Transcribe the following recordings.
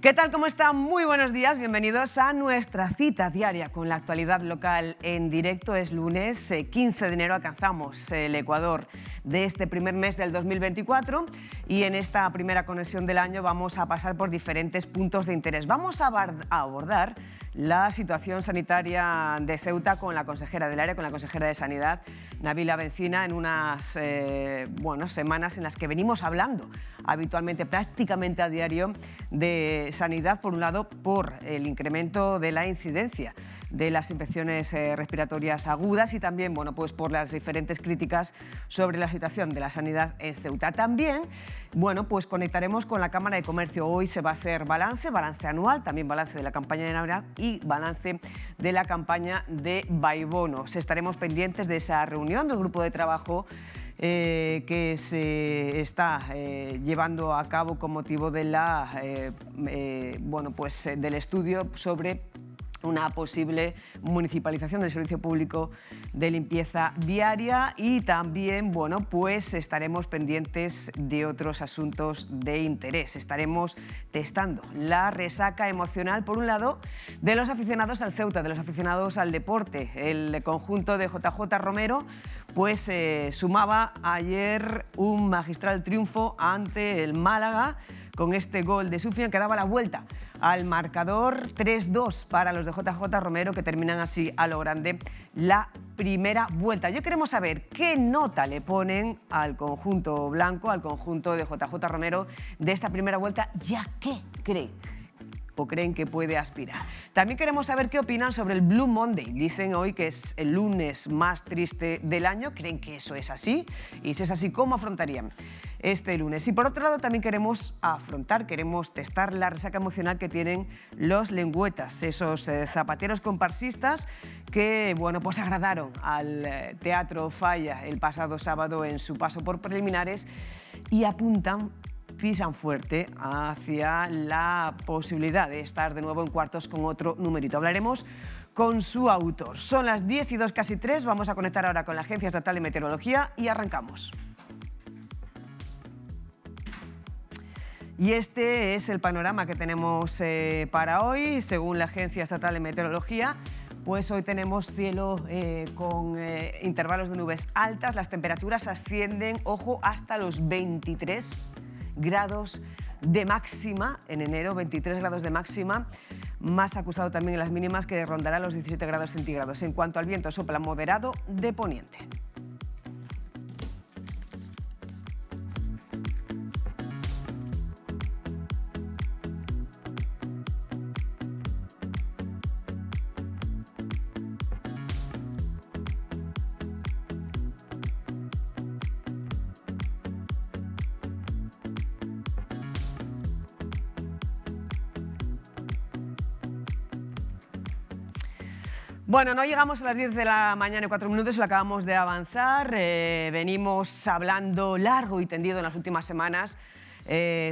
¿Qué tal? ¿Cómo están? Muy buenos días. Bienvenidos a nuestra cita diaria con la actualidad local en directo. Es lunes 15 de enero. Alcanzamos el Ecuador de este primer mes del 2024 y en esta primera conexión del año vamos a pasar por diferentes puntos de interés. Vamos a abordar la situación sanitaria de Ceuta con la consejera del área, con la consejera de Sanidad, Nabila Bencina, en unas semanas en las que venimos hablando habitualmente, prácticamente a diario, de sanidad, por un lado, por el incremento de la incidencia de las infecciones respiratorias agudas y también, pues por las diferentes críticas sobre la situación de la sanidad en Ceuta. También, pues conectaremos con la Cámara de Comercio. Hoy se va a hacer balance anual, también balance de la campaña de Navidad y balance de la campaña de Baibonos. Estaremos pendientes de esa reunión del grupo de trabajo que se está llevando a cabo con motivo de del estudio sobre una posible municipalización del servicio público de limpieza viaria y también, estaremos pendientes de otros asuntos de interés. Estaremos testando la resaca emocional, por un lado, de los aficionados al Ceuta, de los aficionados al deporte. El conjunto de JJ Romero sumaba ayer un magistral triunfo ante el Málaga con este gol de Sufian que daba la vuelta al marcador. 3-2 para los de JJ Romero, que terminan así a lo grande la primera vuelta. Yo queremos saber qué nota le ponen al conjunto blanco, al conjunto de JJ Romero de esta primera vuelta y a qué creen que puede aspirar. También queremos saber qué opinan sobre el Blue Monday. Dicen hoy que es el lunes más triste del año. ¿Creen que eso es así? Y si es así, ¿cómo afrontarían este lunes? Y por otro lado, también queremos testar la resaca emocional que tienen los lengüetas, esos zapateros comparsistas que, agradaron al Teatro Falla el pasado sábado en su paso por preliminares y pisan fuerte hacia la posibilidad de estar de nuevo en cuartos con otro numerito. Hablaremos con su autor. Son las 10:02, casi 3. Vamos a conectar ahora con la Agencia Estatal de Meteorología y arrancamos. Y este es el panorama que tenemos para hoy. Según la Agencia Estatal de Meteorología, hoy tenemos cielo con intervalos de nubes altas. Las temperaturas ascienden, hasta los 23 grados de máxima en enero, 23 grados de máxima, más acusado también en las mínimas, que rondará los 17 grados centígrados. En cuanto al viento, sopla moderado de poniente. No llegamos a las 10 de la mañana y 4 minutos, lo acabamos de avanzar. Venimos hablando largo y tendido en las últimas semanas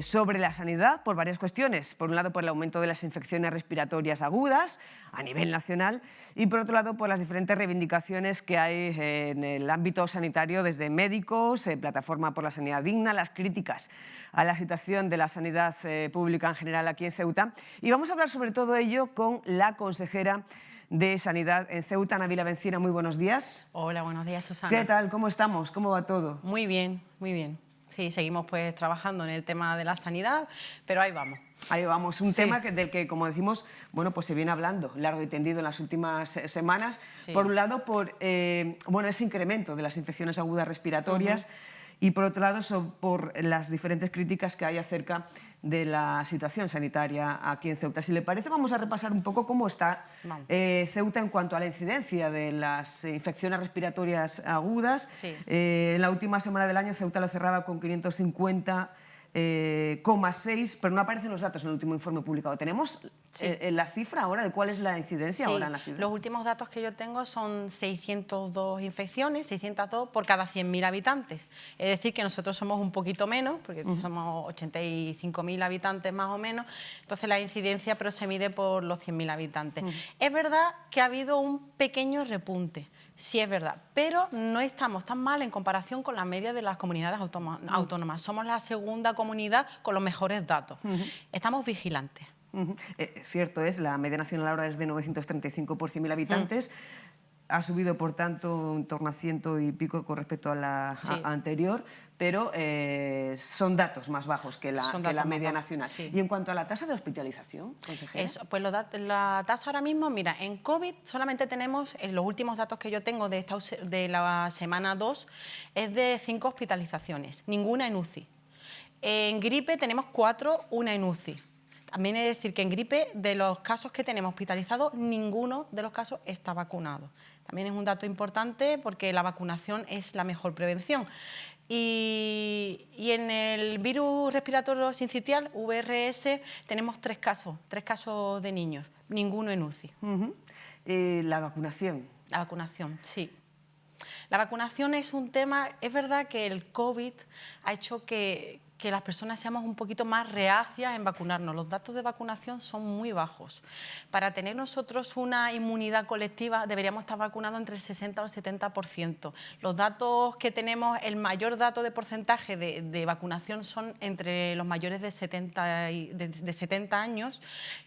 sobre la sanidad por varias cuestiones. Por un lado, por el aumento de las infecciones respiratorias agudas a nivel nacional y, por otro lado, por las diferentes reivindicaciones que hay en el ámbito sanitario desde médicos, Plataforma por la Sanidad Digna, las críticas a la situación de la sanidad pública en general aquí en Ceuta. Y vamos a hablar sobre todo ello con la consejera de Sanidad en Ceuta, Nabila Bencina. Muy buenos días. Hola, buenos días, Susana. ¿Qué tal? ¿Cómo estamos? ¿Cómo va todo? Muy bien, muy bien. Sí, seguimos trabajando en el tema de la sanidad, pero ahí vamos. Ahí vamos, un tema del que, como decimos, se viene hablando largo y tendido en las últimas semanas. Sí. Por un lado, por ese incremento de las infecciones agudas respiratorias y, por otro lado, por las diferentes críticas que hay acerca de la situación sanitaria aquí en Ceuta. Si le parece, vamos a repasar un poco cómo está Ceuta en cuanto a la incidencia de las infecciones respiratorias agudas. Sí. En la última semana del año Ceuta lo cerraba con 550,6, pero no aparecen los datos en el último informe publicado. ¿Tenemos la cifra ahora de cuál es la incidencia ahora en la ciudad? Los últimos datos que yo tengo son 602 infecciones, 602 por cada 100.000 habitantes. Es decir, que nosotros somos un poquito menos, porque somos 85.000 habitantes más o menos. Entonces la incidencia se mide por los 100.000 habitantes. Es verdad que ha habido un pequeño repunte. Sí, es verdad, pero no estamos tan mal en comparación con la media de las comunidades autónomas. Somos la segunda comunidad con los mejores datos. Estamos vigilantes. Cierto es, la media nacional ahora es de 935 por 100.000 habitantes. Ha subido, por tanto, en torno a 100 y pico con respecto a la Sí. anterior, pero son datos más bajos que Son la datos más media bajos, nacional. sí. Y en cuanto a la tasa de hospitalización, consejera. Pues la tasa ahora mismo, mira, en COVID solamente tenemos, en los últimos datos que yo tengo de la semana 2, es de 5 hospitalizaciones, ninguna en UCI. En gripe tenemos 4, una en UCI. También he de decir que en gripe, de los casos que tenemos hospitalizados, ninguno de los casos está vacunado. También es un dato importante porque la vacunación es la mejor prevención. Y en el virus respiratorio sincitial, VRS, tenemos 3 casos de niños, ninguno en UCI. La vacunación. La vacunación, sí. La vacunación es un tema, es verdad que el COVID ha hecho que las personas seamos un poquito más reacias en vacunarnos. Los datos de vacunación son muy bajos. Para tener nosotros una inmunidad colectiva deberíamos estar vacunados entre el 60 o el 70%. Los datos que tenemos, el mayor dato de porcentaje de vacunación son entre los mayores de 70 años,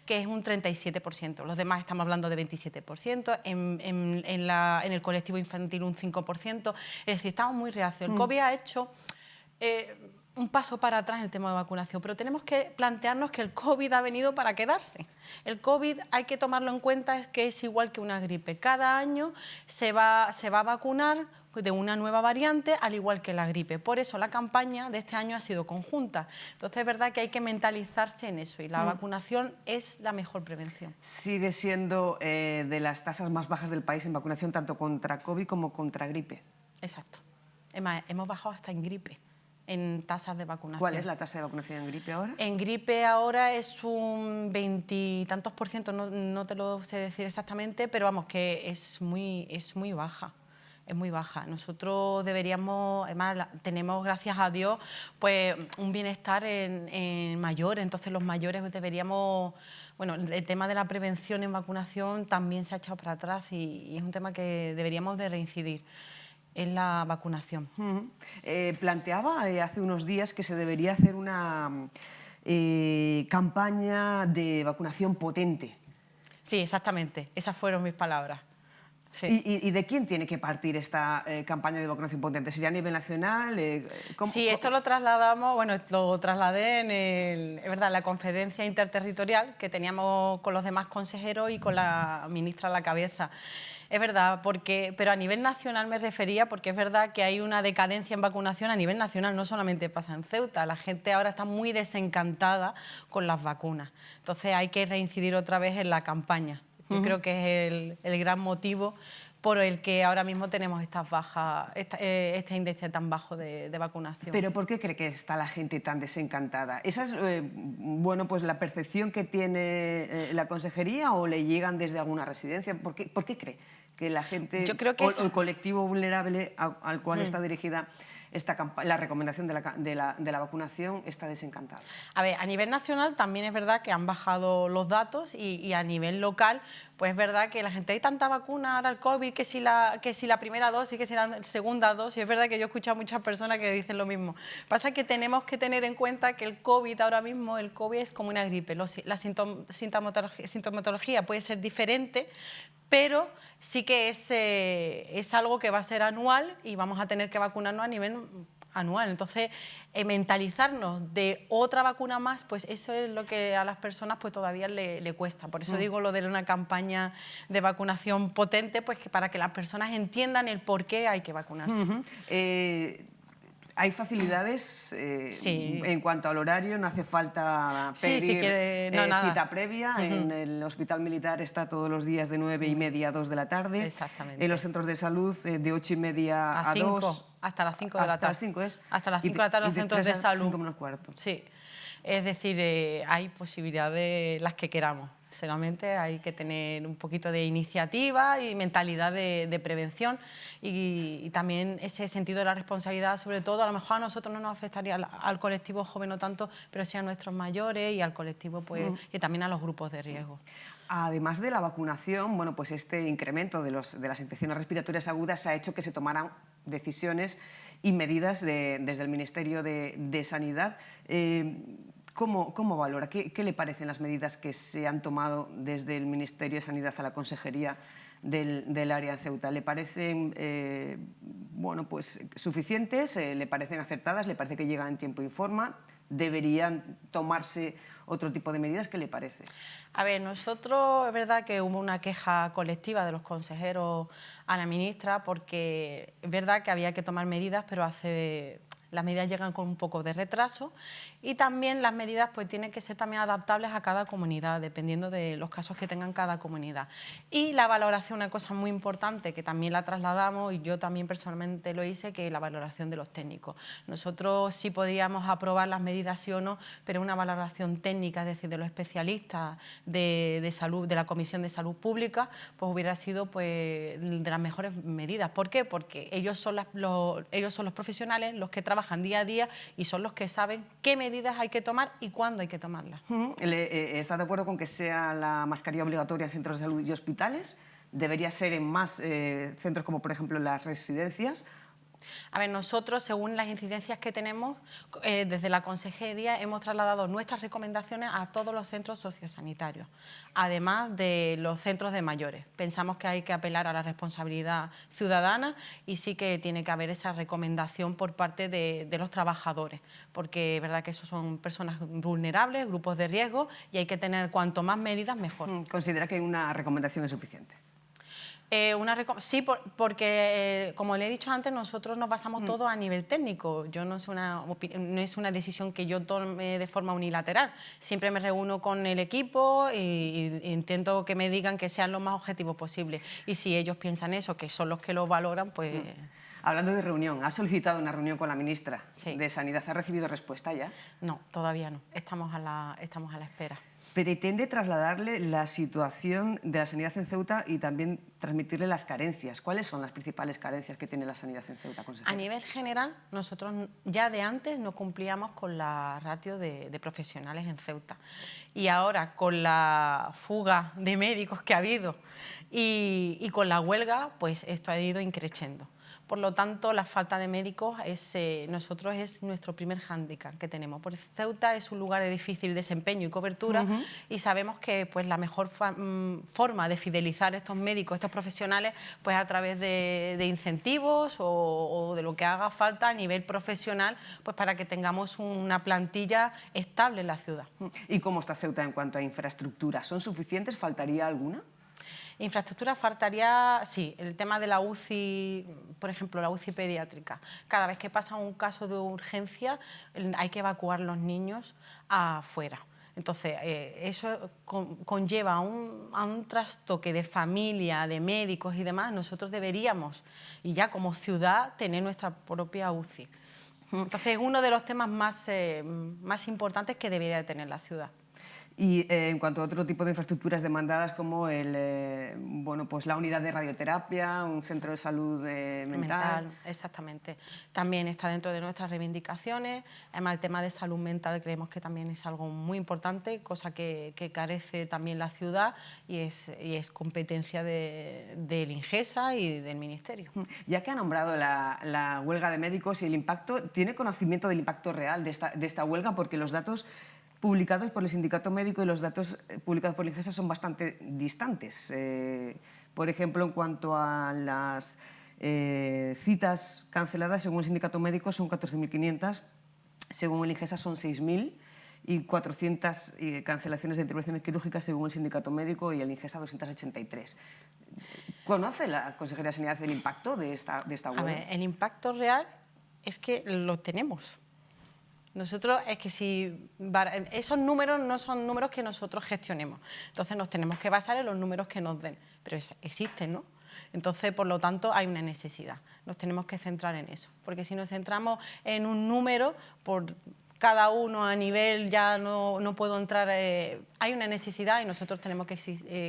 que es un 37%. Los demás estamos hablando de 27%, en el colectivo infantil un 5%. Es decir, estamos muy reacios. El COVID ha hecho un paso para atrás en el tema de vacunación, pero tenemos que plantearnos que el COVID ha venido para quedarse. El COVID hay que tomarlo en cuenta, es que es igual que una gripe. Cada año se va a vacunar de una nueva variante, al igual que la gripe. Por eso la campaña de este año ha sido conjunta. Entonces es verdad que hay que mentalizarse en eso y la vacunación es la mejor prevención. Sigue siendo de las tasas más bajas del país en vacunación, tanto contra COVID como contra gripe. Exacto. Hemos bajado hasta en gripe, en tasas de vacunación. ¿Cuál es la tasa de vacunación en gripe ahora? En gripe ahora es un 20 y tantos por ciento, no te lo sé decir exactamente, pero vamos, que es muy baja. Es muy baja. Nosotros deberíamos, además tenemos, gracias a Dios, pues un bienestar en mayor, entonces los mayores deberíamos, bueno, el tema de la prevención en vacunación también se ha echado para atrás y es un tema que deberíamos de reincidir en la vacunación. Planteaba hace unos días que se debería hacer una campaña de vacunación potente. Sí, exactamente, esas fueron mis palabras. Sí. ¿Y de quién tiene que partir esta campaña de vacunación potente? ¿Sería a nivel nacional? Sí, esto lo trasladamos, bueno, lo trasladé es verdad, en la conferencia interterritorial que teníamos con los demás consejeros y con la ministra a la cabeza. Es verdad, pero a nivel nacional me refería porque es verdad que hay una decadencia en vacunación a nivel nacional, no solamente pasa en Ceuta, la gente ahora está muy desencantada con las vacunas. Entonces hay que reincidir otra vez en la campaña. Yo creo que es el gran motivo por el que ahora mismo tenemos este índice tan bajo de vacunación. ¿Pero por qué cree que está la gente tan desencantada? ¿Esa es bueno, pues la percepción que tiene la consejería o le llegan desde alguna residencia? ¿Por qué cree que la gente, yo creo que o el colectivo vulnerable al cual está dirigida la recomendación de la vacunación está desencantada? A ver, a nivel nacional también es verdad que han bajado los datos y a nivel local, pues es verdad que la gente, hay tanta vacuna ahora al COVID, que si la primera dosis, que si la segunda dosis, es verdad que yo he escuchado a muchas personas que dicen lo mismo. Pasa que tenemos que tener en cuenta que el COVID ahora mismo, el COVID es como una gripe, la sintomatología puede ser diferente, pero sí que es algo que va a ser anual y vamos a tener que vacunarnos a nivel anual. Entonces, mentalizarnos de otra vacuna más, pues eso es lo que a las personas pues todavía le cuesta. Por eso digo lo de una campaña de vacunación potente, pues que para que las personas entiendan el por qué hay que vacunarse. ¿Hay facilidades sí. en cuanto al horario? ¿No hace falta pedir cita previa? En el Hospital Militar está todos los días de 9:30 a 2 de la tarde. Exactamente. En los centros de salud de 8:30 a 2. Hasta las 5 de la tarde. Hasta las 5 es. Hasta las 5 de la tarde los centros de salud. 5 menos cuarto. Sí. Es decir, hay posibilidades las que queramos. Solamente hay que tener un poquito de iniciativa y mentalidad de prevención y también ese sentido de la responsabilidad, sobre todo, a lo mejor a nosotros no nos afectaría al colectivo joven no tanto, pero sí a nuestros mayores y al colectivo, pues, y también a los grupos de riesgo. Además de la vacunación, bueno, pues este incremento de las infecciones respiratorias agudas ha hecho que se tomaran decisiones y medidas desde el Ministerio de Sanidad. ¿Cómo valora? ¿Qué le parecen las medidas que se han tomado desde el Ministerio de Sanidad a la Consejería del área en Ceuta? ¿Le parecen bueno, pues, suficientes? ¿Le parecen acertadas? ¿Le parece que llegan en tiempo y forma? ¿Deberían tomarse otro tipo de medidas? ¿Qué le parece? A ver, nosotros es verdad que hubo una queja colectiva de los consejeros a la ministra porque es verdad que había que tomar medidas, pero las medidas llegan con un poco de retraso y también las medidas pues tienen que ser también adaptables a cada comunidad, dependiendo de los casos que tengan cada comunidad. Y la valoración, una cosa muy importante que también la trasladamos y yo también personalmente lo hice, que es la valoración de los técnicos. Nosotros sí podíamos aprobar las medidas sí o no, pero una valoración técnica, es decir, de los especialistas de salud, de la Comisión de Salud Pública, pues hubiera sido pues de las mejores medidas. ¿Por qué? Porque ellos son los profesionales, los que trabajan día a día y son los que saben qué medidas hay que tomar y cuándo hay que tomarlas. ¿Está de acuerdo con que sea la mascarilla obligatoria en centros de salud y hospitales? ¿Debería ser en más centros como, por ejemplo, las residencias? A ver, nosotros, según las incidencias que tenemos, desde la Consejería hemos trasladado nuestras recomendaciones a todos los centros sociosanitarios, además de los centros de mayores. Pensamos que hay que apelar a la responsabilidad ciudadana y sí que tiene que haber esa recomendación por parte de los trabajadores, porque es verdad que esos son personas vulnerables, grupos de riesgo, y hay que tener cuanto más medidas, mejor. ¿Considera que una recomendación es suficiente? Sí, porque como le he dicho antes, nosotros nos basamos todo a nivel técnico. No es una decisión que yo tome de forma unilateral. Siempre me reúno con el equipo e intento que me digan que sean lo más objetivos posible. Y si ellos piensan eso, que son los que lo valoran, pues... Hablando de reunión, ¿ha solicitado una reunión con la ministra de Sanidad? ¿Ha recibido respuesta ya? No, todavía no. Estamos a la espera. Pretende trasladarle la situación de la sanidad en Ceuta y también transmitirle las carencias. ¿Cuáles son las principales carencias que tiene la sanidad en Ceuta, consejera? A nivel general, nosotros ya de antes no cumplíamos con la ratio de profesionales en Ceuta. Y ahora, con la fuga de médicos que ha habido y con la huelga, pues esto ha ido increciendo. Por lo tanto, la falta de médicos es nuestro primer hándicap que tenemos. Porque Ceuta es un lugar de difícil desempeño y cobertura y sabemos que pues, la mejor forma de fidelizar a estos médicos, estos profesionales, pues a través de incentivos o de lo que haga falta a nivel profesional, pues para que tengamos una plantilla estable en la ciudad. ¿Y cómo está Ceuta en cuanto a infraestructura? ¿Son suficientes? ¿Faltaría alguna? Infraestructura faltaría, sí, el tema de la UCI, por ejemplo, la UCI pediátrica. Cada vez que pasa un caso de urgencia hay que evacuar los niños afuera. Entonces, eso conlleva a un trastoque de familia, de médicos y demás. Nosotros deberíamos, y ya como ciudad, tener nuestra propia UCI. Entonces, es uno de los temas más importantes que debería tener la ciudad. Y en cuanto a otro tipo de infraestructuras demandadas como bueno, pues la unidad de radioterapia, un centro de salud mental. Exactamente. También está dentro de nuestras reivindicaciones. Además, el tema de salud mental creemos que también es algo muy importante, cosa que carece también la ciudad y es competencia del INGESA y del Ministerio. Ya que ha nombrado la huelga de médicos y el impacto, ¿tiene conocimiento del impacto real de esta huelga? Porque los datos publicados por el Sindicato Médico y los datos publicados por el INGESA son bastante distantes. Por ejemplo, en cuanto a las citas canceladas, según el Sindicato Médico son 14.500, según el INGESA son 6.000 y 400 cancelaciones de intervenciones quirúrgicas según el Sindicato Médico y el INGESA 283. ¿Conoce la Consejería de Sanidad el impacto de esta huelga? A ver, el impacto real es que lo tenemos. Nosotros es que esos números no son números que nosotros gestionemos, entonces nos tenemos que basar en los números que nos den, pero existen, ¿no? Entonces, por lo tanto, hay una necesidad, nos tenemos que centrar en eso, porque si nos centramos en un número, por cada uno a nivel ya no puedo entrar, hay una necesidad y nosotros tenemos que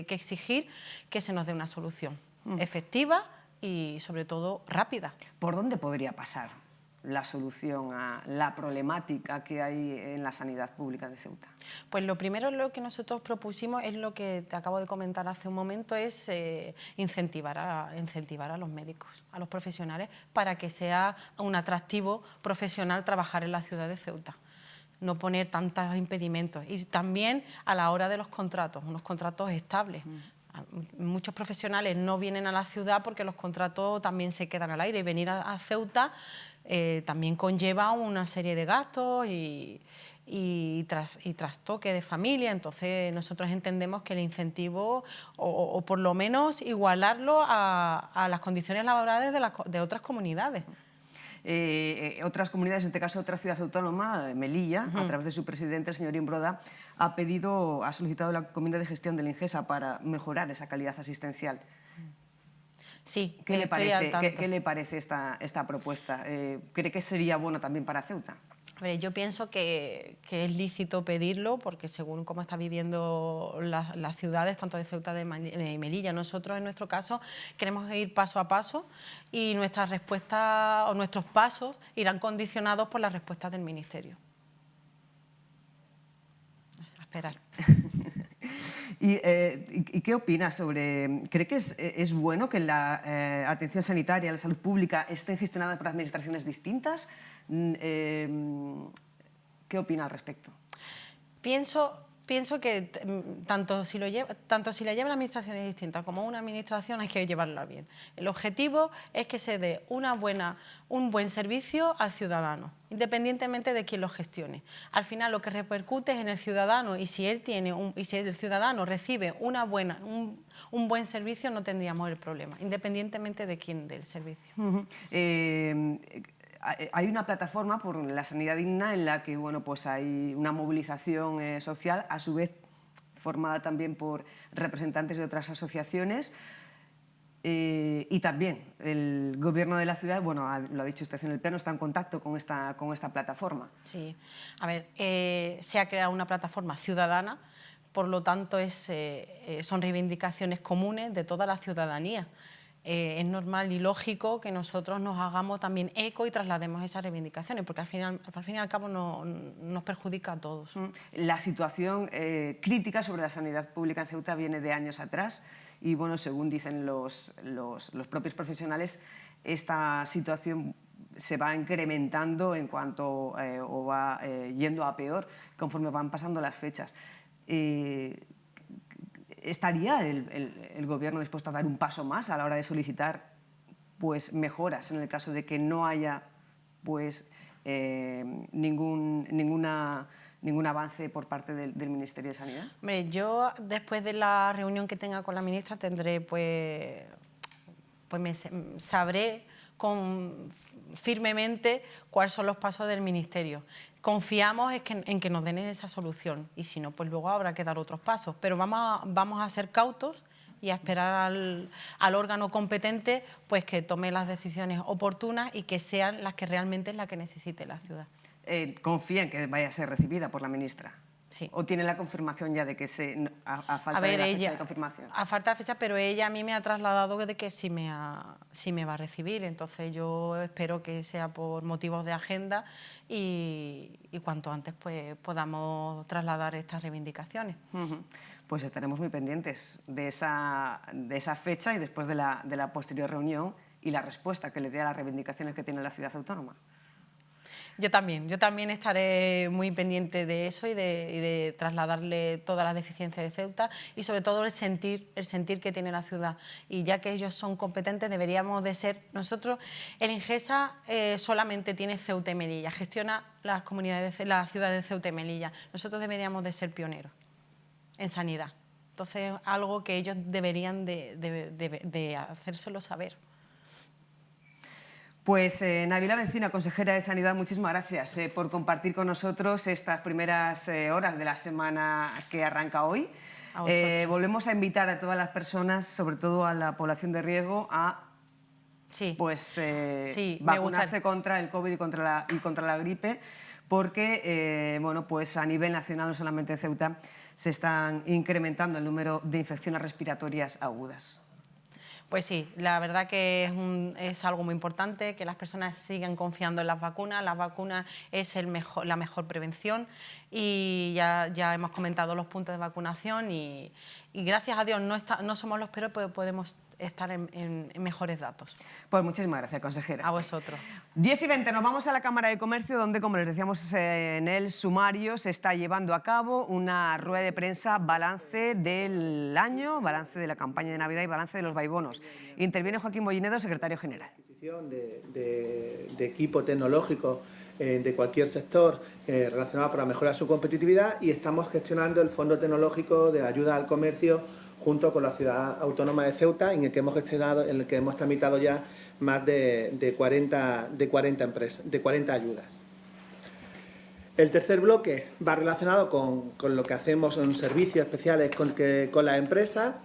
exigir que se nos dé una solución efectiva y, sobre todo, rápida. ¿Por dónde podría pasar la solución a la problemática que hay en la sanidad pública de Ceuta? Pues lo primero lo que nosotros propusimos es lo que te acabo de comentar hace un momento, es incentivar a los médicos, a los profesionales, para que sea un atractivo profesional trabajar en la ciudad de Ceuta. no poner tantos impedimentos. Y también a la hora de los contratos, unos contratos estables. Muchos profesionales no vienen a la ciudad porque los contratos también se quedan al aire, y venir a Ceuta también conlleva una serie de gastos y trastoque de familia. Entonces nosotros entendemos que el incentivo, o por lo menos igualarlo a las condiciones laborales de otras comunidades. Otras comunidades, en este caso otra ciudad autónoma, Melilla, a través de su presidente, el señor Imbroda, ha solicitado la encomienda de gestión del Ingesa para mejorar esa calidad asistencial. Sí, ¿Qué le estoy al parece, tanto. ¿qué le parece esta propuesta? ¿Cree que sería bueno también para Ceuta? Yo pienso que es lícito pedirlo, porque según cómo está viviendo las ciudades, tanto de Ceuta de Melilla, nosotros en nuestro caso queremos ir paso a paso, y nuestras respuestas o nuestros pasos irán condicionados por las respuestas del Ministerio. A esperar. ¿Y qué opinas sobre...? ¿Cree que es bueno que la atención sanitaria, la salud pública estén gestionadas por administraciones distintas? ¿Qué opina al respecto? Pienso que tanto si la llevan administraciones distintas como una administración, hay que llevarla bien. El objetivo es que se dé un buen servicio al ciudadano, independientemente de quién lo gestione. Al final lo que repercute es en el ciudadano, y si el ciudadano recibe un buen servicio, no tendríamos el problema, independientemente de quién dé el servicio. Hay una plataforma por la sanidad digna en la que pues hay una movilización social, a su vez formada también por representantes de otras asociaciones, y también el Gobierno de la ciudad, lo ha dicho usted en el pleno, está en contacto con esta plataforma. Sí, a ver, se ha creado una plataforma ciudadana, por lo tanto son reivindicaciones comunes de toda la ciudadanía. Es normal y lógico que nosotros nos hagamos también eco y traslademos esas reivindicaciones, porque al fin y al cabo nos perjudica a todos. La situación crítica sobre la sanidad pública en Ceuta viene de años atrás, y según dicen los propios profesionales, esta situación se va incrementando en cuanto o va yendo a peor conforme van pasando las fechas. ¿Estaría el Gobierno dispuesto a dar un paso más a la hora de solicitar mejoras en el caso de que no haya ningún avance por parte del Ministerio de Sanidad? Hombre, yo después de la reunión que tenga con la ministra tendré sabré firmemente cuáles son los pasos del Ministerio. Confiamos en que nos den esa solución, y si no, pues luego habrá que dar otros pasos. Pero vamos a ser cautos y a esperar al órgano competente que tome las decisiones oportunas y que sean las que realmente necesite la ciudad. ¿Confía en que vaya a ser recibida por la ministra? Sí. ¿O tiene la confirmación ya de que a falta de la fecha de confirmación? A falta de fecha, pero ella a mí me ha trasladado de que sí me va a recibir. Entonces yo espero que sea por motivos de agenda y cuanto antes podamos trasladar estas reivindicaciones. Pues estaremos muy pendientes de esa fecha y después de la posterior reunión y la respuesta que les dé a las reivindicaciones que tiene la ciudad autónoma. Yo también estaré muy pendiente de eso y de trasladarle todas las deficiencias de Ceuta, y sobre todo el sentir que tiene la ciudad. Y ya que ellos son competentes, deberíamos de ser nosotros. El Ingesa solamente tiene Ceuta y Melilla, gestiona las ciudades de Ceuta y Melilla. Nosotros deberíamos de ser pioneros en sanidad. Entonces, algo que ellos deberían de hacérselo saber. Pues Nabila Bencina, consejera de Sanidad, muchísimas gracias por compartir con nosotros estas primeras horas de la semana que arranca hoy. Volvemos a invitar a todas las personas, sobre todo a la población de riesgo, a vacunarse contra el COVID y contra la gripe, porque a nivel nacional, no solamente en Ceuta, se están incrementando el número de infecciones respiratorias agudas. Pues sí, la verdad que es algo muy importante, que las personas sigan confiando en las vacunas. Las vacunas es la mejor prevención. y ya hemos comentado los puntos de vacunación y gracias a Dios no somos los peores, pero podemos estar en mejores datos. Pues muchísimas gracias, consejera. A vosotros. 10:20, nos vamos a la Cámara de Comercio, donde, como les decíamos en el sumario, se está llevando a cabo una rueda de prensa, balance del año, balance de la campaña de Navidad y balance de los vaibonos. Interviene Joaquín Mollinedo, secretario general. De equipo tecnológico de cualquier sector relacionado para mejorar su competitividad, y estamos gestionando el Fondo Tecnológico de Ayuda al Comercio junto con la Ciudad Autónoma de Ceuta, en el que hemos tramitado ya más de 40 ayudas. El tercer bloque va relacionado con lo que hacemos en servicios especiales con las empresas,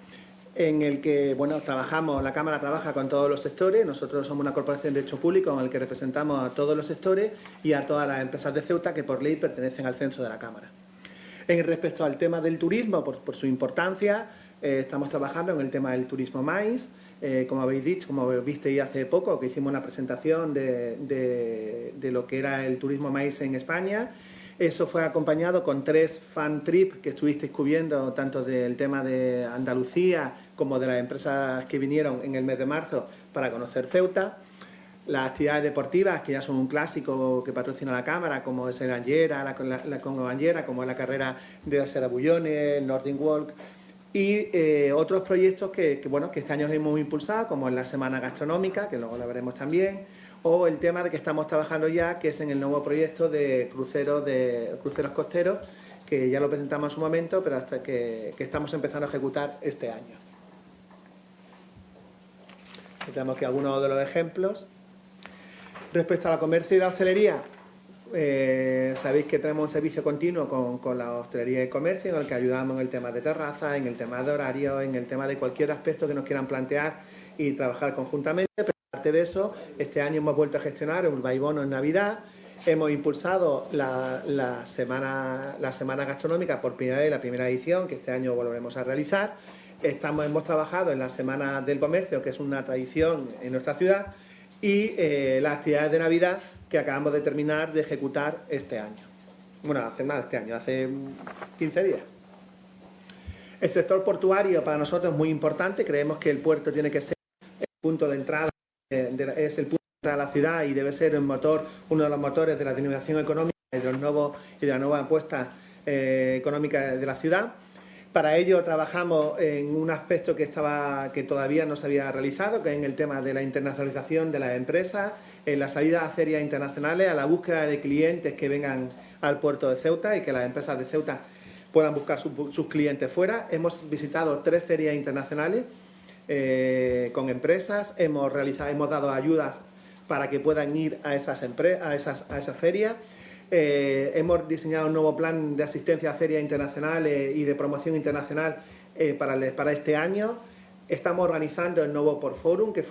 en el que la Cámara trabaja con todos los sectores. Nosotros somos una corporación de derecho público en el que representamos a todos los sectores y a todas las empresas de Ceuta que por ley pertenecen al censo de la Cámara. Respecto al tema del turismo, por su importancia, estamos trabajando en el tema del turismo MAIS. Como habéis dicho, como visteis hace poco, que hicimos una presentación de lo que era el turismo MAIS en España. Eso fue acompañado con 3 fan trip que estuvisteis cubriendo, tanto del tema de Andalucía como de las empresas que vinieron en el mes de marzo para conocer Ceuta. Las actividades deportivas, que ya son un clásico que patrocina la Cámara, como es el Anllera, la Congo Banllera, como es la carrera de la Serabullones, el Nordic Walk, y otros proyectos que este año hemos impulsado, como es la Semana Gastronómica, que luego la veremos también, o el tema de que estamos trabajando ya, que es en el nuevo proyecto de cruceros costeros, que ya lo presentamos en su momento, pero hasta que estamos empezando a ejecutar este año. Aquí tenemos aquí algunos de los ejemplos. Respecto a la comercio y la hostelería, sabéis que tenemos un servicio continuo con la hostelería y comercio, en el que ayudamos en el tema de terraza, en el tema de horarios, en el tema de cualquier aspecto que nos quieran plantear y trabajar conjuntamente. Pero aparte de eso, este año hemos vuelto a gestionar un vaibono en Navidad. Hemos impulsado la semana gastronómica por primera vez, la primera edición, que este año volveremos a realizar. Hemos trabajado en la Semana del Comercio, que es una tradición en nuestra ciudad, y las actividades de Navidad que acabamos de terminar de ejecutar este año. Bueno, hace más de este año, hace 15 días. El sector portuario para nosotros es muy importante. Creemos que el puerto tiene que ser el punto de entrada, es el punto de entrada a la ciudad, y debe ser uno de los motores de la dinamización económica y de la nueva apuesta económica de la ciudad. Para ello trabajamos en un aspecto que todavía no se había realizado, que es en el tema de la internacionalización de las empresas, en la salida a ferias internacionales, a la búsqueda de clientes que vengan al puerto de Ceuta y que las empresas de Ceuta puedan buscar sus clientes fuera. Hemos visitado 3 ferias internacionales con empresas, hemos dado ayudas para que puedan ir a esas ferias. Hemos diseñado un nuevo plan de asistencia a ferias internacionales y de promoción internacional para este año. Estamos organizando el nuevo Port Forum, que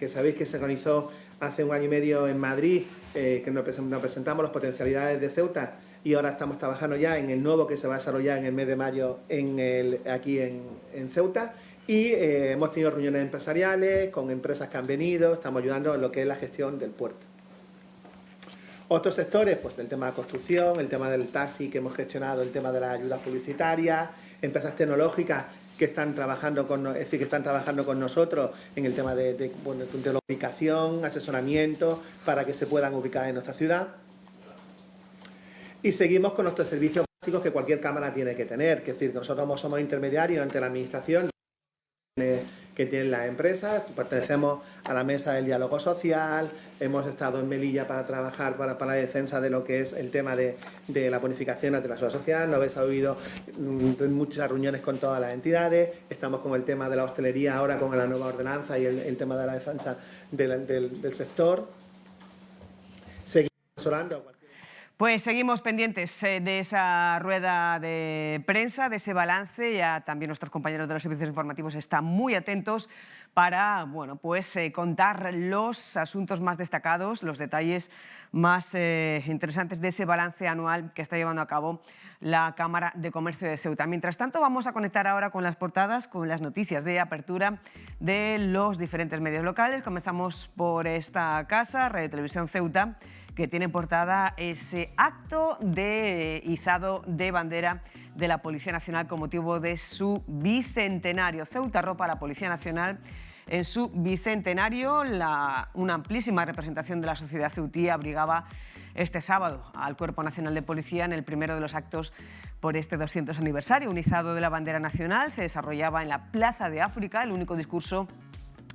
sabéis que se organizó hace 1 año y medio en Madrid, que nos presentamos las potencialidades de Ceuta, y ahora estamos trabajando ya en el nuevo que se va a desarrollar en el mes de mayo aquí en Ceuta. Y hemos tenido reuniones empresariales con empresas que han venido, estamos ayudando en lo que es la gestión del puerto. Otros sectores, pues el tema de la construcción, el tema del taxi que hemos gestionado, el tema de las ayudas publicitarias, empresas tecnológicas que están trabajando con nosotros en el tema de la ubicación, asesoramiento para que se puedan ubicar en nuestra ciudad. Y seguimos con nuestros servicios básicos que cualquier cámara tiene que tener, que es decir, que nosotros somos intermediarios entre la administración que tienen las empresas. Pertenecemos a la mesa del diálogo social, hemos estado en Melilla para trabajar para la defensa de lo que es el tema de la bonificación de la seguridad social. Nos habéis oído en muchas reuniones con todas las entidades. Estamos con el tema de la hostelería ahora con la nueva ordenanza y el tema de la defensa del sector. Seguimos asesorando. Pues seguimos pendientes de esa rueda de prensa, de ese balance. Ya también nuestros compañeros de los servicios informativos están muy atentos para contar los asuntos más destacados, los detalles más interesantes de ese balance anual que está llevando a cabo la Cámara de Comercio de Ceuta. Mientras tanto, vamos a conectar ahora con las portadas, con las noticias de apertura de los diferentes medios locales. Comenzamos por esta casa, Radio Televisión Ceuta, que tiene portada ese acto de izado de bandera de la Policía Nacional con motivo de su bicentenario. Ceuta arropa a la Policía Nacional en su bicentenario. Una amplísima representación de la sociedad ceutí abrigaba este sábado al Cuerpo Nacional de Policía en el primero de los actos por este 200 aniversario. Un izado de la bandera nacional se desarrollaba en la Plaza de África. El único discurso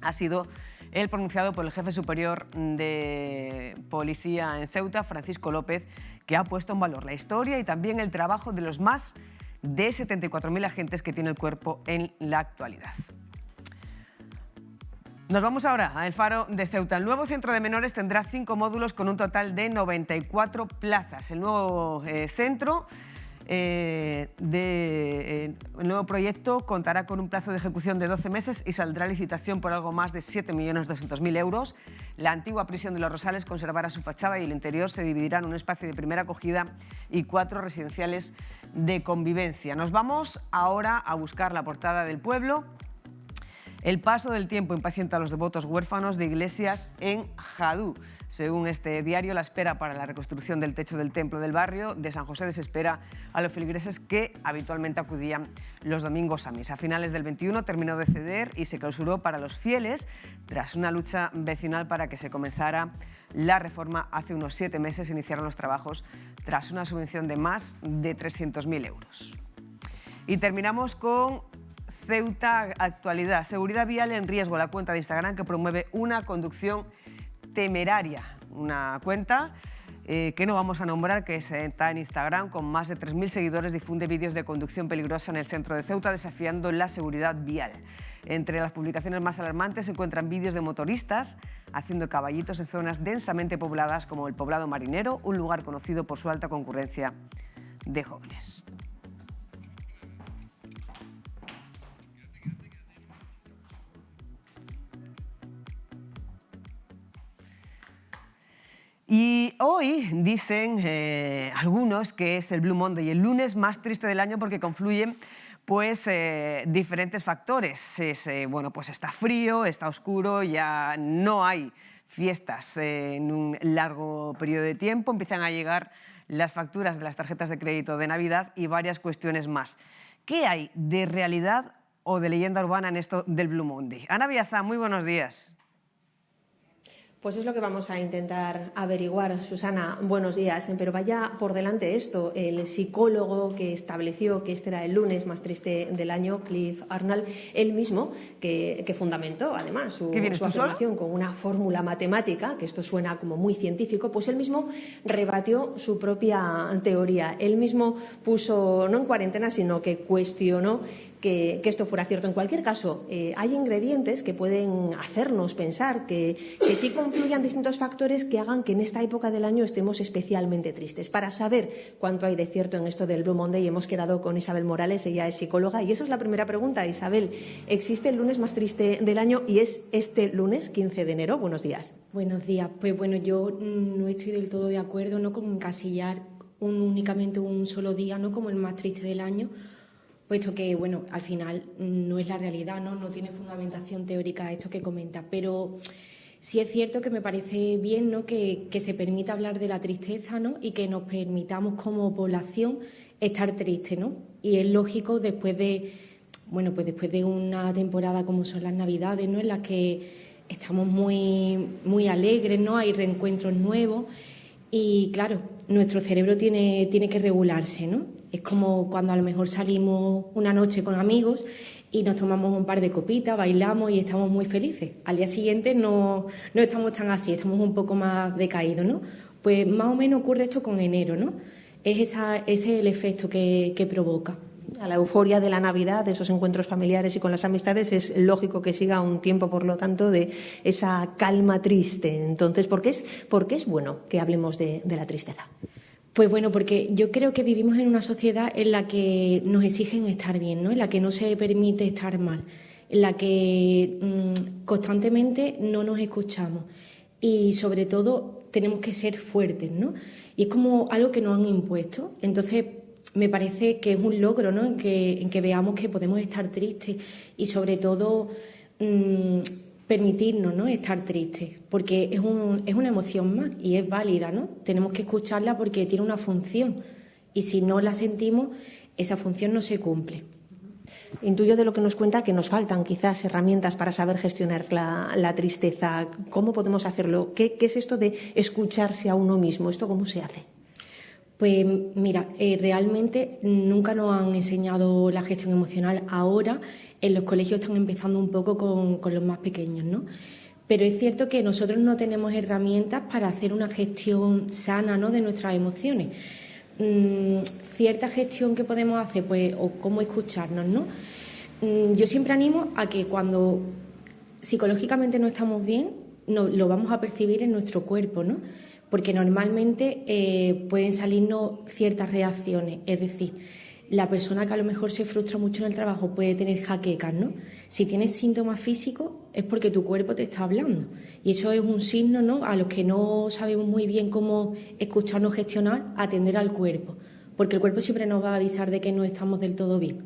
ha sido el pronunciado por el jefe superior de policía en Ceuta, Francisco López, que ha puesto en valor la historia y también el trabajo de los más de 74.000 agentes que tiene el cuerpo en la actualidad. Nos vamos ahora a El Faro de Ceuta. El nuevo centro de menores tendrá 5 módulos con un total de 94 plazas. El nuevo centro el nuevo proyecto contará con un plazo de ejecución de 12 meses y saldrá a licitación por algo más de 7.200.000 euros. La antigua prisión de Los Rosales conservará su fachada y el interior se dividirá en un espacio de primera acogida y 4 residenciales de convivencia. Nos vamos ahora a buscar la portada del Pueblo. El paso del tiempo impacienta a los devotos huérfanos de iglesias en Jadú. Según este diario, la espera para la reconstrucción del techo del templo del barrio de San José desespera a los feligreses que habitualmente acudían los domingos a misa. A finales del 21 terminó de ceder y se clausuró para los fieles tras una lucha vecinal para que se comenzara la reforma. Hace unos 7 meses iniciaron los trabajos tras una subvención de más de 300.000 euros. Y terminamos con Ceuta Actualidad. Seguridad vial en riesgo. La cuenta de Instagram que promueve una conducción temeraria. Una cuenta que no vamos a nombrar, que está en Instagram, con más de 3.000 seguidores, difunde vídeos de conducción peligrosa en el centro de Ceuta, desafiando la seguridad vial. Entre las publicaciones más alarmantes se encuentran vídeos de motoristas haciendo caballitos en zonas densamente pobladas como el Poblado Marinero, un lugar conocido por su alta concurrencia de jóvenes. Y hoy dicen algunos que es el Blue Monday, el lunes más triste del año porque confluyen diferentes factores. Bueno, pues está frío, está oscuro, ya no hay fiestas en un largo periodo de tiempo, empiezan a llegar las facturas de las tarjetas de crédito de Navidad y varias cuestiones más. ¿Qué hay de realidad o de leyenda urbana en esto del Blue Monday? Ana Biazá, muy buenos días. Pues es lo que vamos a intentar averiguar, Susana. Buenos días. Pero vaya por delante esto. El psicólogo que estableció que este era el lunes más triste del año, Cliff Arnold, él mismo, que fundamentó además su afirmación con una fórmula matemática, que esto suena como muy científico, pues él mismo rebatió su propia teoría. Él mismo puso, no en cuarentena, sino que cuestionó que esto fuera cierto. En cualquier caso, hay ingredientes que pueden hacernos pensar que sí confluyan distintos factores que hagan que en esta época del año estemos especialmente tristes. Para saber cuánto hay de cierto en esto del Blue Monday hemos quedado con Isabel Morales, ella es psicóloga, y esa es la primera pregunta. Isabel, ¿existe el lunes más triste del año y es este lunes, 15 de enero? Buenos días. Buenos días. Pues bueno, yo no estoy del todo de acuerdo, no con encasillar únicamente un solo día, no como el más triste del año, puesto que, bueno, al final no es la realidad, no tiene fundamentación teórica esto que comenta, pero sí es cierto que me parece bien, ¿no?, que se permita hablar de la tristeza, ¿no?, y que nos permitamos como población estar tristes, ¿no? Y es lógico después de una temporada como son las Navidades, ¿no?, en las que estamos muy, muy alegres, ¿no?, hay reencuentros nuevos y, claro, nuestro cerebro tiene que regularse, ¿no? Es como cuando a lo mejor salimos una noche con amigos y nos tomamos un par de copitas, bailamos y estamos muy felices. Al día siguiente no estamos tan así, estamos un poco más decaídos, ¿no? Pues más o menos ocurre esto con enero, ¿no? Ese es el efecto que provoca. A la euforia de la Navidad, de esos encuentros familiares y con las amistades, es lógico que siga un tiempo, por lo tanto, de esa calma triste. Entonces, ¿por qué es bueno que hablemos de la tristeza? Pues bueno, porque yo creo que vivimos en una sociedad en la que nos exigen estar bien, ¿no?, en la que no se permite estar mal, en la que constantemente no nos escuchamos y, sobre todo, tenemos que ser fuertes, ¿no? Y es como algo que nos han impuesto. Entonces, me parece que es un logro, ¿no?, en que veamos que podemos estar tristes y, sobre todo, permitirnos, ¿no?, estar tristes, porque es una emoción más y es válida, ¿no? Tenemos que escucharla porque tiene una función y si no la sentimos, esa función no se cumple. Intuyo de lo que nos cuenta que nos faltan quizás herramientas para saber gestionar la tristeza. ¿Cómo podemos hacerlo? ¿Qué es esto de escucharse a uno mismo? ¿Esto cómo se hace? Pues mira, realmente nunca nos han enseñado la gestión emocional. Ahora en los colegios están empezando un poco con los más pequeños, ¿no? Pero es cierto que nosotros no tenemos herramientas para hacer una gestión sana, ¿no?, de nuestras emociones. Cierta gestión que podemos hacer, pues, o cómo escucharnos, ¿no? Yo siempre animo a que cuando psicológicamente no estamos bien, lo vamos a percibir en nuestro cuerpo, ¿no? Porque normalmente pueden salirnos ciertas reacciones, es decir, la persona que a lo mejor se frustra mucho en el trabajo puede tener jaquecas, ¿no? Si tienes síntomas físicos es porque tu cuerpo te está hablando y eso es un signo, ¿no?, a los que no sabemos muy bien cómo escucharnos, gestionar, atender al cuerpo, porque el cuerpo siempre nos va a avisar de que no estamos del todo bien.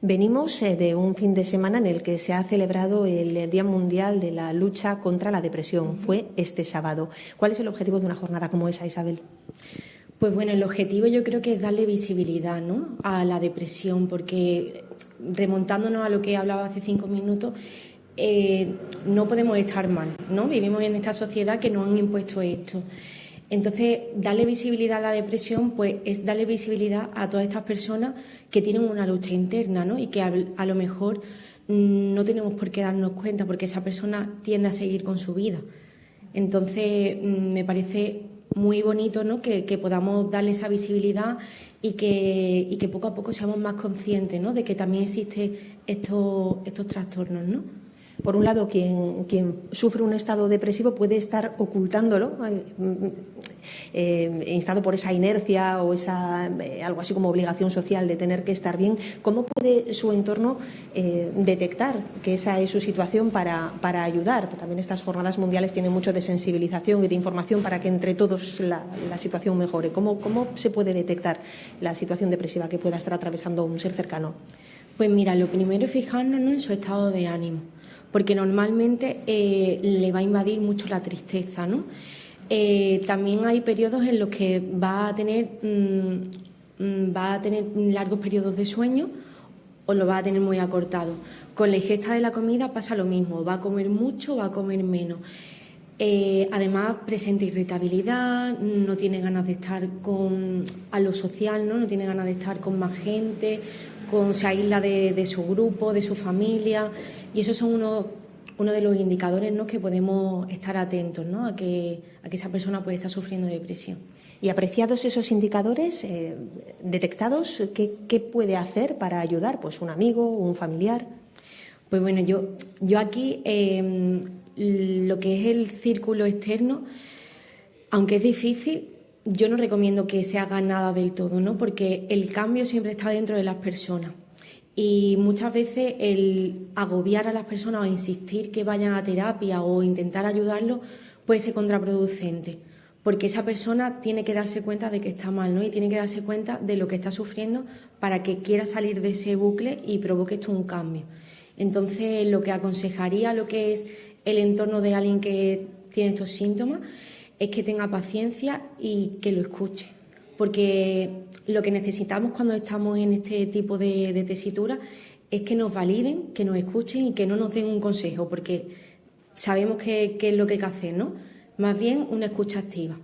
Venimos de un fin de semana en el que se ha celebrado el Día Mundial de la Lucha contra la Depresión. Fue este sábado. ¿Cuál es el objetivo de una jornada como esa, Isabel? Pues bueno, el objetivo yo creo que es darle visibilidad, ¿no?, a la depresión, porque remontándonos a lo que hablaba hace 5 minutos, no podemos estar mal, ¿no? Vivimos en esta sociedad que nos han impuesto esto. Entonces, darle visibilidad a la depresión, pues es darle visibilidad a todas estas personas que tienen una lucha interna, ¿no?, y que a lo mejor no tenemos por qué darnos cuenta porque esa persona tiende a seguir con su vida. Entonces, me parece muy bonito, ¿no?, que podamos darle esa visibilidad y que poco a poco seamos más conscientes, ¿no?, de que también existen estos trastornos, ¿no? Por un lado, quien sufre un estado depresivo puede estar ocultándolo, instado por esa inercia o esa algo así como obligación social de tener que estar bien. ¿Cómo puede su entorno detectar que esa es su situación para ayudar? Pues también estas jornadas mundiales tienen mucho de sensibilización y de información para que entre todos la situación mejore. ¿Cómo se puede detectar la situación depresiva que pueda estar atravesando un ser cercano? Pues mira, lo primero es fijarnos, ¿no?, en su estado de ánimo, porque normalmente le va a invadir mucho la tristeza, ¿no? También hay periodos en los que va a tener largos periodos de sueño o lo va a tener muy acortado. Con la ingesta de la comida pasa lo mismo, va a comer mucho o va a comer menos. Además presenta irritabilidad, no tiene ganas de estar a lo social, no tiene ganas de estar con más gente, se aísla de su grupo, de su familia, y esos son uno de los indicadores, ¿no?, que podemos estar atentos, ¿no?, a que esa persona puede estar sufriendo de depresión. Y apreciados esos indicadores detectados, ¿qué puede hacer para ayudar? Pues un amigo, un familiar. Pues bueno, yo aquí lo que es el círculo externo, aunque es difícil, yo no recomiendo que se haga nada del todo, ¿no?, porque el cambio siempre está dentro de las personas. Y muchas veces el agobiar a las personas o insistir que vayan a terapia o intentar ayudarlos puede ser contraproducente, porque esa persona tiene que darse cuenta de que está mal, ¿no?, y tiene que darse cuenta de lo que está sufriendo para que quiera salir de ese bucle y provoque esto un cambio. Entonces, lo que aconsejaría lo que es el entorno de alguien que tiene estos síntomas es que tenga paciencia y que lo escuche. Porque lo que necesitamos cuando estamos en este tipo de tesitura es que nos validen, que nos escuchen y que no nos den un consejo, porque sabemos qué es lo que hay que hacer, ¿no? Más bien una escucha activa.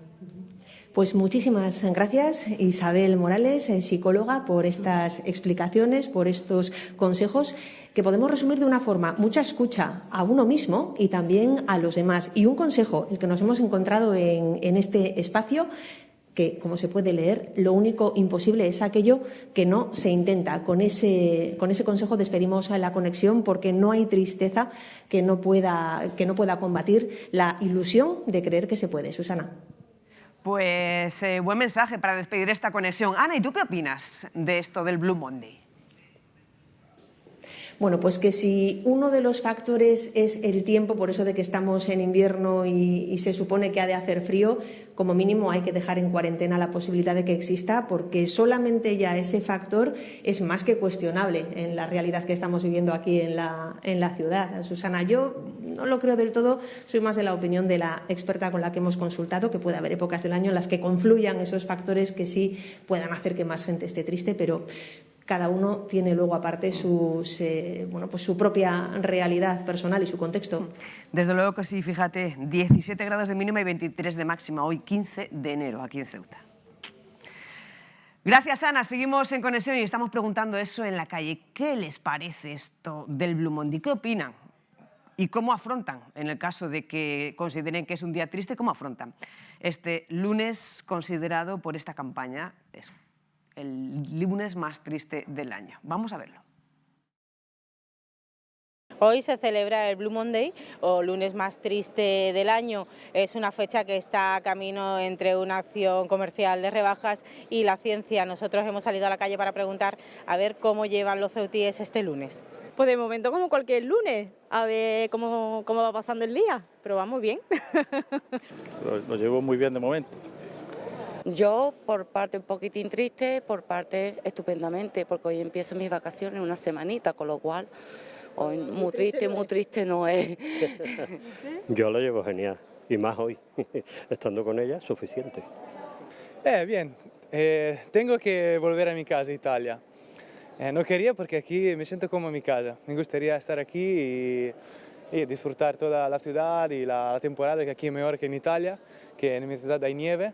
Pues muchísimas gracias, Isabel Morales, psicóloga, por estas explicaciones, por estos consejos que podemos resumir de una forma: mucha escucha a uno mismo y también a los demás. Y un consejo, el que nos hemos encontrado en este espacio, que, como se puede leer, lo único imposible es aquello que no se intenta. Con ese consejo despedimos la conexión, porque no hay tristeza que no pueda combatir la ilusión de creer que se puede. Susana. Pues buen mensaje para despedir esta conexión. Ana, ¿y tú qué opinas de esto del Blue Monday? Bueno, pues que si uno de los factores es el tiempo, por eso de que estamos en invierno y se supone que ha de hacer frío, como mínimo hay que dejar en cuarentena la posibilidad de que exista, porque solamente ya ese factor es más que cuestionable en la realidad que estamos viviendo aquí en la ciudad. Susana, yo no lo creo del todo, soy más de la opinión de la experta con la que hemos consultado, que puede haber épocas del año en las que confluyan esos factores que sí puedan hacer que más gente esté triste, pero cada uno tiene luego aparte su propia realidad personal y su contexto. Desde luego que sí, fíjate, 17 grados de mínima y 23 de máxima, hoy 15 de enero aquí en Ceuta. Gracias, Ana. Seguimos en conexión y estamos preguntando eso en la calle. ¿Qué les parece esto del Blue Monday? ¿Qué opinan? ¿Y cómo afrontan, en el caso de que consideren que es un día triste, cómo afrontan este lunes considerado por esta campaña es el lunes más triste del año? Vamos a verlo. Hoy se celebra el Blue Monday, o lunes más triste del año. Es una fecha que está a camino entre una acción comercial de rebajas y la ciencia. Nosotros hemos salido a la calle para preguntar a ver cómo llevan los ceutíes este lunes. Pues de momento como cualquier lunes, a ver cómo va pasando el día, pero vamos bien. Lo llevo muy bien de momento. Yo por parte un poquitín triste, por parte estupendamente, porque hoy empiezo mis vacaciones una semanita, con lo cual hoy muy triste no es. Yo lo llevo genial, y más hoy, estando con ella, suficiente. Bien, tengo que volver a mi casa, Italia. No quería porque aquí me siento como en mi casa. Me gustaría estar aquí y disfrutar toda la ciudad y la temporada, que aquí es mejor que en Italia, que en mi ciudad hay nieve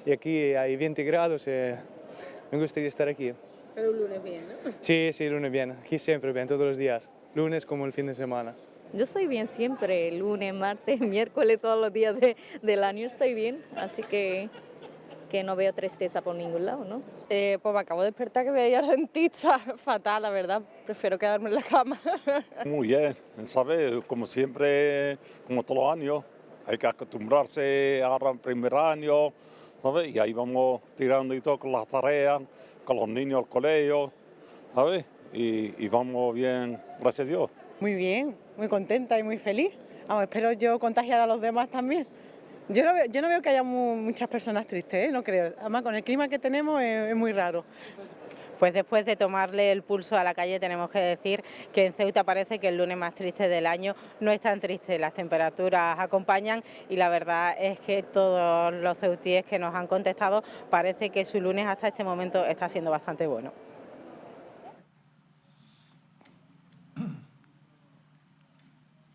y aquí hay 20 grados. Me gustaría estar aquí. Pero un lunes bien, ¿no? Sí, lunes bien. Aquí siempre bien, todos los días. Lunes como el fin de semana. Yo estoy bien siempre, lunes, martes, miércoles, todos los días del año estoy bien, así que no veo tristeza por ningún lado, ¿no? Pues me acabo de despertar que voy a ir al dentista, fatal, la verdad, prefiero quedarme en la cama. Muy bien, ¿sabes? Como siempre, como todos los años, hay que acostumbrarse ahora al primer año, ¿sabes? Y ahí vamos tirando y todo con las tareas, con los niños al colegio, ¿sabes? Y vamos bien, gracias a Dios. Muy bien, muy contenta y muy feliz. Vamos, espero yo contagiar a los demás también. Yo no veo que haya muchas personas tristes, no creo. Además, con el clima que tenemos es muy raro. Pues después de tomarle el pulso a la calle tenemos que decir que en Ceuta parece que el lunes más triste del año no es tan triste. Las temperaturas acompañan y la verdad es que todos los ceutíes que nos han contestado parece que su lunes hasta este momento está siendo bastante bueno.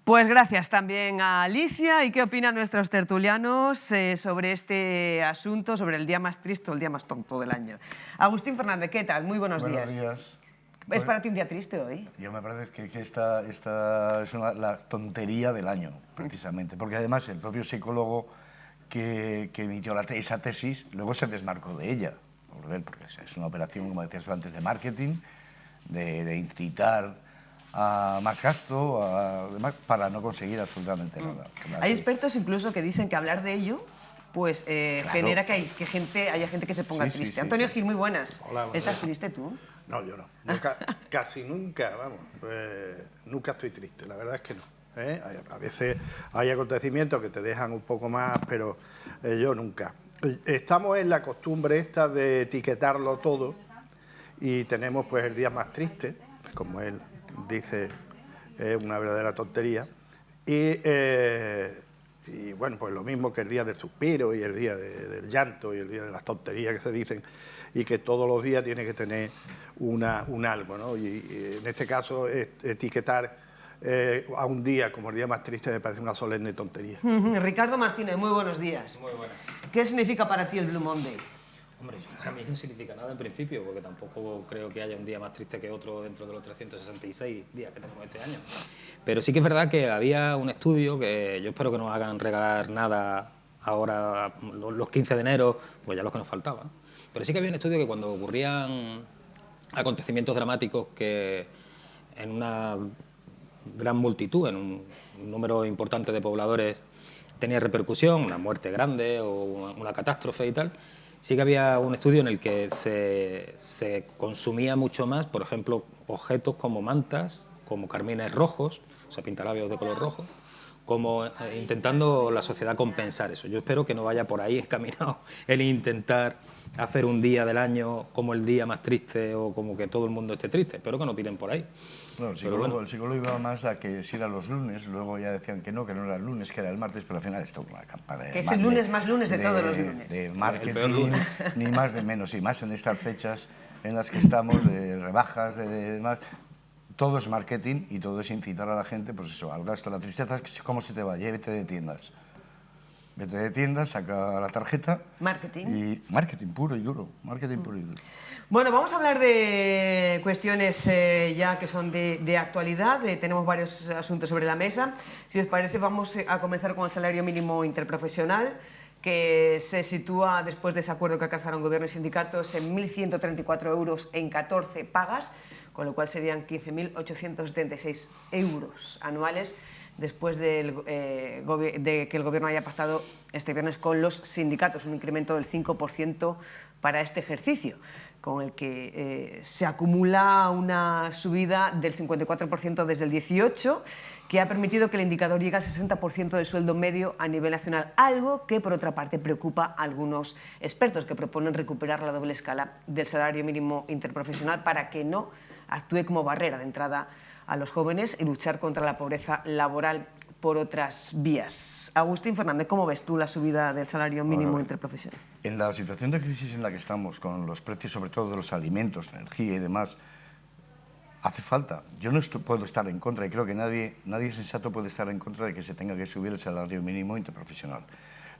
Pues gracias también a Alicia. ¿Y qué opinan nuestros tertulianos sobre este asunto, sobre el día más triste o el día más tonto del año? Agustín Fernández, ¿qué tal? Muy buenos días. Buenos días. ¿Es para ti un día triste hoy? Yo me parece que esta es la tontería del año, precisamente, porque además el propio psicólogo que emitió esa tesis luego se desmarcó de ella, porque es una operación, como decías antes, de marketing, de incitar a más gasto, para no conseguir absolutamente nada. Hay expertos incluso que dicen que hablar de ello pues claro, genera que haya gente que se ponga triste. Sí, Antonio Gil, muy buenas. Hola, ¿Estás triste tú? No, yo no. Casi nunca, vamos. Nunca estoy triste, la verdad es que no. A veces hay acontecimientos que te dejan un poco más, pero yo nunca. Estamos en la costumbre esta de etiquetarlo todo y tenemos pues el día más triste, como él dice, es una verdadera tontería. Y bueno, pues lo mismo que el día del suspiro y el día del llanto y el día de las tonterías que se dicen, y que todos los días tiene que tener un algo, ¿no? Y en este caso, etiquetar a un día como el día más triste me parece una solemne tontería. Ricardo Martínez, muy buenos días. Muy buenas. ¿Qué significa para ti el Blue Monday? Hombre, a mí no significa nada en principio, porque tampoco creo que haya un día más triste que otro dentro de los 366 días que tenemos este año. Pero sí que es verdad que había un estudio, que yo espero que nos hagan regalar nada ahora, los 15 de enero, pues ya los que nos faltaban. Pero sí que había un estudio que cuando ocurrían acontecimientos dramáticos que en una gran multitud, en un número importante de pobladores, tenía repercusión, una muerte grande o una catástrofe y tal, sí que había un estudio en el que se consumía mucho más, por ejemplo, objetos como mantas como carmines rojos, o sea, pintalabios de color rojo, como intentando la sociedad compensar eso. Yo espero que no vaya por ahí encaminado el intentar hacer un día del año como el día más triste o como que todo el mundo esté triste. Espero que no tiren por ahí. No, el psicólogo iba más a que si era los lunes, luego ya decían que no era el lunes, que era el martes, pero al final esto una campana de... Que es el lunes más lunes de todos los lunes. De marketing, ni más ni menos, y más en estas fechas en las que estamos, de rebajas, de demás. Todo es marketing y todo es incitar a la gente, pues eso, al gasto. La tristeza es cómo se te va, vete de tiendas. Vete de tiendas, saca la tarjeta. Marketing. Y marketing puro y duro, marketing puro y duro. Bueno, vamos a hablar de cuestiones ya que son de actualidad. Tenemos varios asuntos sobre la mesa. Si os parece, vamos a comenzar con el salario mínimo interprofesional, que se sitúa, después de ese acuerdo que alcanzaron gobierno y sindicatos, en 1.134 euros en 14 pagas, con lo cual serían 15.876 euros anuales, después de que el Gobierno haya pactado este viernes con los sindicatos, un incremento del 5% para este ejercicio, con el que se acumula una subida del 54% desde el 18, que ha permitido que el indicador llegue al 60% del sueldo medio a nivel nacional, algo que, por otra parte, preocupa a algunos expertos que proponen recuperar la doble escala del salario mínimo interprofesional para que no actúe como barrera de entrada a los jóvenes y luchar contra la pobreza laboral por otras vías. Agustín Fernández, ¿cómo ves tú la subida del salario mínimo interprofesional? En la situación de crisis en la que estamos, con los precios sobre todo de los alimentos, energía y demás, hace falta. Yo no puedo estar en contra, y creo que nadie sensato puede estar en contra de que se tenga que subir el salario mínimo interprofesional.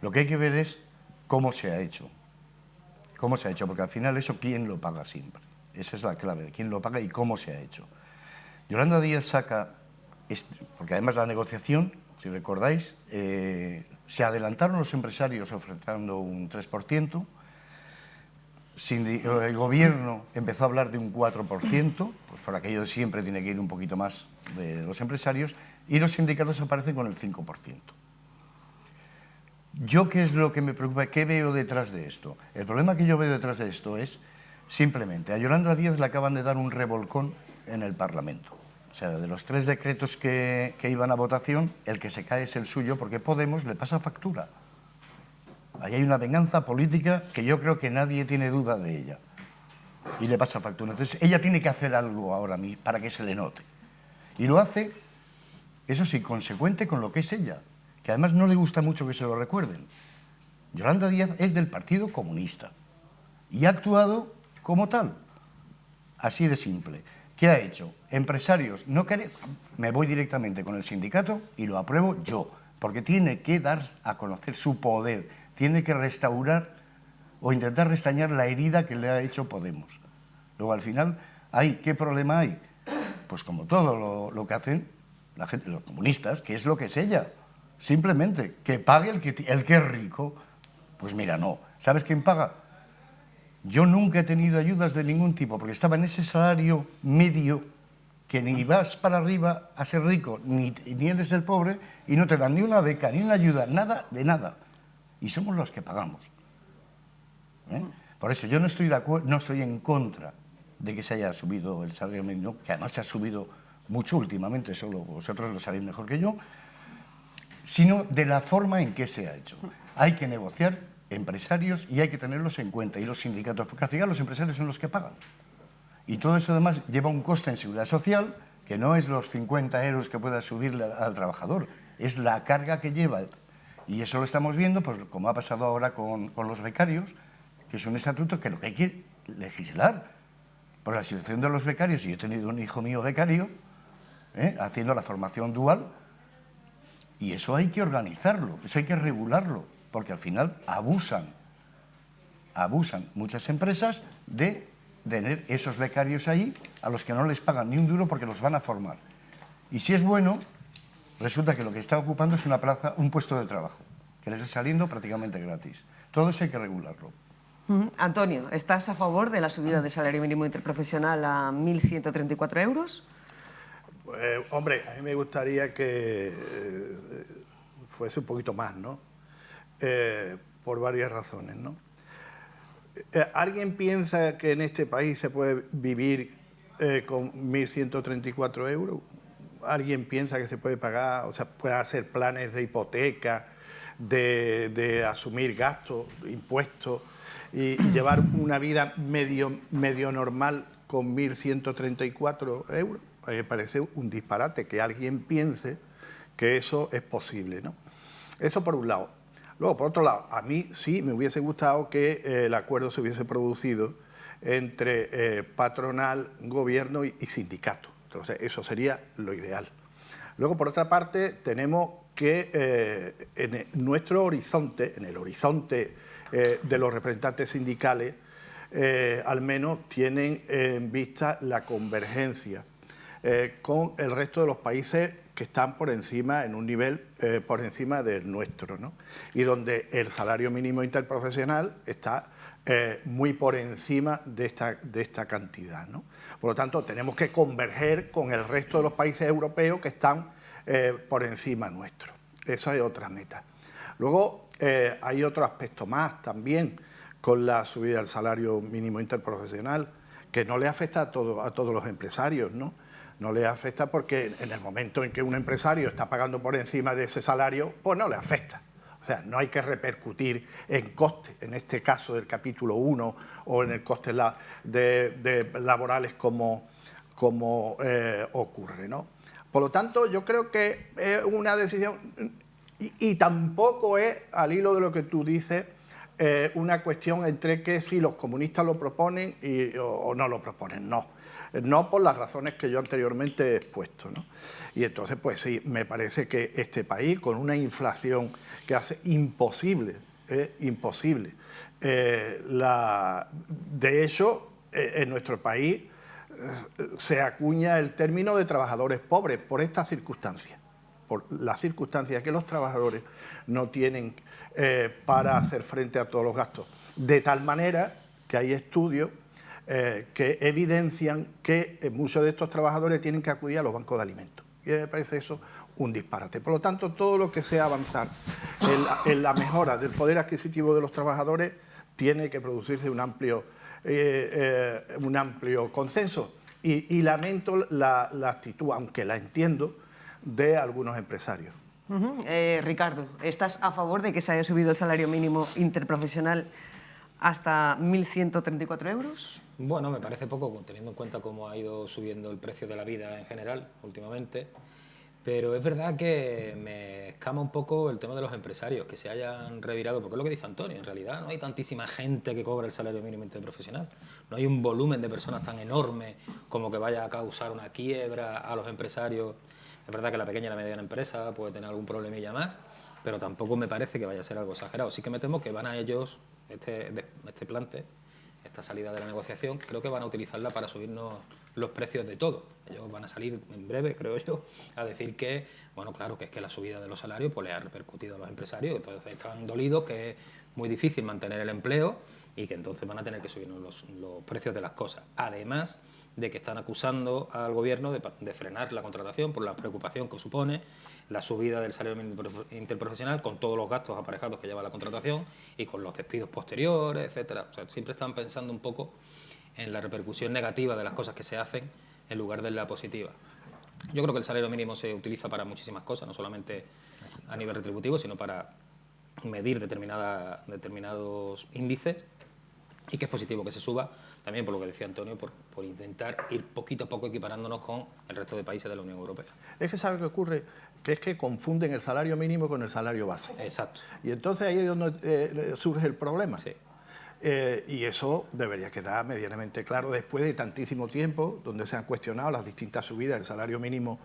Lo que hay que ver es cómo se ha hecho. Cómo se ha hecho, porque al final eso, ¿quién lo paga siempre? Esa es la clave, de quién lo paga y cómo se ha hecho. Yolanda Díaz saca, porque además la negociación, si recordáis, se adelantaron los empresarios ofreciendo un 3%, el gobierno empezó a hablar de un 4%, pues por aquello de siempre tiene que ir un poquito más de los empresarios, y los sindicatos aparecen con el 5%. ¿Yo qué es lo que me preocupa? ¿Qué veo detrás de esto? El problema que yo veo detrás de esto es, simplemente, a Yolanda Díaz le acaban de dar un revolcón en el Parlamento. O sea, de los 3 decretos que iban a votación, el que se cae es el suyo, porque Podemos le pasa factura. Ahí hay una venganza política que yo creo que nadie tiene duda de ella. Y le pasa factura. Entonces, ella tiene que hacer algo ahora para que se le note. Y lo hace, eso sí, consecuente con lo que es ella, que además no le gusta mucho que se lo recuerden. Yolanda Díaz es del Partido Comunista y ha actuado como tal. Así de simple. ¿Qué ha hecho? Empresarios, no quiere, me voy directamente con el sindicato y lo apruebo yo, porque tiene que dar a conocer su poder, tiene que restaurar o intentar restañar la herida que le ha hecho Podemos. Luego, al final, ¿qué problema hay? Pues como todo lo que hacen la gente, los comunistas, que es lo que es ella. Simplemente, que pague el que es rico. Pues mira, no. ¿Sabes quién paga? Yo nunca he tenido ayudas de ningún tipo, porque estaba en ese salario medio que ni vas para arriba a ser rico, ni eres el pobre, y no te dan ni una beca, ni una ayuda, nada de nada. Y somos los que pagamos. Por eso yo no estoy de acuerdo, no estoy en contra de que se haya subido el salario mínimo, que además se ha subido mucho últimamente, solo vosotros lo sabéis mejor que yo, sino de la forma en que se ha hecho. Hay que negociar empresarios y hay que tenerlos en cuenta, y los sindicatos, porque al final los empresarios son los que pagan. Y todo eso además lleva un coste en seguridad social, que no es los 50 euros que pueda subirle al trabajador, es la carga que lleva. Y eso lo estamos viendo, pues como ha pasado ahora con los becarios, que es un estatuto que lo que hay que legislar por la situación de los becarios. Y yo he tenido un hijo mío becario, haciendo la formación dual, y eso hay que organizarlo, eso hay que regularlo, porque al final abusan muchas empresas de tener esos becarios ahí a los que no les pagan ni un duro porque los van a formar. Y si es bueno, resulta que lo que está ocupando es una plaza, un puesto de trabajo, que les está saliendo prácticamente gratis. Todo eso hay que regularlo. Antonio, ¿estás a favor de la subida del salario mínimo interprofesional a 1.134 euros? Hombre, a mí me gustaría que fuese un poquito más, ¿no? Por varias razones, ¿no? ¿Alguien piensa que en este país se puede vivir con 1.134 euros? alguien piensa que se puede pagar, o sea, puede hacer planes de hipoteca, de asumir gastos, impuestos y llevar una vida medio normal con 1.134 euros, me parece un disparate que alguien piense que eso es posible, ¿no? Eso por un lado. Luego, por otro lado, a mí sí me hubiese gustado que el acuerdo se hubiese producido entre patronal, gobierno y sindicato. Entonces, eso sería lo ideal. Luego, por otra parte, tenemos que en nuestro horizonte, en el horizonte de los representantes sindicales, al menos tienen en vista la convergencia con el resto de los países que están por encima, en un nivel por encima del nuestro, ¿no? Y donde el salario mínimo interprofesional está muy por encima de esta cantidad, ¿no? Por lo tanto, tenemos que converger con el resto de los países europeos que están por encima nuestro. Esa es otra meta. Luego, hay otro aspecto más también con la subida del salario mínimo interprofesional, que no le afecta a todos los empresarios, ¿no? No le afecta porque en el momento en que un empresario está pagando por encima de ese salario, pues no le afecta. O sea, no hay que repercutir en costes, en este caso del capítulo 1 o en el coste de laborales como ocurre, ¿no? Por lo tanto, yo creo que es una decisión, y tampoco es, al hilo de lo que tú dices, una cuestión entre que si los comunistas lo proponen o no lo proponen, no. No por las razones que yo anteriormente he expuesto, ¿no? Y entonces, pues sí, me parece que este país, con una inflación que hace imposible, de hecho, en nuestro país se acuña el término de trabajadores pobres por estas circunstancias, por las circunstancias que los trabajadores no tienen para hacer frente a todos los gastos. De tal manera que hay estudios que evidencian que muchos de estos trabajadores tienen que acudir a los bancos de alimentos. Y me parece eso un disparate. Por lo tanto, todo lo que sea avanzar en la mejora del poder adquisitivo de los trabajadores tiene que producirse un amplio consenso. Y lamento la actitud, aunque la entiendo, de algunos empresarios. Ricardo, ¿estás a favor de que se haya subido el salario mínimo interprofesional hasta 1.134 euros? Bueno, me parece poco, teniendo en cuenta cómo ha ido subiendo el precio de la vida en general últimamente, pero es verdad que me escama un poco el tema de los empresarios, que se hayan revirado, porque es lo que dice Antonio, en realidad no hay tantísima gente que cobra el salario mínimo interprofesional, no hay un volumen de personas tan enorme como que vaya a causar una quiebra a los empresarios. Es verdad que la pequeña y la mediana empresa puede tener algún problemilla más, pero tampoco me parece que vaya a ser algo exagerado. Sí que me temo que van a ellos, este plante, esta salida de la negociación, creo que van a utilizarla para subirnos los precios de todo. Ellos van a salir en breve, creo yo, a decir que, bueno, claro, que es que la subida de los salarios pues le ha repercutido a los empresarios, entonces están dolidos, que es muy difícil mantener el empleo y que entonces van a tener que subirnos los precios de las cosas. Además de que están acusando al gobierno de frenar la contratación por la preocupación que supone la subida del salario mínimo interprofesional con todos los gastos aparejados que lleva la contratación y con los despidos posteriores, etcétera. O sea, siempre están pensando un poco en la repercusión negativa de las cosas que se hacen en lugar de la positiva. Yo creo que el salario mínimo se utiliza para muchísimas cosas, no solamente a nivel retributivo, sino para medir determinados índices, y que es positivo que se suba, también por lo que decía Antonio, por intentar ir poquito a poco equiparándonos con el resto de países de la Unión Europea. Es que ¿sabe qué ocurre? Que es que confunden el salario mínimo con el salario base. Exacto. Y entonces ahí es donde surge el problema. Sí. Y eso debería quedar medianamente claro después de tantísimo tiempo, donde se han cuestionado las distintas subidas del salario mínimo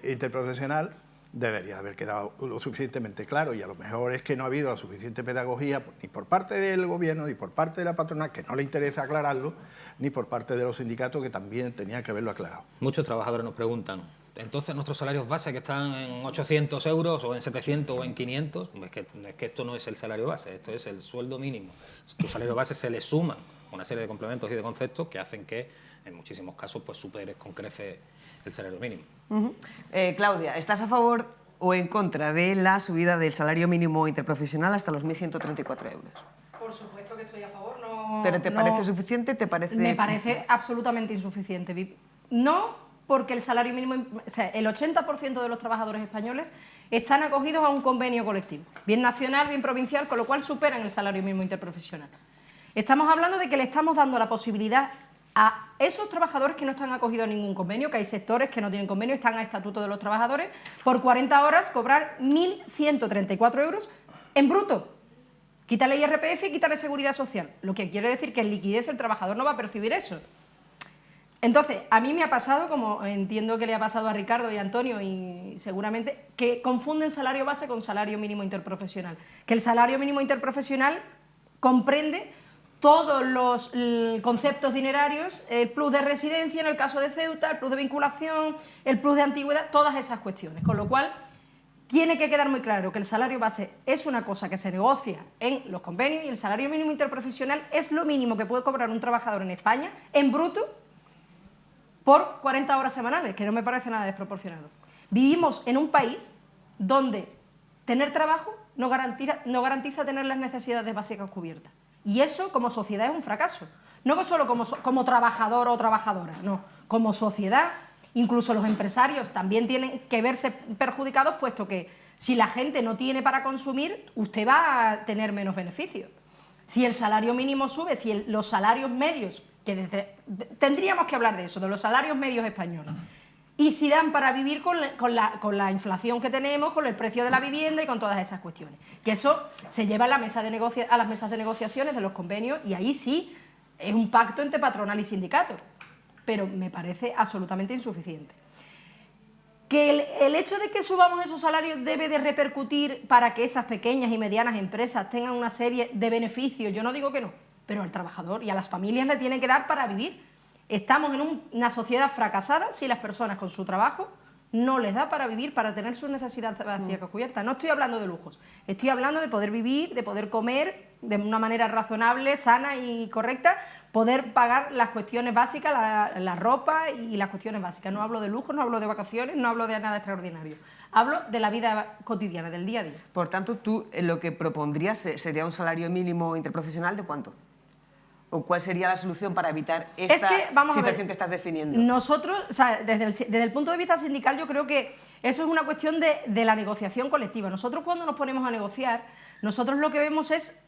interprofesional. Debería haber quedado lo suficientemente claro, y a lo mejor es que no ha habido la suficiente pedagogía ni por parte del gobierno, ni por parte de la patronal, que no le interesa aclararlo, ni por parte de los sindicatos, que también tenían que haberlo aclarado. Muchos trabajadores nos preguntan, entonces nuestros salarios base que están en 800 euros o en 700 o en 500, es que esto no es el salario base, esto es el sueldo mínimo. Tu salario base se le suma una serie de complementos y de conceptos que hacen que en muchísimos casos pues superes con creces el salario mínimo. Claudia, ¿estás a favor o en contra de la subida del salario mínimo interprofesional hasta los 1.134 euros? Por supuesto que estoy a favor. ¿Pero te parece suficiente? ¿Te parece...? Me parece absolutamente insuficiente. No porque el salario mínimo, o sea, el 80% de los trabajadores españoles están acogidos a un convenio colectivo, bien nacional, bien provincial, con lo cual superan el salario mínimo interprofesional. Estamos hablando de que le estamos dando la posibilidad a esos trabajadores que no están acogidos a ningún convenio, que hay sectores que no tienen convenio, están a estatuto de los trabajadores, por 40 horas cobrar 1.134 euros en bruto. Quítale IRPF y quítale Seguridad Social, lo que quiere decir que en liquidez el trabajador no va a percibir eso. Entonces, a mí me ha pasado, como entiendo que le ha pasado a Ricardo y a Antonio y seguramente, que confunden salario base con salario mínimo interprofesional. Que el salario mínimo interprofesional comprende todos los conceptos dinerarios, el plus de residencia en el caso de Ceuta, el plus de vinculación, el plus de antigüedad, todas esas cuestiones. Con lo cual, tiene que quedar muy claro que el salario base es una cosa que se negocia en los convenios y el salario mínimo interprofesional es lo mínimo que puede cobrar un trabajador en España, en bruto, por 40 horas semanales, que no me parece nada desproporcionado. Vivimos en un país donde tener trabajo no garantiza tener las necesidades básicas cubiertas. Y eso, como sociedad, es un fracaso. No solo como trabajador o trabajadora, no. Como sociedad, incluso los empresarios también tienen que verse perjudicados, puesto que si la gente no tiene para consumir, usted va a tener menos beneficios. Si el salario mínimo sube, si los salarios medios, tendríamos que hablar de eso, de los salarios medios españoles, y si dan para vivir con la inflación que tenemos, con el precio de la vivienda y con todas esas cuestiones. Que eso se lleva a las mesas de negociaciones de los convenios y ahí sí es un pacto entre patronal y sindicatos, pero me parece absolutamente insuficiente. Que el hecho de que subamos esos salarios debe de repercutir para que esas pequeñas y medianas empresas tengan una serie de beneficios, yo no digo que no, pero al trabajador y a las familias le tienen que dar para vivir. Estamos en una sociedad fracasada si las personas con su trabajo no les da para vivir, para tener sus necesidades básicas cubiertas. No estoy hablando de lujos, estoy hablando de poder vivir, de poder comer de una manera razonable, sana y correcta, poder pagar las cuestiones básicas, la ropa y las cuestiones básicas. No hablo de lujos, no hablo de vacaciones, no hablo de nada extraordinario. Hablo de la vida cotidiana, del día a día. Por tanto, tú lo que propondrías sería un salario mínimo interprofesional ¿de cuánto? ¿O cuál sería la solución para evitar esta situación que estás definiendo? Nosotros, o sea, desde el punto de vista sindical, yo creo que eso es una cuestión de la negociación colectiva. Nosotros cuando nos ponemos a negociar, nosotros lo que vemos es,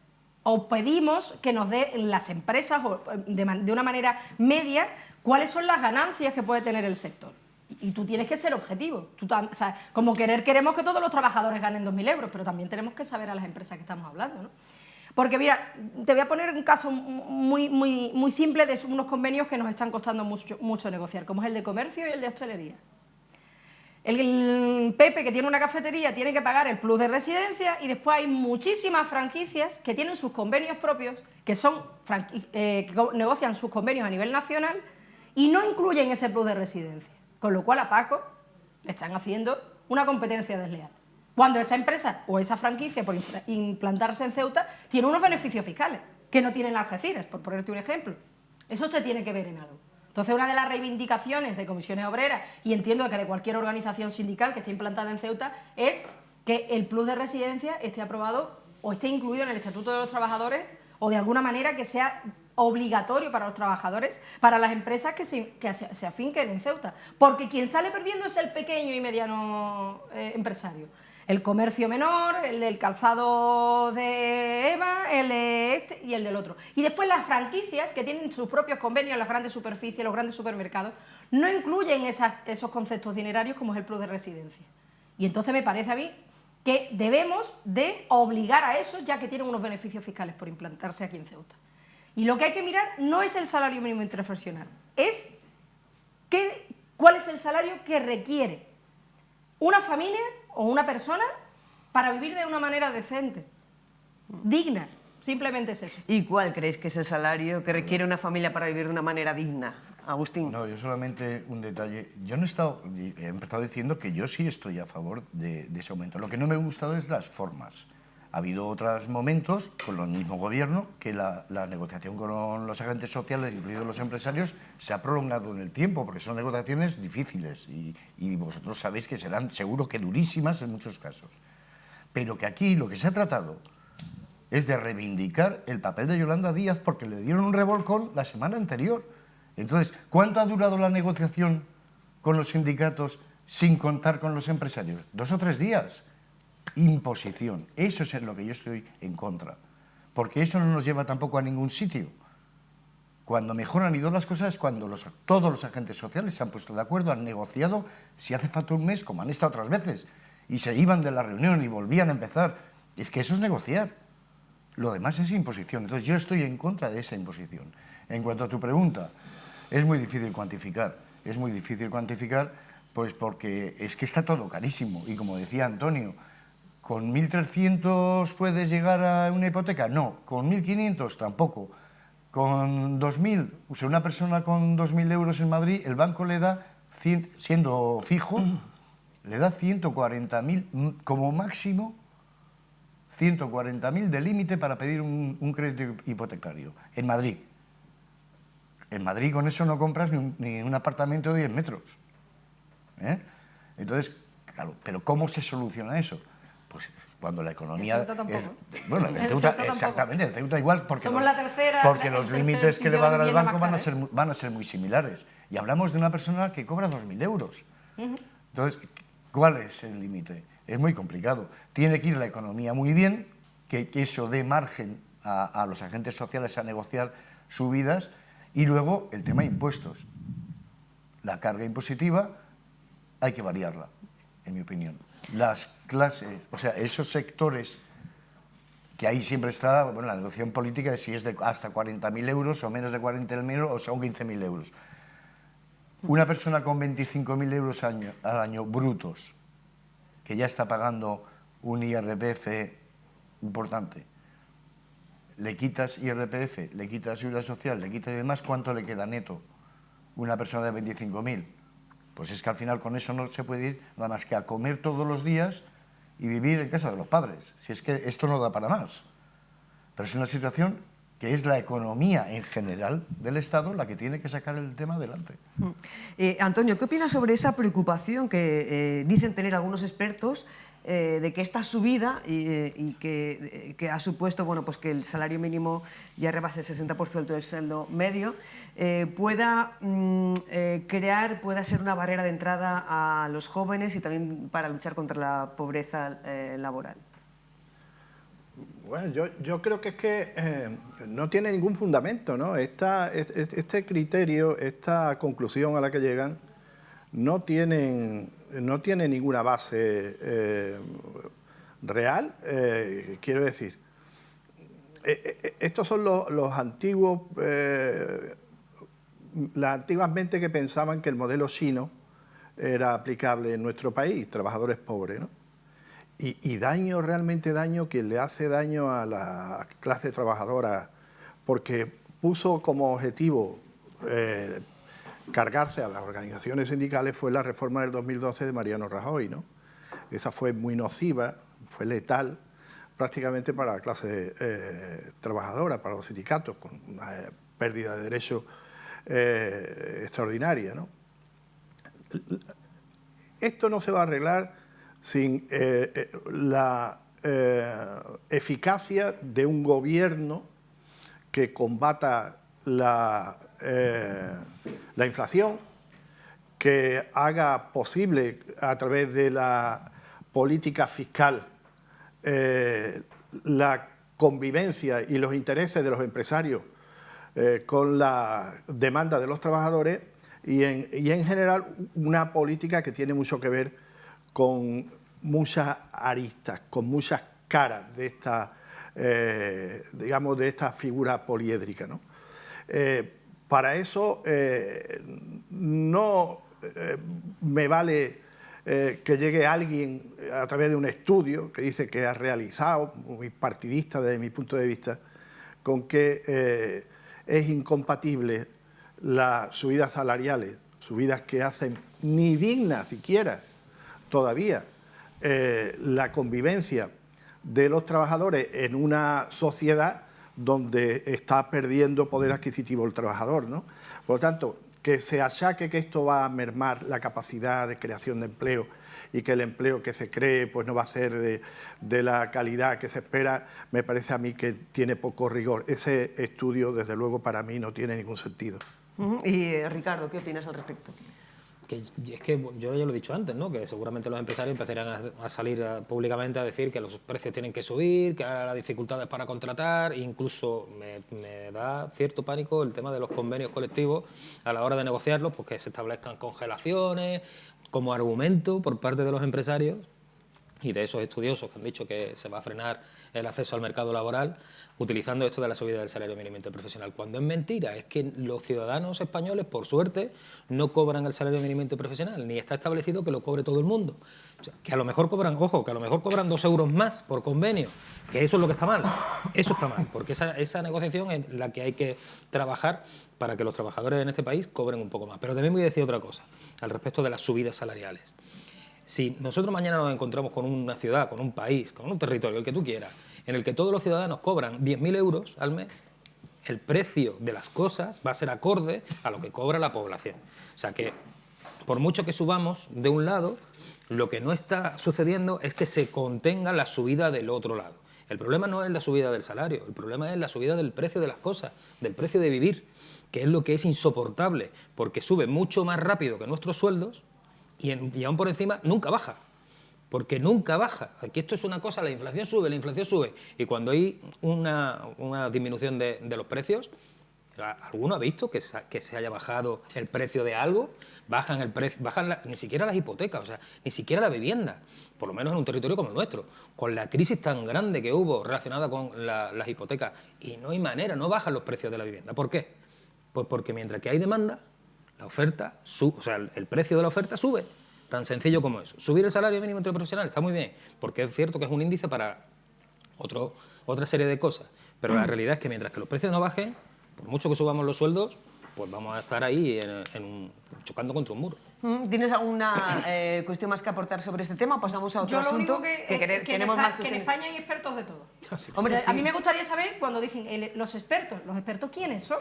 o pedimos que nos den las empresas de una manera media, cuáles son las ganancias que puede tener el sector. Y tú tienes que ser objetivo. O sea, como queremos que todos los trabajadores ganen 2.000 euros, pero también tenemos que saber a las empresas que estamos hablando, ¿no? Porque mira, te voy a poner un caso muy simple de unos convenios que nos están costando mucho negociar, como es el de comercio y el de hostelería. El Pepe, que tiene una cafetería, tiene que pagar el plus de residencia y después hay muchísimas franquicias que tienen sus convenios propios, que negocian sus convenios a nivel nacional y no incluyen ese plus de residencia. Con lo cual a Paco le están haciendo una competencia desleal. Cuando esa empresa o esa franquicia, por implantarse en Ceuta, tiene unos beneficios fiscales que no tienen Algeciras, por ponerte un ejemplo. Eso se tiene que ver en algo. Entonces, una de las reivindicaciones de comisiones obreras, y entiendo que de cualquier organización sindical que esté implantada en Ceuta, es que el plus de residencia esté aprobado o esté incluido en el Estatuto de los Trabajadores o de alguna manera que sea obligatorio para los trabajadores, para las empresas que se afinquen en Ceuta. Porque quien sale perdiendo es el pequeño y mediano empresario. El comercio menor, el del calzado de Eva, el de este y el del otro. Y después las franquicias, que tienen sus propios convenios, las grandes superficies, los grandes supermercados, no incluyen esos conceptos dinerarios como es el plus de residencia. Y entonces me parece a mí que debemos de obligar a esos, ya que tienen unos beneficios fiscales por implantarse aquí en Ceuta. Y lo que hay que mirar no es el salario mínimo interprofesional, es cuál es el salario que requiere una familia o una persona para vivir de una manera decente, digna, simplemente es eso. ¿Y cuál creéis que es el salario que requiere una familia para vivir de una manera digna, Agustín? No, yo solamente un detalle. Yo no he empezado diciendo que yo sí estoy a favor de ese aumento. Lo que no me ha gustado es las formas. Ha habido otros momentos con el mismo gobierno que la negociación con los agentes sociales, incluidos los empresarios, se ha prolongado en el tiempo, porque son negociaciones difíciles y vosotros sabéis que serán seguro que durísimas en muchos casos. Pero que aquí lo que se ha tratado es de reivindicar el papel de Yolanda Díaz porque le dieron un revolcón la semana anterior. Entonces, ¿cuánto ha durado la negociación con los sindicatos sin contar con los empresarios? 2 o 3 días. Imposición. Eso es en lo que yo estoy en contra. Porque eso no nos lleva tampoco a ningún sitio. Cuando mejor han ido las cosas es cuando todos los agentes sociales se han puesto de acuerdo, han negociado, si hace falta un mes, como han estado otras veces, y se iban de la reunión y volvían a empezar. Es que eso es negociar. Lo demás es imposición. Entonces yo estoy en contra de esa imposición. En cuanto a tu pregunta, es muy difícil cuantificar. Es muy difícil cuantificar, pues porque es que está todo carísimo. Y como decía Antonio, ¿con 1.300 puedes llegar a una hipoteca? No. ¿Con 1.500? Tampoco. ¿Con 2.000? O sea, una persona con 2.000 euros en Madrid, el banco le da, siendo fijo, le da 140.000, como máximo, 140.000 de límite para pedir un crédito hipotecario. En Madrid. En Madrid con eso no compras ni un apartamento de 10 metros. Entonces, claro, ¿pero cómo se soluciona eso? Pues cuando la economía... Bueno, en Ceuta, exactamente, en Ceuta igual, porque los límites que le va a dar el banco van a ser muy similares. Y hablamos de una persona que cobra 2.000 euros. Entonces, ¿cuál es el límite? Es muy complicado. Tiene que ir la economía muy bien, que eso dé margen a los agentes sociales a negociar subidas, y luego el tema de impuestos. La carga impositiva hay que variarla, en mi opinión. Las clases, o sea, esos sectores que ahí siempre está, bueno, la negociación política de si es de hasta 40.000 euros o menos de 40.000 euros o son 15.000 euros. Una persona con 25.000 euros al año brutos, que ya está pagando un IRPF importante, le quitas IRPF, le quitas Seguridad Social, le quitas y demás, ¿cuánto le queda neto? Una persona de 25.000. Pues es que al final con eso no se puede ir nada más que a comer todos los días y vivir en casa de los padres. Si es que esto no da para más. Pero es una situación que es la economía en general del Estado la que tiene que sacar el tema adelante. Antonio, ¿qué opinas sobre esa preocupación que dicen tener algunos expertos de que esta subida y que ha supuesto, bueno, pues que el salario mínimo ya rebase el 60% del sueldo medio, pueda ser una barrera de entrada a los jóvenes y también para luchar contra la pobreza laboral? Bueno, yo creo que es que no tiene ningún fundamento, ¿no? Este criterio, esta conclusión a la que llegan, no tiene ninguna base real. Quiero decir, estos son los antiguos, las antiguas mentes que pensaban que el modelo chino era aplicable en nuestro país, trabajadores pobres, ¿no? Y daño, realmente daño, quien le hace daño a la clase trabajadora, porque puso como objetivo cargarse a las organizaciones sindicales, fue la reforma del 2012 de Mariano Rajoy, ¿no? Esa fue muy nociva, fue letal prácticamente para la clase trabajadora, para los sindicatos, con una pérdida de derechos extraordinaria, ¿no? Esto no se va a arreglar sin la eficacia de un gobierno que combata la inflación, que haga posible a través de la política fiscal la convivencia y los intereses de los empresarios con la demanda de los trabajadores y en general una política que tiene mucho que ver con muchas aristas, con muchas caras de esta, digamos, de esta figura poliédrica, ¿no? Para eso no me vale que llegue alguien a través de un estudio que dice que ha realizado, muy partidista desde mi punto de vista, con que es incompatible las subidas salariales, subidas que hacen ni dignas siquiera todavía la convivencia de los trabajadores en una sociedad donde está perdiendo poder adquisitivo el trabajador, ¿no? Por lo tanto, que se achaque que esto va a mermar la capacidad de creación de empleo y que el empleo que se cree pues no va a ser de la calidad que se espera, me parece a mí que tiene poco rigor. Ese estudio, desde luego, para mí no tiene ningún sentido. Y Ricardo, ¿qué opinas al respecto? que es que yo ya lo he dicho antes, ¿no? Que seguramente los empresarios empezarán a salir públicamente a decir que los precios tienen que subir, que ahora las dificultades para contratar, incluso me da cierto pánico el tema de los convenios colectivos a la hora de negociarlos, pues que se establezcan congelaciones como argumento por parte de los empresarios y de esos estudiosos que han dicho que se va a frenar el acceso al mercado laboral utilizando esto de la subida del salario mínimo interprofesional. Cuando es mentira, es que los ciudadanos españoles, por suerte, no cobran el salario mínimo interprofesional, ni está establecido que lo cobre todo el mundo. O sea, que a lo mejor cobran, ojo, que a lo mejor cobran 2 euros más por convenio, que eso es lo que está mal. Eso está mal, porque esa negociación es la que hay que trabajar para que los trabajadores en este país cobren un poco más. Pero también voy a decir otra cosa, al respecto de las subidas salariales. Si nosotros mañana nos encontramos con una ciudad, con un país, con un territorio, el que tú quieras, en el que todos los ciudadanos cobran 10.000 euros al mes, el precio de las cosas va a ser acorde a lo que cobra la población. O sea que, por mucho que subamos de un lado, lo que no está sucediendo es que se contenga la subida del otro lado. El problema no es la subida del salario, el problema es la subida del precio de las cosas, del precio de vivir, que es lo que es insoportable, porque sube mucho más rápido que nuestros sueldos y aún por encima nunca baja. Porque nunca baja. Aquí esto es una cosa, la inflación sube, y cuando hay una disminución de los precios, ¿alguno ha visto que se haya bajado el precio de algo? Bajan el precio, ni siquiera las hipotecas, o sea, ni siquiera la vivienda, por lo menos en un territorio como el nuestro, con la crisis tan grande que hubo relacionada con las hipotecas, y no hay manera, no bajan los precios de la vivienda. ¿Por qué? Pues porque mientras que hay demanda, la oferta sube, o sea, el precio de la oferta sube. Tan sencillo como eso. Subir el salario mínimo interprofesional está muy bien, porque es cierto que es un índice para otra serie de cosas. Pero la realidad es que mientras que los precios no bajen, por mucho que subamos los sueldos, pues vamos a estar ahí chocando contra un muro. ¿Tienes alguna cuestión más que aportar sobre este tema? Pasamos a otro asunto. Yo lo único que en España hay expertos de todo. Hombre, a mí me gustaría saber, cuando dicen los expertos ¿quiénes son?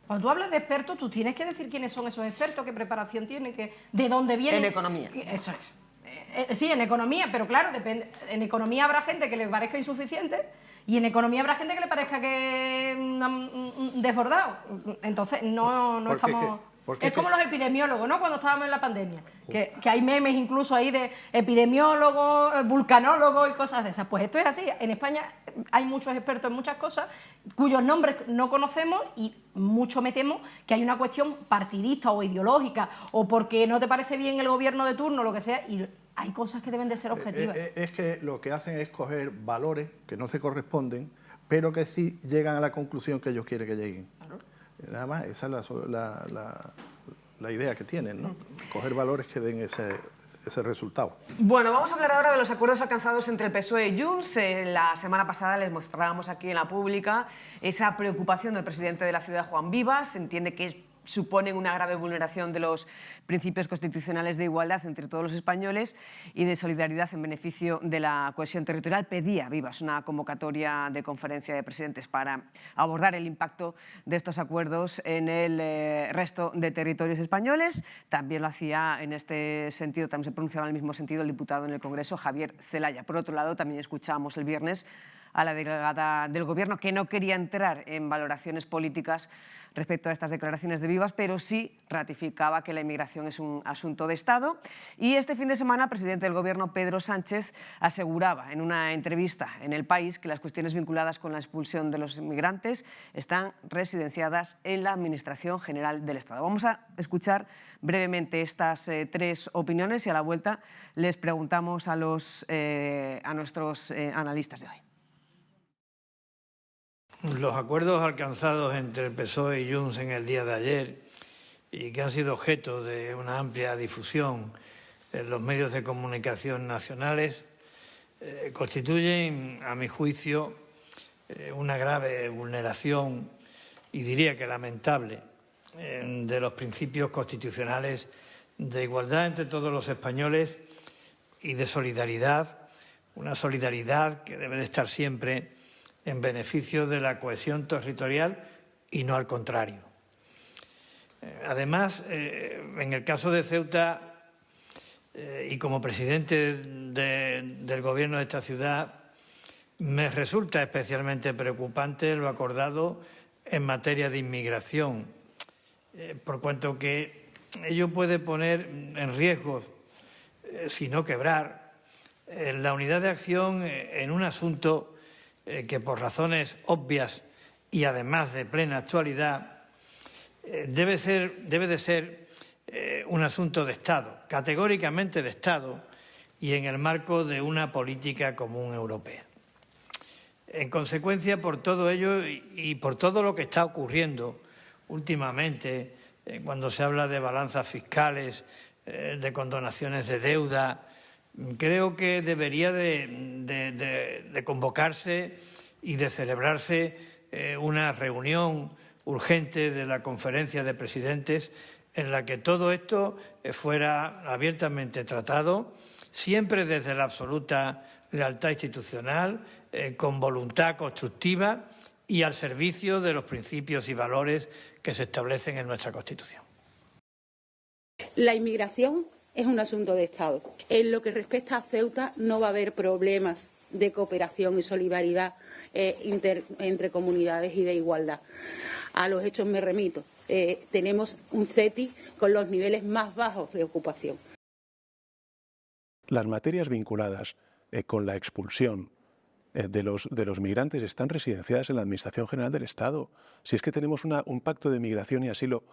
Cuando tú hablas de expertos, tú tienes que decir quiénes son esos expertos, qué preparación tienen, de dónde vienen. En economía. Eso es. Sí, en economía, pero claro, depende. En economía habrá gente que le parezca insuficiente y en economía habrá gente que le parezca que desbordado. Entonces, no estamos... Es como los epidemiólogos, ¿no? Cuando estábamos en la pandemia, que hay memes incluso ahí de epidemiólogos, vulcanólogos y cosas de esas. Pues esto es así. En España hay muchos expertos en muchas cosas cuyos nombres no conocemos y mucho me temo que hay una cuestión partidista o ideológica o porque no te parece bien el gobierno de turno, lo que sea, y hay cosas que deben de ser objetivas. Es que lo que hacen es coger valores que no se corresponden, pero que sí llegan a la conclusión que ellos quieren que lleguen. Claro. Nada más, esa es la idea que tienen, ¿no? Coger valores que den ese resultado. Bueno, vamos a hablar ahora de los acuerdos alcanzados entre el PSOE y Junts. La semana pasada les mostrábamos aquí en la pública esa preocupación del presidente de la ciudad, Juan Vivas. Se entiende que suponen una grave vulneración de los principios constitucionales de igualdad entre todos los españoles y de solidaridad en beneficio de la cohesión territorial. Pedía Vivas una convocatoria de conferencia de presidentes para abordar el impacto de estos acuerdos en el resto de territorios españoles. También lo hacía en este sentido, también se pronunciaba en el mismo sentido el diputado en el Congreso, Javier Zelaya. Por otro lado, también escuchábamos el viernes a la delegada del Gobierno, que no quería entrar en valoraciones políticas respecto a estas declaraciones de Vivas, pero sí ratificaba que la inmigración es un asunto de Estado. Y este fin de semana, el presidente del Gobierno, Pedro Sánchez, aseguraba en una entrevista en El País que las cuestiones vinculadas con la expulsión de los inmigrantes están residenciadas en la Administración General del Estado. Vamos a escuchar brevemente estas tres opiniones y a la vuelta les preguntamos a nuestros analistas de hoy. Los acuerdos alcanzados entre el PSOE y Junts en el día de ayer y que han sido objeto de una amplia difusión en los medios de comunicación nacionales constituyen, a mi juicio, una grave vulneración, y diría que lamentable, de los principios constitucionales de igualdad entre todos los españoles y de solidaridad, una solidaridad que debe de estar siempre en beneficio de la cohesión territorial y no al contrario. Además, en el caso de Ceuta, y como presidente del Gobierno de esta ciudad, me resulta especialmente preocupante lo acordado en materia de inmigración, por cuanto que ello puede poner en riesgo, si no quebrar, la unidad de acción en un asunto que por razones obvias y además de plena actualidad debe de ser un asunto de Estado, categóricamente de Estado y en el marco de una política común europea. En consecuencia, por todo ello y por todo lo que está ocurriendo últimamente, cuando se habla de balanzas fiscales, de condonaciones de deuda, creo que debería de convocarse y de celebrarse una reunión urgente de la Conferencia de Presidentes en la que todo esto fuera abiertamente tratado, siempre desde la absoluta lealtad institucional, con voluntad constructiva y al servicio de los principios y valores que se establecen en nuestra Constitución. La inmigración es un asunto de Estado. En lo que respecta a Ceuta no va a haber problemas de cooperación y solidaridad entre comunidades y de igualdad. A los hechos me remito. Tenemos un CETI con los niveles más bajos de ocupación. Las materias vinculadas con la expulsión de los migrantes están residenciadas en la Administración General del Estado. Si es que tenemos un pacto de migración y asilo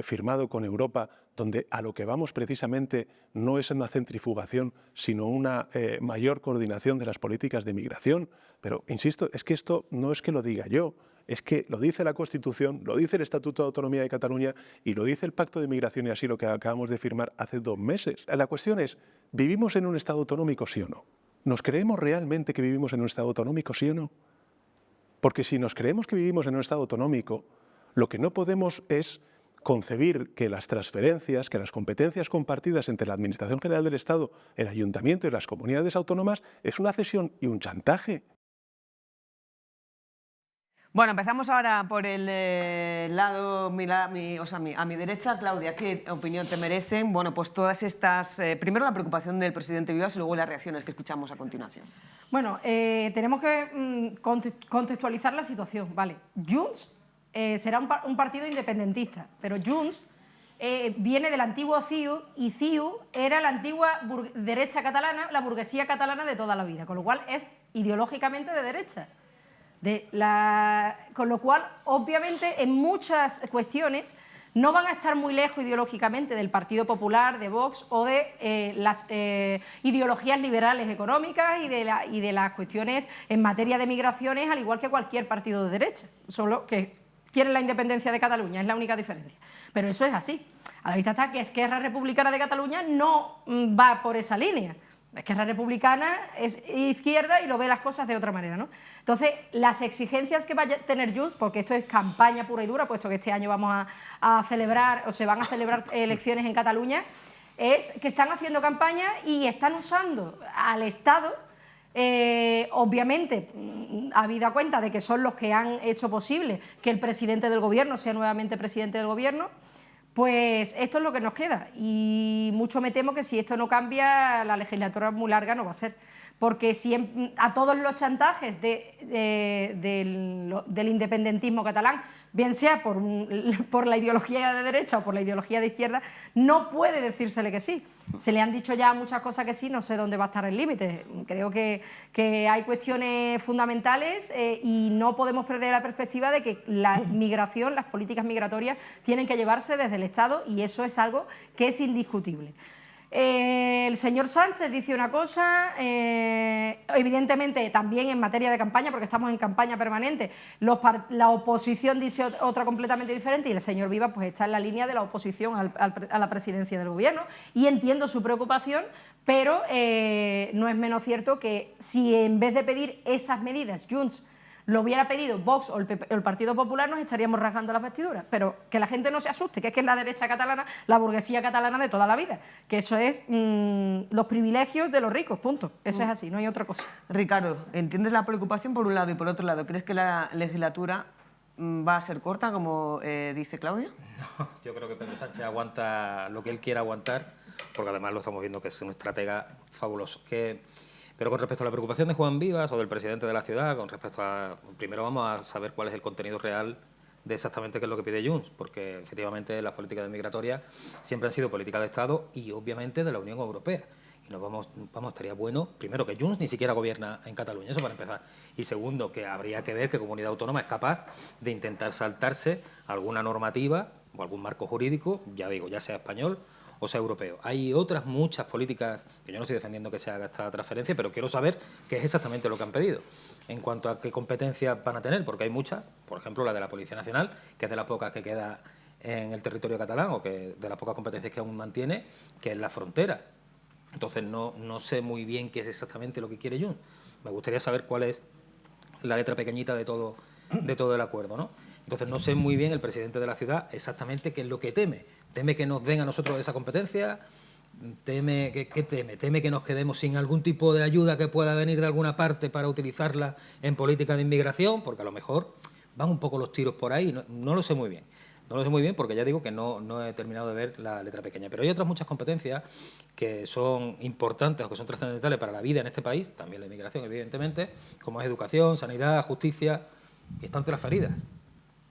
firmado con Europa, donde a lo que vamos precisamente no es una centrifugación, sino una mayor coordinación de las políticas de migración. Pero, insisto, es que esto no es que lo diga yo, es que lo dice la Constitución, lo dice el Estatuto de Autonomía de Cataluña y lo dice el Pacto de Migración y Asilo que acabamos de firmar hace 2 meses. La cuestión es, ¿vivimos en un Estado autonómico, sí o no? ¿Nos creemos realmente que vivimos en un Estado autonómico, sí o no? Porque si nos creemos que vivimos en un Estado autonómico, lo que no podemos es concebir que las transferencias, que las competencias compartidas entre la Administración General del Estado, el Ayuntamiento y las comunidades autónomas es una cesión y un chantaje. Bueno, empezamos ahora por el lado, a mi derecha. Claudia, ¿qué opinión te merecen? Bueno, pues todas estas, primero la preocupación del presidente Vivas y luego las reacciones que escuchamos a continuación. Bueno, tenemos que contextualizar la situación, ¿vale? Junts será un partido independentista, pero Junts viene del antiguo CiU y CiU era la antigua derecha catalana, la burguesía catalana de toda la vida, con lo cual es ideológicamente de derecha. Con lo cual, obviamente, en muchas cuestiones no van a estar muy lejos ideológicamente del Partido Popular, de Vox o de las ideologías liberales económicas y de las cuestiones en materia de migraciones, al igual que cualquier partido de derecha, solo que quieren la independencia de Cataluña, es la única diferencia. Pero eso es así. A la vista está que Esquerra Republicana de Cataluña no va por esa línea. Esquerra Republicana es izquierda y lo ve las cosas de otra manera, ¿no? Entonces, las exigencias que vaya a tener Junts, porque esto es campaña pura y dura, puesto que este año vamos a celebrar, o se van a celebrar elecciones en Cataluña, es que están haciendo campaña y están usando al Estado, obviamente, habida cuenta de que son los que han hecho posible que el presidente del gobierno sea nuevamente presidente del gobierno. Pues esto es lo que nos queda y mucho me temo que si esto no cambia, la legislatura muy larga no va a ser. Porque si a todos los chantajes del independentismo catalán, bien sea por la ideología de derecha o por la ideología de izquierda, no puede decírsele que sí. Se le han dicho ya muchas cosas que sí, no sé dónde va a estar el límite. Creo que hay cuestiones fundamentales y no podemos perder la perspectiva de que la migración, las políticas migratorias, tienen que llevarse desde el Estado y eso es algo que es indiscutible. El señor Sánchez dice una cosa, evidentemente también en materia de campaña, porque estamos en campaña permanente, la oposición dice otra completamente diferente y el señor Vivas pues está en la línea de la oposición a la presidencia del gobierno y entiendo su preocupación, pero no es menos cierto que si en vez de pedir esas medidas Junts lo hubiera pedido Vox o el Partido Popular, nos estaríamos rasgando las vestiduras. Pero que la gente no se asuste, que es la derecha catalana, la burguesía catalana de toda la vida. Que eso es los privilegios de los ricos, punto. Eso es así, no hay otra cosa. Ricardo, ¿entiendes la preocupación por un lado y por otro lado? ¿Crees que la legislatura va a ser corta, como dice Claudia? No, yo creo que Pedro Sánchez aguanta lo que él quiera aguantar, porque además lo estamos viendo que es un estratega fabuloso. Pero con respecto a la preocupación de Juan Vivas o del presidente de la ciudad, con respecto a... Primero vamos a saber cuál es el contenido real de exactamente qué es lo que pide Junts, porque efectivamente las políticas migratorias siempre han sido políticas de Estado y obviamente de la Unión Europea. Y estaría bueno, primero, que Junts ni siquiera gobierna en Cataluña, eso para empezar. Y segundo, que habría que ver qué comunidad autónoma es capaz de intentar saltarse alguna normativa o algún marco jurídico, ya digo, ya sea español o sea europeo. Hay otras muchas políticas, que yo no estoy defendiendo que se haga esta transferencia, pero quiero saber qué es exactamente lo que han pedido. En cuanto a qué competencias van a tener, porque hay muchas, por ejemplo la de la Policía Nacional, que es de las pocas que queda en el territorio catalán, o que de las pocas competencias que aún mantiene, que es la frontera. Entonces no sé muy bien qué es exactamente lo que quiere Junts. Me gustaría saber cuál es la letra pequeñita de todo el acuerdo, ¿no? Entonces no sé muy bien el presidente de la ciudad exactamente qué es lo que teme. ¿Teme que nos den a nosotros esa competencia? ¿Qué teme? ¿Teme que nos quedemos sin algún tipo de ayuda que pueda venir de alguna parte para utilizarla en política de inmigración? Porque a lo mejor van un poco los tiros por ahí, no lo sé muy bien. No lo sé muy bien porque ya digo que no he terminado de ver la letra pequeña. Pero hay otras muchas competencias que son importantes o que son trascendentales para la vida en este país, también la inmigración, evidentemente, como es educación, sanidad, justicia, y están transferidas.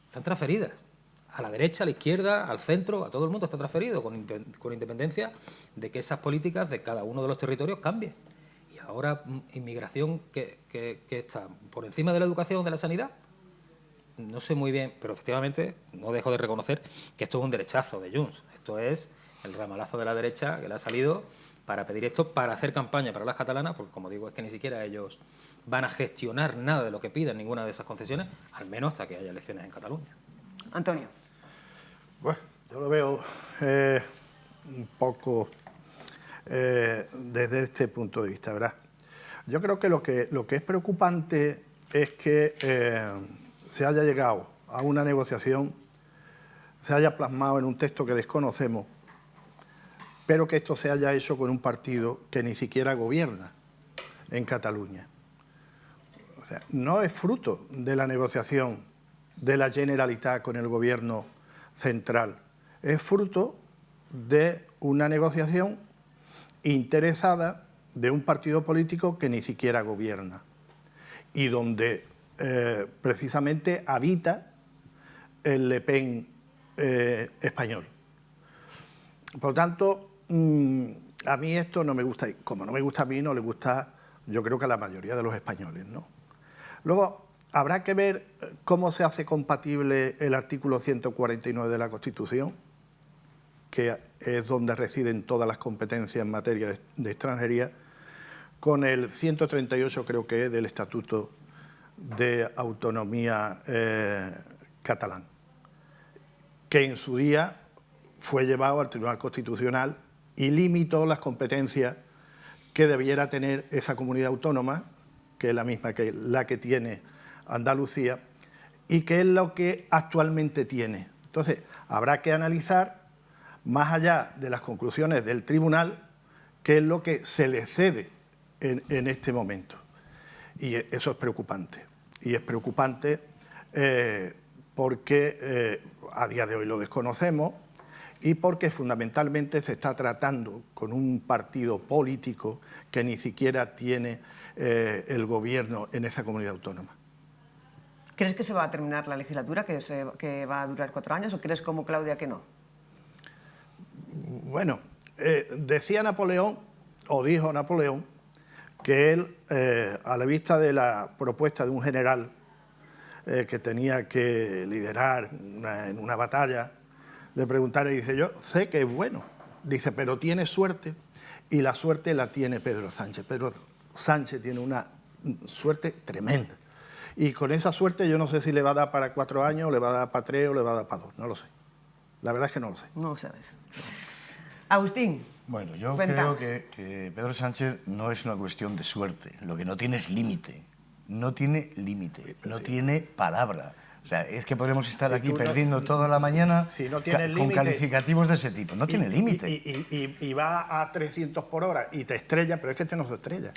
Están transferidas. A la derecha, a la izquierda, al centro, a todo el mundo está transferido, con independencia de que esas políticas de cada uno de los territorios cambien. Y ahora, inmigración, ¿qué está? ¿Por encima de la educación, de la sanidad? No sé muy bien, pero efectivamente no dejo de reconocer que esto es un derechazo de Junts. Esto es el ramalazo de la derecha que le ha salido para pedir esto, para hacer campaña para las catalanas, porque como digo, es que ni siquiera ellos van a gestionar nada de lo que piden, ninguna de esas concesiones, al menos hasta que haya elecciones en Cataluña. Antonio. Bueno, yo lo veo un poco desde este punto de vista, ¿verdad? Yo creo que lo que es preocupante es que se haya llegado a una negociación, se haya plasmado en un texto que desconocemos, pero que esto se haya hecho con un partido que ni siquiera gobierna en Cataluña. O sea, no es fruto de la negociación de la Generalitat con el gobierno central, es fruto de una negociación interesada de un partido político que ni siquiera gobierna y donde precisamente habita el Le Pen español. Por lo tanto, a mí esto no me gusta, y como no me gusta a mí, no le gusta, yo creo que a la mayoría de los españoles, ¿no? Luego, habrá que ver cómo se hace compatible el artículo 149 de la Constitución, que es donde residen todas las competencias en materia de extranjería, con el 138, creo que es, del Estatuto de Autonomía catalán, que en su día fue llevado al Tribunal Constitucional y limitó las competencias que debiera tener esa comunidad autónoma, que es la misma que la que tiene Andalucía, y que es lo que actualmente tiene. Entonces, habrá que analizar, más allá de las conclusiones del tribunal, qué es lo que se le cede en este momento. Y eso es preocupante. Y es preocupante porque a día de hoy lo desconocemos y porque fundamentalmente se está tratando con un partido político que ni siquiera tiene el gobierno en esa comunidad autónoma. ¿Crees que se va a terminar la legislatura, que va a durar 4 años, o crees como Claudia que no? Bueno, decía Napoleón, o dijo Napoleón, que él, a la vista de la propuesta de un general que tenía que liderar en una batalla, le preguntaron y dice, yo sé que es bueno, dice, pero tiene suerte, y la suerte la tiene Pedro Sánchez. Pedro Sánchez tiene una suerte tremenda. Y con esa suerte yo no sé si le va a dar para 4 años, o le va a dar para 3 o le va a dar para 2, no lo sé. La verdad es que no lo sé. No lo sabes. Agustín. Bueno, yo cuenta. creo que Pedro Sánchez no es una cuestión de suerte, lo que no tiene es límite. No tiene límite, no tiene palabra. O sea, es que podremos estar aquí perdiendo toda la mañana con calificativos de ese tipo. No tiene límite. Y va a 300 por hora y te estrella, pero es que este no se estrella.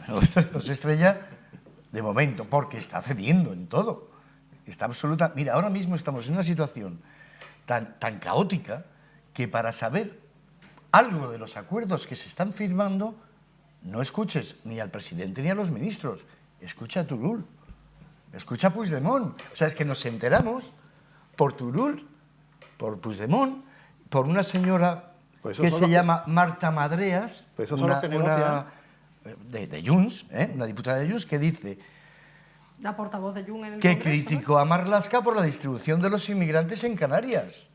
Bueno, no se estrella de momento, porque está cediendo en todo. Está absoluta. Mira, ahora mismo estamos en una situación tan caótica que para saber algo de los acuerdos que se están firmando, no escuches ni al presidente ni a los ministros. Escucha a Turull, escucha a Puigdemont. O sea, es que nos enteramos por Turull, por Puigdemont, por una señora pues que se llama Marta Madreas, pues esos son los que negocian. De Junts, una diputada de Junts, que dice La portavoz de Junts en el que Congreso, criticó a Marlaska por la distribución de los inmigrantes en Canarias.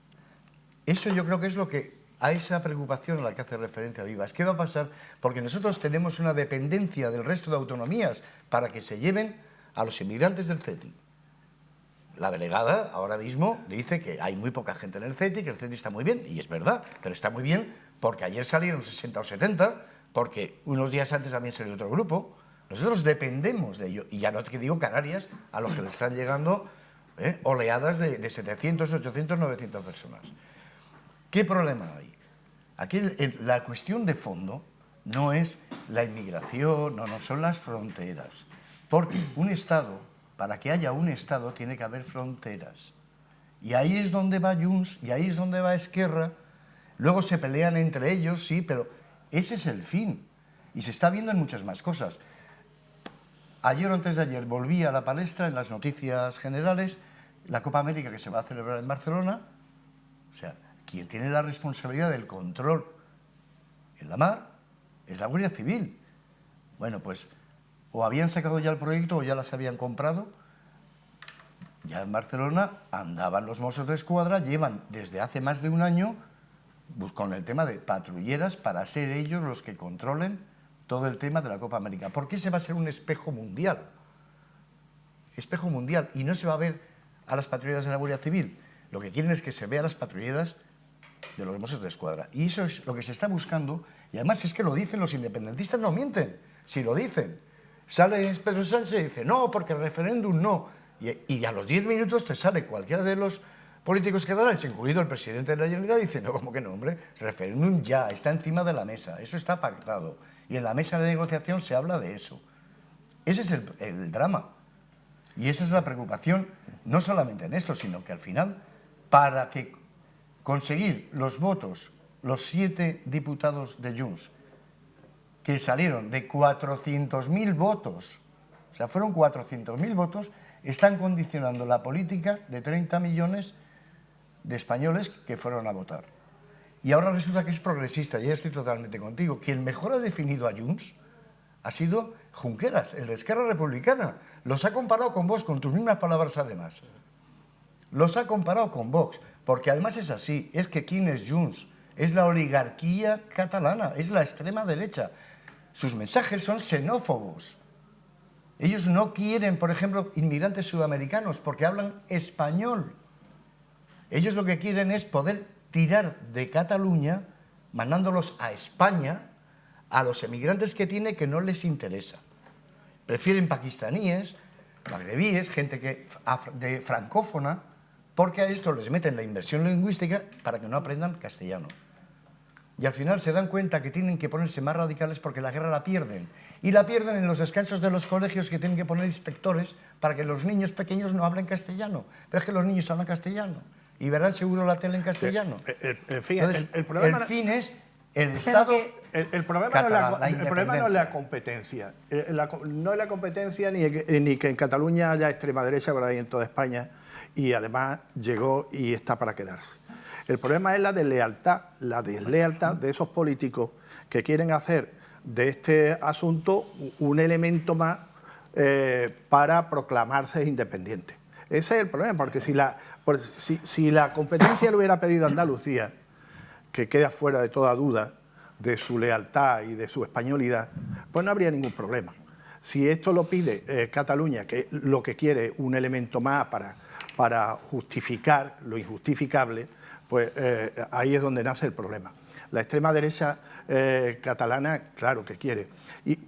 Eso yo creo que es lo que, a esa preocupación a la que hace referencia Vivas. ¿Qué va a pasar? Porque nosotros tenemos una dependencia del resto de autonomías para que se lleven a los inmigrantes del CETI. La delegada ahora mismo dice que hay muy poca gente en el CETI, que el CETI está muy bien, y es verdad, pero está muy bien porque ayer salieron 60 o 70, porque unos días antes también salió otro grupo. Nosotros dependemos de ello, y ya no te digo Canarias, a los que le están llegando oleadas de 700, 800, 900 personas. ¿Qué problema hay? Aquí la cuestión de fondo no es la inmigración, no, son las fronteras. Porque un Estado, para que haya un Estado, tiene que haber fronteras. Y ahí es donde va Junts, y ahí es donde va Esquerra. Luego se pelean entre ellos, sí, pero ese es el fin. Y se está viendo en muchas más cosas. Ayer o antes de ayer volví a la palestra en las noticias generales, la Copa América que se va a celebrar en Barcelona. O sea, quien tiene la responsabilidad del control en la mar es la Guardia Civil. Bueno, pues o habían sacado ya el proyecto o ya las habían comprado. Ya en Barcelona andaban los Mossos de Escuadra, llevan desde hace más de un año con el tema de patrulleras para ser ellos los que controlen todo el tema de la Copa América. ¿Por qué se va a ser un espejo mundial? Espejo mundial. Y no se va a ver a las patrulleras de la Guardia Civil. Lo que quieren es que se vea a las patrulleras de los Mossos de Escuadra. Y eso es lo que se está buscando. Y además es que lo dicen los independentistas, no mienten. Si lo dicen. Sale Pedro Sánchez y dice, no, porque el referéndum no. Y a los 10 minutos te sale cualquiera de los políticos catalanes, incluido el presidente de la Generalitat, y dice, no, ¿cómo que no, hombre? Referéndum ya, está encima de la mesa, eso está pactado. Y en la mesa de negociación se habla de eso. Ese es el drama. Y esa es la preocupación, no solamente en esto, sino que al final, para que conseguir los votos, los 7 diputados de Junts, que salieron de 400.000 votos, o sea, fueron 400.000 votos, están condicionando la política de 30 millones de españoles que fueron a votar. Y ahora resulta que es progresista, y ya estoy totalmente contigo. Quien mejor ha definido a Junts ha sido Junqueras, el de Esquerra Republicana. Los ha comparado con Vox, con tus mismas palabras además. Los ha comparado con Vox, porque además es así, es que ¿quién es Junts? Es la oligarquía catalana, es la extrema derecha. Sus mensajes son xenófobos. Ellos no quieren, por ejemplo, inmigrantes sudamericanos porque hablan español. Ellos lo que quieren es poder tirar de Cataluña, mandándolos a España, a los emigrantes que tiene que no les interesa. Prefieren pakistaníes, magrebíes, gente de francófona, porque a esto les meten la inversión lingüística para que no aprendan castellano. Y al final se dan cuenta que tienen que ponerse más radicales porque la guerra la pierden. Y la pierden en los descansos de los colegios, que tienen que poner inspectores para que los niños pequeños no hablen castellano. Pero es que los niños hablan castellano y verán seguro la tele en castellano. En fin, entonces, el fin es el Estado el problema catalán, el problema no es la competencia. No es la competencia ni que en Cataluña haya extrema derecha, por ahí en toda España, y además llegó y está para quedarse. El problema es la deslealtad de esos políticos que quieren hacer de este asunto un elemento más para proclamarse independientes. Ese es el problema, porque si la competencia lo hubiera pedido Andalucía, que queda fuera de toda duda de su lealtad y de su españolidad, pues no habría ningún problema. Si esto lo pide Cataluña, que lo que quiere es un elemento más para justificar lo injustificable, pues ahí es donde nace el problema. La extrema derecha catalana, claro que quiere.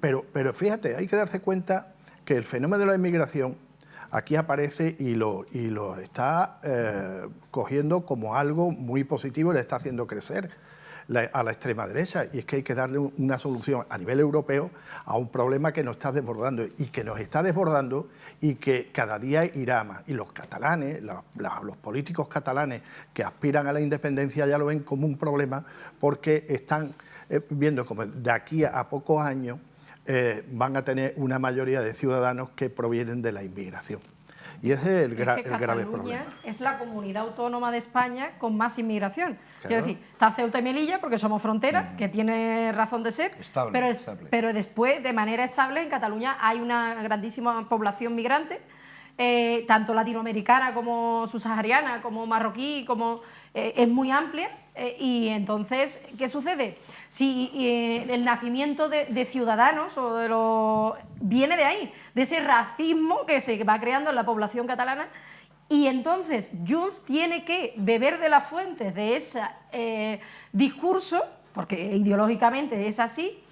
Pero fíjate, hay que darse cuenta que el fenómeno de la inmigración aquí aparece y lo está cogiendo como algo muy positivo y le está haciendo crecer a la extrema derecha. Y es que hay que darle una solución a nivel europeo a un problema que nos está desbordando y que cada día irá a más. Y los catalanes, los políticos catalanes que aspiran a la independencia ya lo ven como un problema porque están viendo como de aquí a pocos años van a tener una mayoría de ciudadanos que provienen de la inmigración. Y ese es el que grave Cataluña problema. es la comunidad autónoma de España con más inmigración. Claro. Es decir, está Ceuta y Melilla porque somos frontera, que tiene razón de ser, Estable, pero después, de manera estable, en Cataluña hay una grandísima población migrante, tanto latinoamericana como subsahariana, como marroquí, es muy amplia. Y entonces, ¿qué sucede? Si el nacimiento de ciudadanos viene de ahí, de ese racismo que se va creando en la población catalana, y entonces Junts tiene que beber de las fuentes de ese discurso, porque ideológicamente es así,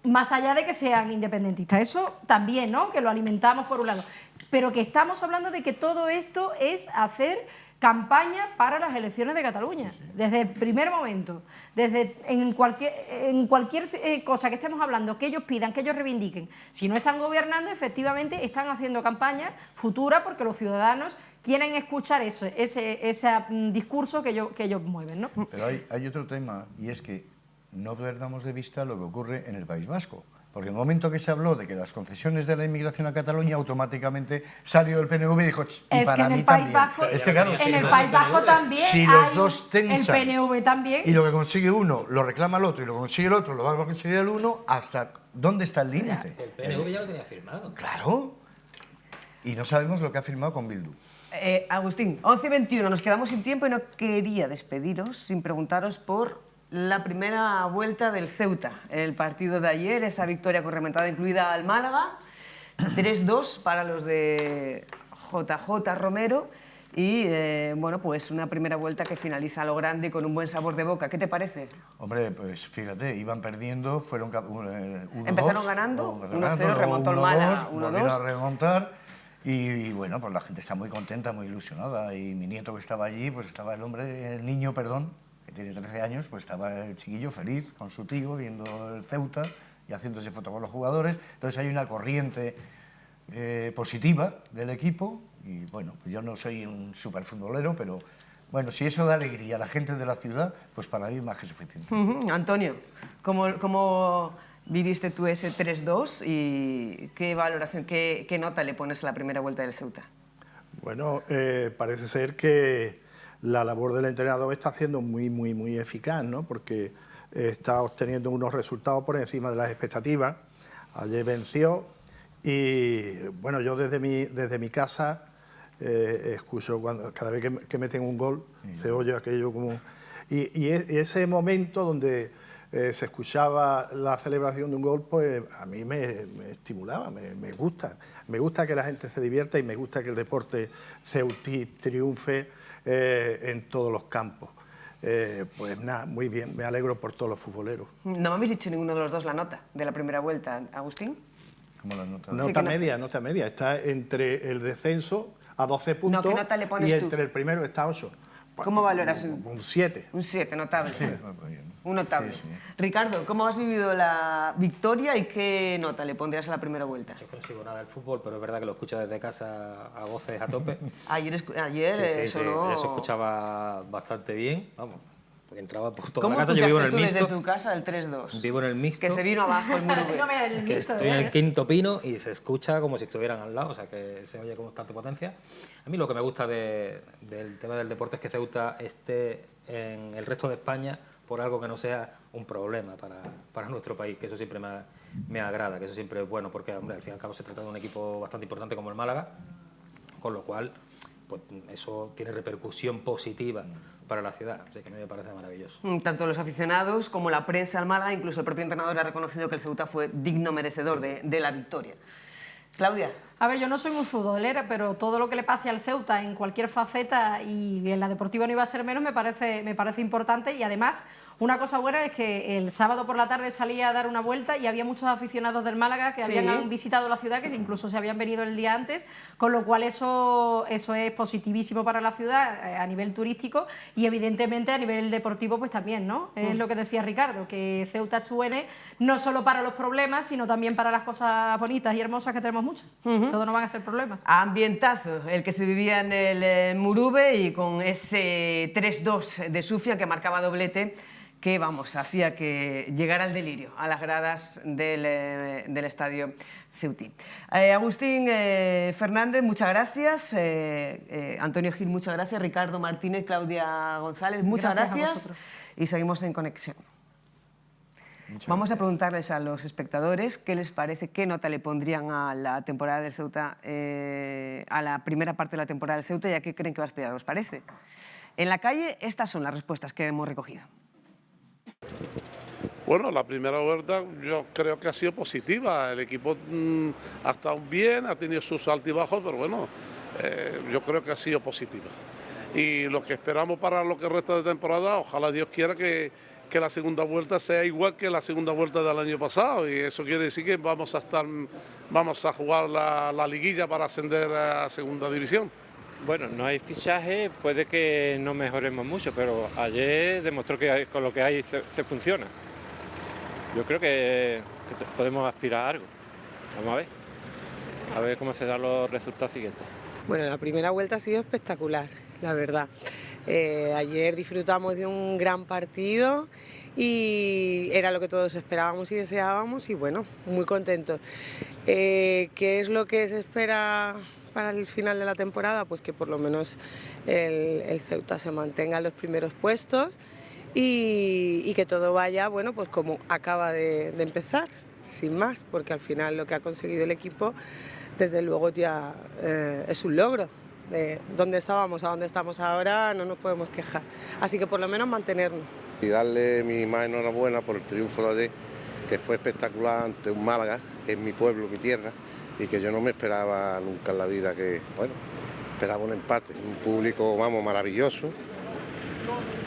más allá de que sean independentistas. Eso también, ¿no?, que lo alimentamos por un lado. Pero que estamos hablando de que todo esto es hacer campaña para las elecciones de Cataluña, desde el primer momento, en cualquier cosa que estemos hablando, que ellos pidan, que ellos reivindiquen. Si no están gobernando, efectivamente están haciendo campaña futura porque los ciudadanos quieren escuchar ese discurso que ellos mueven, ¿no? Pero hay otro tema, y es que no perdamos de vista lo que ocurre en el País Vasco. Porque en el momento que se habló de que las concesiones de la inmigración a Cataluña, automáticamente salió el PNV y dijo, y para mí también. Es que claro, en el País Vasco también si los dos tensan, el PNV también. Y lo que consigue uno lo reclama el otro, y lo que consigue el otro lo va a conseguir el uno, ¿hasta dónde está el límite? El PNV ya lo tenía firmado. Claro. Y no sabemos lo que ha firmado con Bildu. Agustín, 11:21, nos quedamos sin tiempo y no quería despediros sin preguntaros por la primera vuelta del Ceuta, el partido de ayer, esa victoria con remontada incluida al Málaga, 3-2 para los de JJ Romero y, bueno, pues una primera vuelta que finaliza a lo grande y con un buen sabor de boca. ¿Qué te parece? Hombre, pues fíjate, iban perdiendo, fueron 1-2. Empezaron ganando, 1-0, remontó el Málaga, 1-2. Volvieron a remontar. Y bueno, pues la gente está muy contenta, muy ilusionada. Y mi nieto que estaba allí, pues estaba el niño, que tiene 13 años, pues estaba el chiquillo feliz con su tío viendo el Ceuta y haciéndose fotos con los jugadores. Entonces hay una corriente positiva del equipo y bueno, pues yo no soy un superfutbolero, pero bueno, si eso da alegría a la gente de la ciudad, pues para mí es más que suficiente. Antonio, ¿cómo viviste tú ese 3-2 y qué valoración, qué nota le pones a la primera vuelta del Ceuta? Bueno, parece ser que la labor del entrenador está siendo muy eficaz, ¿no? Porque está obteniendo unos resultados por encima de las expectativas. Ayer venció y, bueno, yo desde mi casa escucho cada vez que meten un gol, se oye aquello como... Y ese momento donde se escuchaba la celebración de un gol, pues a mí me estimulaba, me gusta. Me gusta que la gente se divierta y me gusta que el deporte ceutí triunfe en todos los campos. Pues nada, muy bien, me alegro por todos los futboleros. No me habéis dicho ninguno de los dos la nota de la primera vuelta, Agustín. ¿Cómo la nota? Nota media, está entre el descenso a 12 puntos. No, ¿qué nota le pones y tú? entre el primero está a 8. ¿Cómo valoras? Un 7. Un 7, notable. Sí. Un notable. Sí. Ricardo, ¿cómo has vivido la victoria y qué nota le pondrías a la primera vuelta? Yo no sigo nada del fútbol, pero es verdad que lo escucho desde casa a voces a tope. Ayer Sí, sonó... ayer se escuchaba bastante bien, vamos, porque entraba por toda ¿Cómo la casa. Yo vivo en el tú mixto. desde tu casa el 3-2? Vivo en el mixto. Que se vino abajo el Murube. Que estoy en el quinto pino y se escucha como si estuvieran al lado, o sea que se oye con bastante potencia. A mí lo que me gusta del tema del deporte es que Ceuta esté en el resto de España por algo que no sea un problema para nuestro país, que eso siempre me agrada, que eso siempre es bueno, porque hombre, al fin y al cabo se trata de un equipo bastante importante como el Málaga, con lo cual pues, eso tiene repercusión positiva para la ciudad, así que a mí me parece maravilloso. Tanto los aficionados como la prensa al Málaga, incluso el propio entrenador ha reconocido que el Ceuta fue digno merecedor de la victoria. Claudia. A ver, yo no soy muy futbolera, pero todo lo que le pase al Ceuta en cualquier faceta y en la deportiva no iba a ser menos, me parece importante. Y además, una cosa buena es que el sábado por la tarde salía a dar una vuelta y había muchos aficionados del Málaga que habían visitado la ciudad, que incluso se habían venido el día antes, con lo cual eso es positivísimo para la ciudad a nivel turístico y evidentemente a nivel deportivo pues también, ¿no? Es lo que decía Ricardo, que Ceuta suene no solo para los problemas, sino también para las cosas bonitas y hermosas que tenemos muchas. Todo no van a ser problemas. Ambientazo, el que se vivía en el Murube y con ese 3-2 de Sufia que marcaba doblete que, vamos, hacía que llegara el delirio a las gradas del estadio ceutí. Agustín Fernández, muchas gracias. Antonio Gil, muchas gracias. Ricardo Martínez, Claudia González, muchas gracias. Y seguimos en conexión. Vamos a preguntarles a los espectadores qué les parece, qué nota le pondrían a la temporada del Ceuta, a la primera parte de la temporada del Ceuta, y a qué creen que va a aspirar, ¿os parece? En la calle, estas son las respuestas que hemos recogido. Bueno, la primera vuelta yo creo que ha sido positiva. El equipo ha estado bien, ha tenido sus altibajos, pero bueno, yo creo que ha sido positiva. Y lo que esperamos para lo que resta de temporada, ojalá Dios quiera que la segunda vuelta sea igual que la segunda vuelta del año pasado, y eso quiere decir que vamos a jugar la liguilla para ascender a segunda división. Bueno, no hay fichaje, puede que no mejoremos mucho, pero ayer demostró que con lo que hay se funciona. Yo creo que podemos aspirar a algo. Vamos a ver cómo se dan los resultados siguientes. Bueno, la primera vuelta ha sido espectacular, la verdad. Ayer disfrutamos de un gran partido y era lo que todos esperábamos y deseábamos, y bueno, muy contentos. ¿Qué es lo que se espera para el final de la temporada? Pues que por lo menos el Ceuta se mantenga en los primeros puestos y que todo vaya, bueno, pues como acaba de empezar, sin más, porque al final lo que ha conseguido el equipo, desde luego ya es un logro. De dónde estábamos a dónde estamos ahora, no nos podemos quejar. Así que por lo menos mantenernos. Y darle mi más enhorabuena por el triunfo de ayer, que fue espectacular ante un Málaga, que es mi pueblo, mi tierra, y que yo no me esperaba nunca en la vida que, bueno, esperaba un empate. Un público, vamos, maravilloso,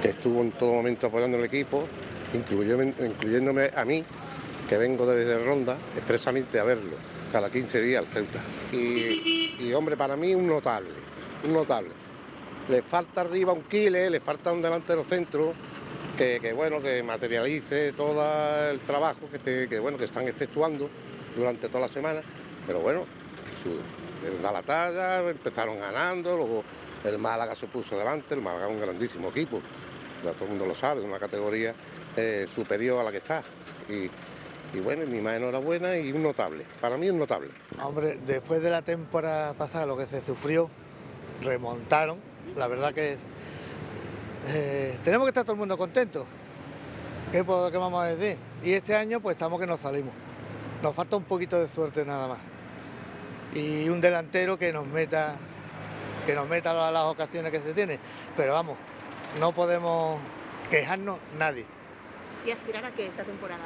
que estuvo en todo momento apoyando al equipo, incluyéndome a mí, que vengo desde Ronda expresamente a verlo, cada 15 días al Ceuta. Y hombre, para mí un notable. Le falta arriba un Kile, le falta un delantero centro que bueno, que materialice todo el trabajo que están efectuando durante toda la semana, pero bueno, da la talla, empezaron ganando, luego el Málaga se puso delante, el Málaga es un grandísimo equipo, ya todo el mundo lo sabe, de una categoría superior a la que está. Y bueno, mi más enhorabuena y un notable, para mí un notable. Hombre, después de la temporada pasada, lo que se sufrió, remontaron, la verdad que tenemos que estar todo el mundo contento. ¿Qué vamos a decir? Y este año pues estamos que nos salimos. Nos falta un poquito de suerte nada más. Y un delantero que nos meta las ocasiones que se tiene. Pero vamos, no podemos quejarnos nadie. ¿Y aspirar a qué esta temporada?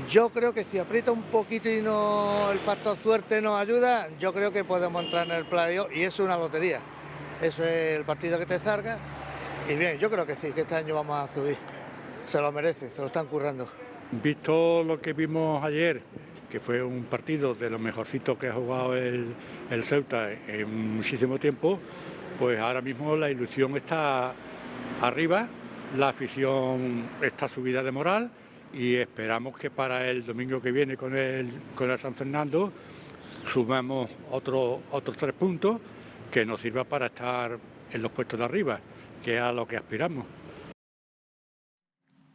Yo creo que si aprieta un poquito y el factor suerte nos ayuda, yo creo que podemos entrar en el playoff, y eso es una lotería. Eso es el partido que te salga. Y bien, yo creo que sí, que este año vamos a subir. Se lo merece, se lo están currando. Visto lo que vimos ayer, que fue un partido de los mejorcitos que ha jugado el Ceuta en muchísimo tiempo, pues ahora mismo la ilusión está arriba, la afición está subida de moral, y esperamos que para el domingo que viene con el San Fernando sumamos otros 3 puntos que nos sirva para estar en los puestos de arriba, que es a lo que aspiramos.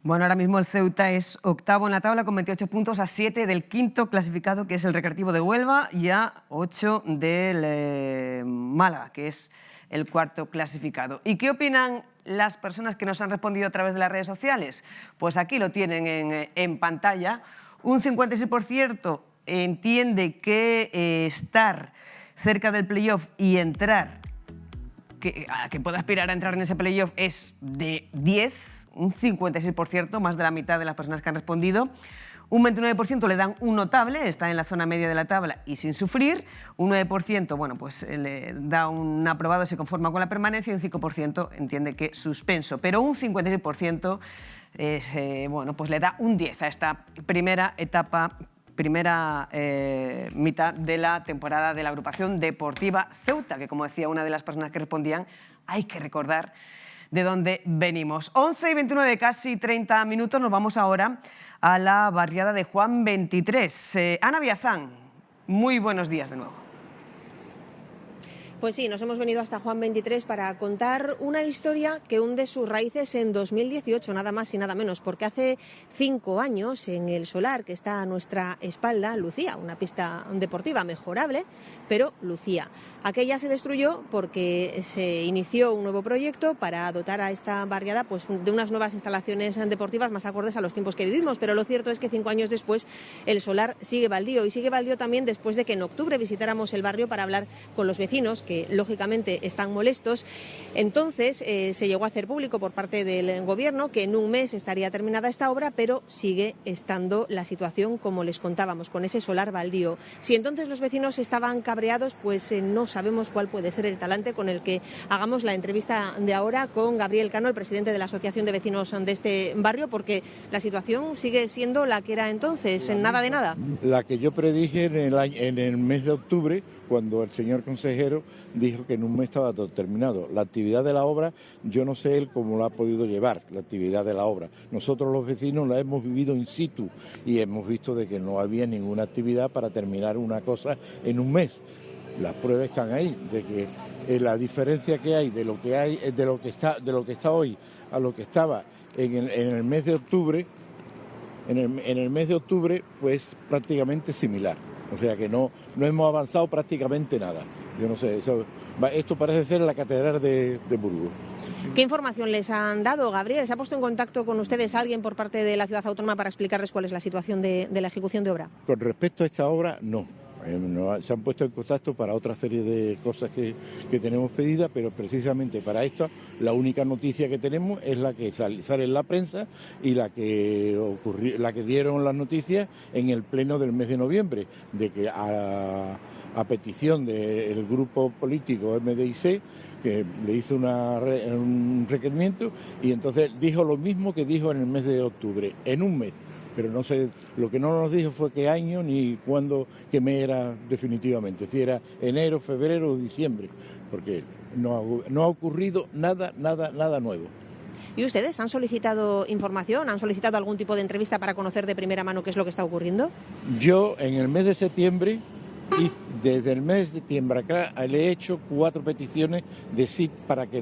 Bueno, ahora mismo el Ceuta es octavo en la tabla con 28 puntos, a 7 del quinto clasificado, que es el Recreativo de Huelva, y a 8 del Málaga, que es el cuarto clasificado. ¿Y qué opinan las personas que nos han respondido a través de las redes sociales? Pues aquí lo tienen en pantalla. Un 56% entiende que estar cerca del playoff y entrar, que pueda aspirar a entrar en ese playoff, es de 10, un 56%, más de la mitad de las personas que han respondido. Un 29% le dan un notable, está en la zona media de la tabla y sin sufrir. Un 9%, bueno, pues le da un aprobado, se conforma con la permanencia, y un 5% entiende que suspenso. Pero un 56% bueno, pues le da un 10 a esta primera etapa, primera mitad de la temporada de la agrupación deportiva Ceuta, que, como decía una de las personas que respondían, hay que recordar de dónde venimos. 11:29, casi 30 minutos, nos vamos ahora a la barriada de Juan 23. Ana Biazán, muy buenos días de nuevo. Pues sí, nos hemos venido hasta Juan 23 para contar una historia que hunde sus raíces en 2018, nada más y nada menos, porque hace 5 años en el solar que está a nuestra espalda lucía una pista deportiva mejorable, pero lucía. Aquella se destruyó porque se inició un nuevo proyecto para dotar a esta barriada pues, de unas nuevas instalaciones deportivas más acordes a los tiempos que vivimos, pero lo cierto es que 5 años después el solar sigue baldío, y sigue baldío también después de que en octubre visitáramos el barrio para hablar con los vecinos, que lógicamente están molestos. Entonces se llegó a hacer público por parte del gobierno que en un mes estaría terminada esta obra, pero sigue estando la situación como les contábamos, con ese solar baldío. Si entonces los vecinos estaban cabreados, pues no sabemos cuál puede ser el talante con el que hagamos la entrevista de ahora con Gabriel Cano, el presidente de la Asociación de Vecinos de este barrio, porque la situación sigue siendo la que era entonces, nada de nada. La que yo predije en el mes de octubre, cuando el señor consejero dijo que en un mes estaba todo terminado. La actividad de la obra, yo no sé él cómo la ha podido llevar, la actividad de la obra. Nosotros los vecinos la hemos vivido in situ y hemos visto de que no había ninguna actividad para terminar una cosa en un mes. Las pruebas están ahí, de que la diferencia que hay de lo que está hoy a lo que estaba en el mes de octubre, en el mes de octubre, pues prácticamente similar. O sea que no hemos avanzado prácticamente nada. Yo no sé, esto parece ser la catedral de Burgos. ¿Qué información les han dado, Gabriel? ¿Se ha puesto en contacto con ustedes alguien por parte de la ciudad autónoma para explicarles cuál es la situación de la ejecución de obra? Con respecto a esta obra, no. Se han puesto en contacto para otra serie de cosas que tenemos pedidas, pero precisamente para esto la única noticia que tenemos es la que sale en la prensa y la que dieron las noticias en el pleno del mes de noviembre, de que a petición del grupo político MDIC, que le hizo un requerimiento, y entonces dijo lo mismo que dijo en el mes de octubre, en un mes. Pero no sé, lo que no nos dijo fue qué año ni cuándo, qué mes era definitivamente, si era enero, febrero o diciembre, porque no ha ocurrido nada nuevo. ¿Y ustedes han solicitado información, han solicitado algún tipo de entrevista para conocer de primera mano qué es lo que está ocurriendo? Yo en el mes de septiembre, y desde el mes de septiembre acá, le he hecho 4 peticiones de cita para que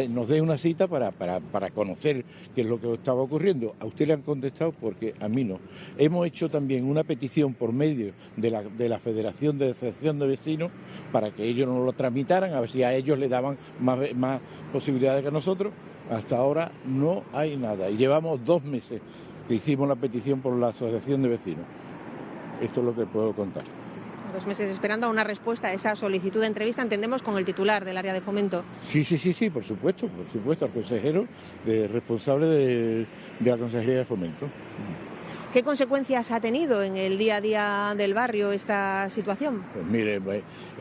nos dé una cita para conocer qué es lo que estaba ocurriendo. A usted le han contestado porque a mí no. Hemos hecho también una petición por medio de la Federación de Asociación de Vecinos para que ellos nos lo tramitaran, a ver si a ellos le daban más posibilidades que a nosotros. Hasta ahora no hay nada y llevamos 2 meses que hicimos la petición por la Asociación de Vecinos. Esto es lo que puedo contar. 2 meses esperando a una respuesta a esa solicitud de entrevista, entendemos, con el titular del área de fomento. Sí, por supuesto, al consejero responsable de la Consejería de Fomento. ¿Qué consecuencias ha tenido en el día a día del barrio esta situación? Pues mire,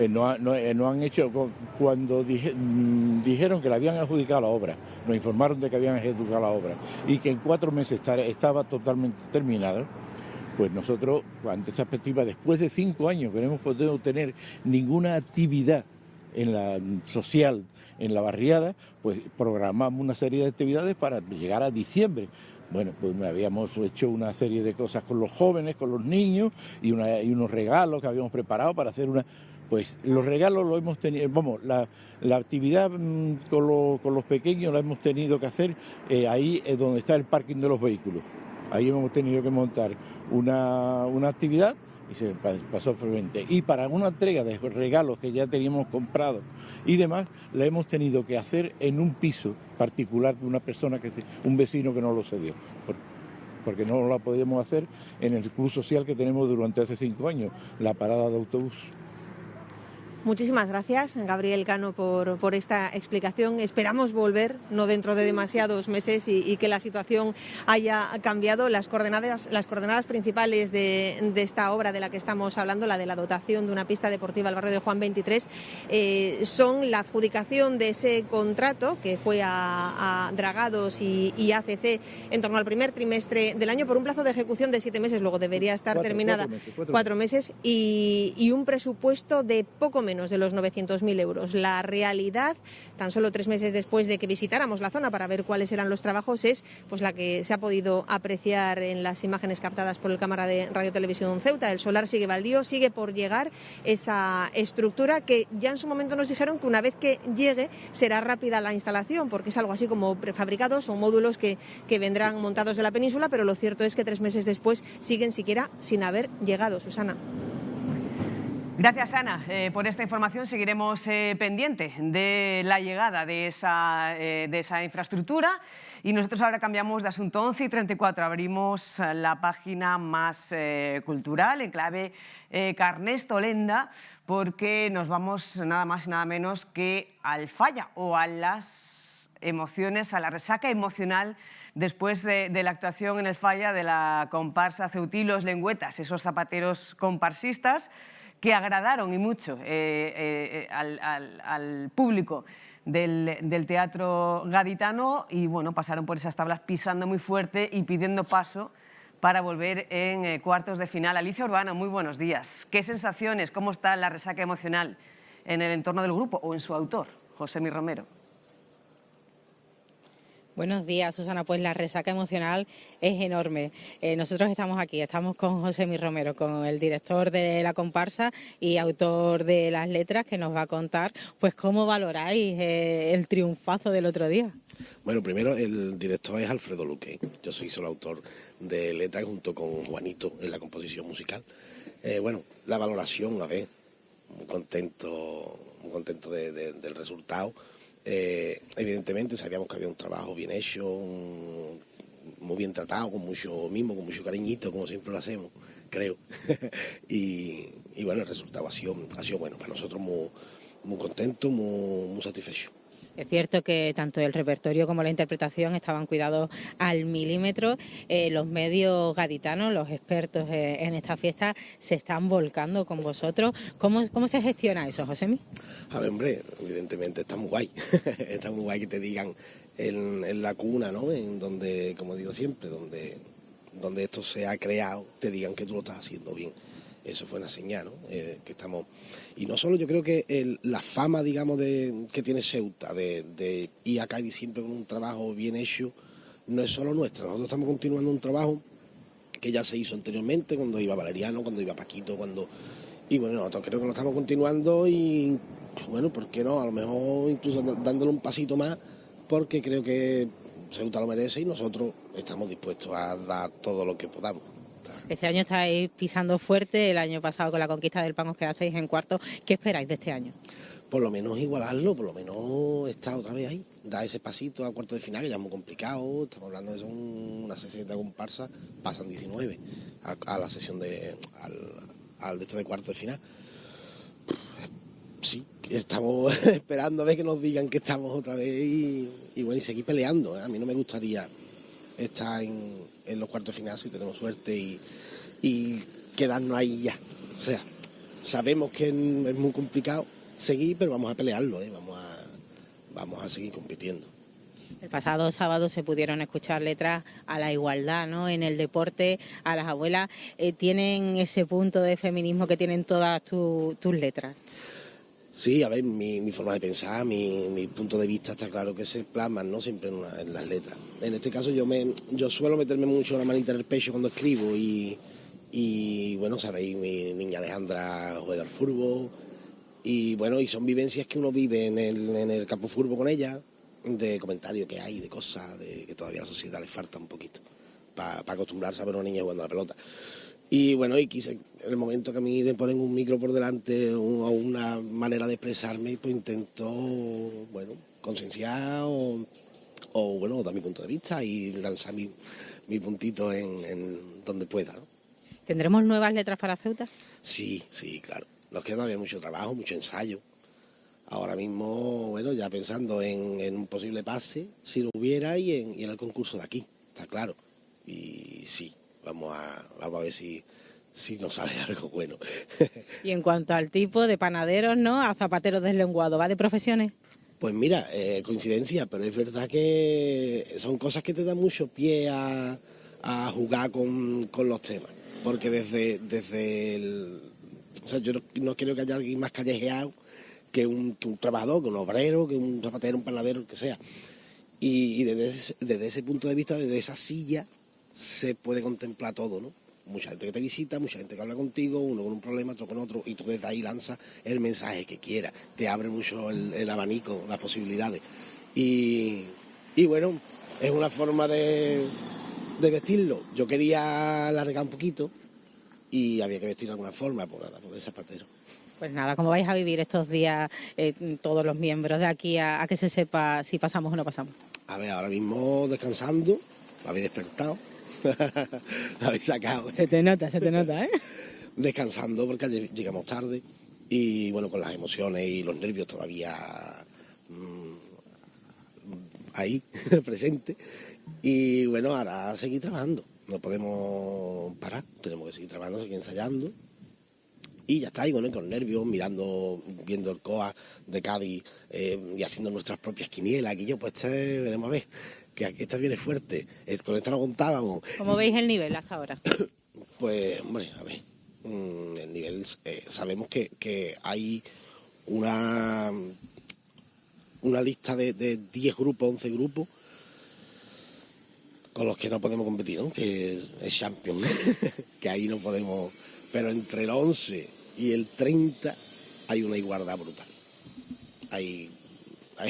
no han hecho, cuando dijeron que le habían adjudicado la obra, nos informaron de que habían adjudicado la obra y que en 4 meses estaba totalmente terminada. Pues nosotros, ante esa perspectiva, después de 5 años que no hemos podido tener ninguna actividad social en la barriada, pues programamos una serie de actividades para llegar a diciembre. Bueno, pues habíamos hecho una serie de cosas con los jóvenes, con los niños y unos regalos que habíamos preparado para hacer una... Pues los regalos los hemos tenido, la actividad con los pequeños la hemos tenido que hacer ahí donde está el parking de los vehículos. Ahí hemos tenido que montar una actividad y se pasó frecuente. Y para una entrega de regalos que ya teníamos comprados y demás, la hemos tenido que hacer en un piso particular de una persona, un vecino que nos lo cedió. Porque no la podíamos hacer en el club social que tenemos durante hace 5 años, la parada de autobús. Muchísimas gracias, Gabriel Cano, por esta explicación. Esperamos volver, no dentro de demasiados meses, y que la situación haya cambiado. Las coordenadas principales de esta obra de la que estamos hablando, la de la dotación de una pista deportiva al barrio de Juan 23, son la adjudicación de ese contrato que fue a Dragados y ACC en torno al primer trimestre del año por un plazo de ejecución de 7 meses, luego debería estar terminada 4 meses, y un presupuesto de poco menos menos de los 900.000 euros. La realidad, tan solo 3 meses después de que visitáramos la zona para ver cuáles eran los trabajos, es pues la que se ha podido apreciar en las imágenes captadas por el cámara de Radio Televisión Ceuta. El solar sigue baldío, sigue por llegar esa estructura que ya en su momento nos dijeron que una vez que llegue será rápida la instalación, porque es algo así como prefabricados o módulos que vendrán montados de la península, pero lo cierto es que 3 meses después siguen siquiera sin haber llegado. Susana. Gracias, Ana, por esta información. Seguiremos pendiente de la llegada de esa infraestructura. Y nosotros ahora cambiamos de asunto. 11:34, abrimos la página más cultural, en clave Carnés-Tolenda, porque nos vamos nada más y nada menos que al Falla, o a las emociones, a la resaca emocional después de la actuación en el Falla de la comparsa Ceutí Los Lengüetas, esos zapateros comparsistas que agradaron y mucho al público del teatro gaditano, y bueno, pasaron por esas tablas pisando muy fuerte y pidiendo paso para volver en cuartos de final. Alicia Urbano, muy buenos días. ¿Qué sensaciones, cómo está la resaca emocional en el entorno del grupo o en su autor, Josemi Romero? Buenos días, Susana. Pues la resaca emocional es enorme. Nosotros estamos aquí, estamos con Josemi Romero, con el director de la comparsa y autor de las letras, que nos va a contar pues cómo valoráis el triunfazo del otro día. Bueno, primero el director es Alfredo Luque. Yo soy solo autor de letras junto con Juanito en la composición musical. Bueno, la valoración, a ver, muy contento del resultado. Evidentemente sabíamos que había un trabajo bien hecho, muy bien tratado, con mucho mimo, con mucho cariñito, como siempre lo hacemos, creo. y bueno, el resultado ha sido bueno, para nosotros muy contentos, muy satisfechos. Es cierto que tanto el repertorio como la interpretación estaban cuidados al milímetro. Los medios gaditanos, los expertos en esta fiesta, se están volcando con vosotros. ¿Cómo se gestiona eso, Josemi? A ver, hombre, evidentemente está muy guay. Está muy guay que te digan en la cuna, ¿no? En donde, como digo siempre, donde esto se ha creado, te digan que tú lo estás haciendo bien. Eso fue una señal, ¿no? Que estamos... Y no solo, yo creo que la fama, digamos, que tiene Ceuta de ir acá y siempre con un trabajo bien hecho, no es solo nuestra. Nosotros estamos continuando un trabajo que ya se hizo anteriormente, cuando iba Valeriano, cuando iba Paquito, Y bueno, nosotros creo que lo estamos continuando y, bueno, ¿por qué no? A lo mejor incluso dándole un pasito más, porque creo que Ceuta lo merece y nosotros estamos dispuestos a dar todo lo que podamos. Este año estáis pisando fuerte, el año pasado con la conquista del PAN os quedasteis en cuarto. ¿Qué esperáis de este año? Por lo menos igualarlo, por lo menos estar otra vez ahí, dar ese pasito a cuarto de final, que ya es muy complicado. Estamos hablando de una sesión de comparsa, pasan 19 a la sesión al de esto de cuarto de final. Sí, estamos esperando a ver que nos digan que estamos otra vez y bueno, y seguir peleando. A mí no me gustaría estar en los cuartos de final si tenemos suerte y quedarnos ahí ya. O sea, sabemos que es muy complicado seguir, pero vamos a pelearlo, vamos a seguir compitiendo. El pasado sábado se pudieron escuchar letras a la igualdad, ¿no? En el deporte, a las abuelas. ¿Tienen ese punto de feminismo que tienen todas tus letras? Sí, a ver, mi forma de pensar, mi punto de vista está claro que se plasman, ¿no? Siempre en las letras. En este caso yo suelo meterme mucho la manita en el pecho cuando escribo y bueno, sabéis, mi niña Alejandra juega al fútbol y bueno, y son vivencias que uno vive en el campo fútbol con ella, de comentarios que hay, de cosas que todavía a la sociedad le falta un poquito para acostumbrarse a ver a una niña jugando a la pelota. Y bueno, y quise, en el momento que a mí me ponen un micro por delante o una manera de expresarme, pues intento, bueno, concienciar o bueno, dar mi punto de vista y lanzar mi puntito en donde pueda, ¿no? ¿Tendremos nuevas letras para Ceuta? Sí, claro. Nos queda todavía mucho trabajo, mucho ensayo. Ahora mismo, bueno, ya pensando en un posible pase, si lo hubiera, y en el concurso de aquí, está claro. Y sí. Vamos a ver si nos sale algo bueno. Y en cuanto al tipo de panaderos, ¿no? A zapateros deslenguados, ¿va de profesiones? Pues mira, coincidencia, pero es verdad que son cosas que te dan mucho pie a jugar con los temas. Porque desde o sea, yo no creo que haya alguien más callejeado que un trabajador, que un obrero, que un zapatero, un panadero, el que sea. Y desde ese punto de vista, desde esa silla, se puede contemplar todo, ¿no? Mucha gente que te visita, mucha gente que habla contigo, uno con un problema, otro con otro, y tú desde ahí lanzas el mensaje que quieras. Te abre mucho el abanico, las posibilidades. Y bueno, es una forma de vestirlo. Yo quería alargar un poquito y había que vestir de alguna forma, pues nada, pues de zapatero. Pues nada, ¿cómo vais a vivir estos días todos los miembros de aquí a que se sepa si pasamos o no pasamos? A ver, ahora mismo descansando, habéis despertado, habéis sacado. Se te nota, ¿eh? Descansando porque ayer llegamos tarde y bueno, con las emociones y los nervios todavía ahí, presentes. Y bueno, ahora seguir trabajando, no podemos parar, tenemos que seguir trabajando, seguir ensayando. Y ya está, y bueno, con nervios, viendo el COA de Cádiz y haciendo nuestras propias quinielas. Aquí yo, pues veremos a ver, que esta viene fuerte, con esta no contábamos. ¿Cómo veis el nivel hasta ahora? Pues, hombre, a ver, el nivel, sabemos que hay una lista de 10 grupos, 11 grupos, con los que no podemos competir, ¿no? Que es Champions, que ahí no podemos... Pero entre el 11 y el 30 hay una igualdad brutal. Hay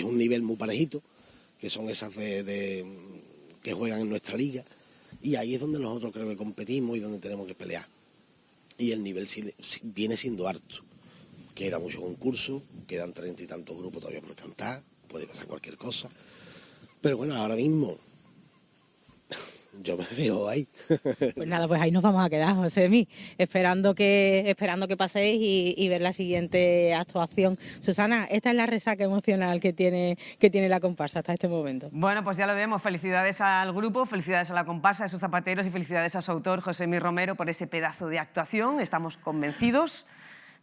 un nivel muy parejito, que son esas que juegan en nuestra liga, y ahí es donde nosotros creo que competimos y donde tenemos que pelear. Y el nivel viene siendo harto. Queda mucho concurso, quedan 30 y tantos grupos todavía por cantar, puede pasar cualquier cosa. Pero bueno, ahora mismo... yo me veo ahí. Pues nada, pues ahí nos vamos a quedar, Josemi, esperando que paséis y ver la siguiente actuación. Susana, esta es la resaca emocional que tiene la comparsa hasta este momento. Bueno, pues ya lo vemos. Felicidades al grupo, felicidades a la comparsa, a esos zapateros y felicidades a su autor, Josemi Romero, por ese pedazo de actuación. Estamos convencidos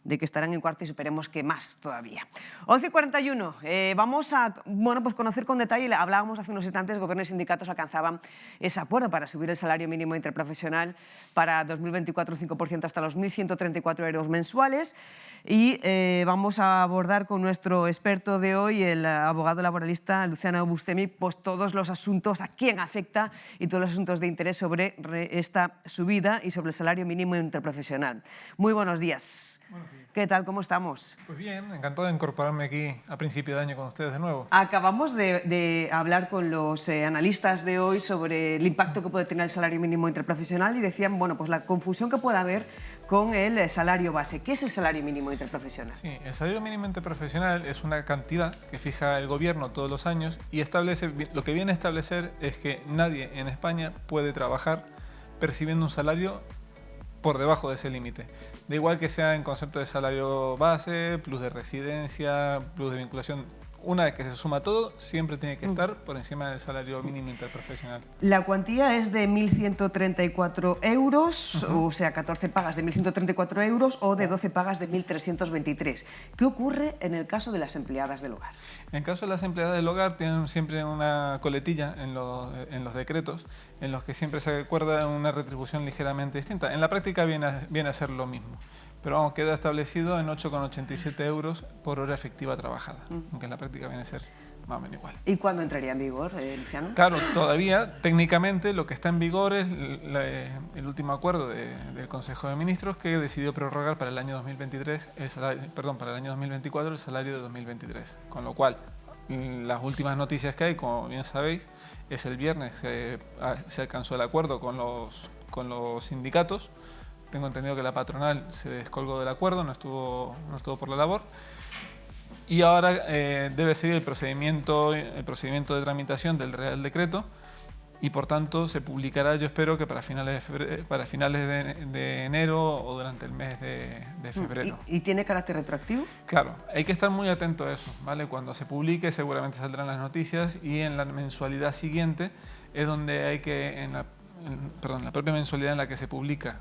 de que estarán en cuarto y esperemos que más todavía. 11:41, vamos a pues conocer con detalle, hablábamos hace unos instantes, gobierno y sindicatos alcanzaban ese acuerdo para subir el salario mínimo interprofesional para 2024 un 5% hasta los 1.134 euros mensuales y vamos a abordar con nuestro experto de hoy, el abogado laboralista Luciano Bustemi, pues todos los asuntos, a quién afecta y todos los asuntos de interés sobre esta subida y sobre el salario mínimo interprofesional. Muy buenos días. ¿Qué tal? ¿Cómo estamos? Pues bien, encantado de incorporarme aquí a principio de año con ustedes de nuevo. Acabamos de hablar con los analistas de hoy sobre el impacto que puede tener el salario mínimo interprofesional y decían, bueno, pues la confusión que puede haber con el salario base. ¿Qué es el salario mínimo interprofesional? Sí, el salario mínimo interprofesional es una cantidad que fija el gobierno todos los años y establece, lo que viene a establecer es que nadie en España puede trabajar percibiendo un salario por debajo de ese límite. Da igual que sea en concepto de salario base, plus de residencia, plus de vinculación. Una vez que se suma todo, siempre tiene que estar por encima del salario mínimo interprofesional. La cuantía es de 1.134 euros, o sea, 14 pagas de 1.134 euros o de 12 pagas de 1.323. ¿Qué ocurre en el caso de las empleadas del hogar? En el caso de las empleadas del hogar tienen siempre una coletilla en los decretos en los que siempre se acuerda una retribución ligeramente distinta. En la práctica viene a ser lo mismo. Pero vamos, queda establecido en 8,87 euros por hora efectiva trabajada, aunque en la práctica viene a ser más o menos igual. ¿Y cuándo entraría en vigor, Luciano? Claro, todavía técnicamente lo que está en vigor es el último acuerdo del Consejo de Ministros que decidió prorrogar para el año 2023, para el año 2024 el salario de 2023. Con lo cual, las últimas noticias que hay, como bien sabéis, es el viernes se alcanzó el acuerdo con los sindicatos. Tengo entendido que la patronal se descolgó del acuerdo, no estuvo por la labor. Y ahora debe seguir el procedimiento de tramitación del Real Decreto y por tanto se publicará, yo espero que para finales de enero o durante el mes de febrero. ¿Y tiene carácter retroactivo? Claro, hay que estar muy atento a eso, ¿vale? Cuando se publique seguramente saldrán las noticias y en la mensualidad siguiente es donde hay que, en la propia mensualidad en la que se publica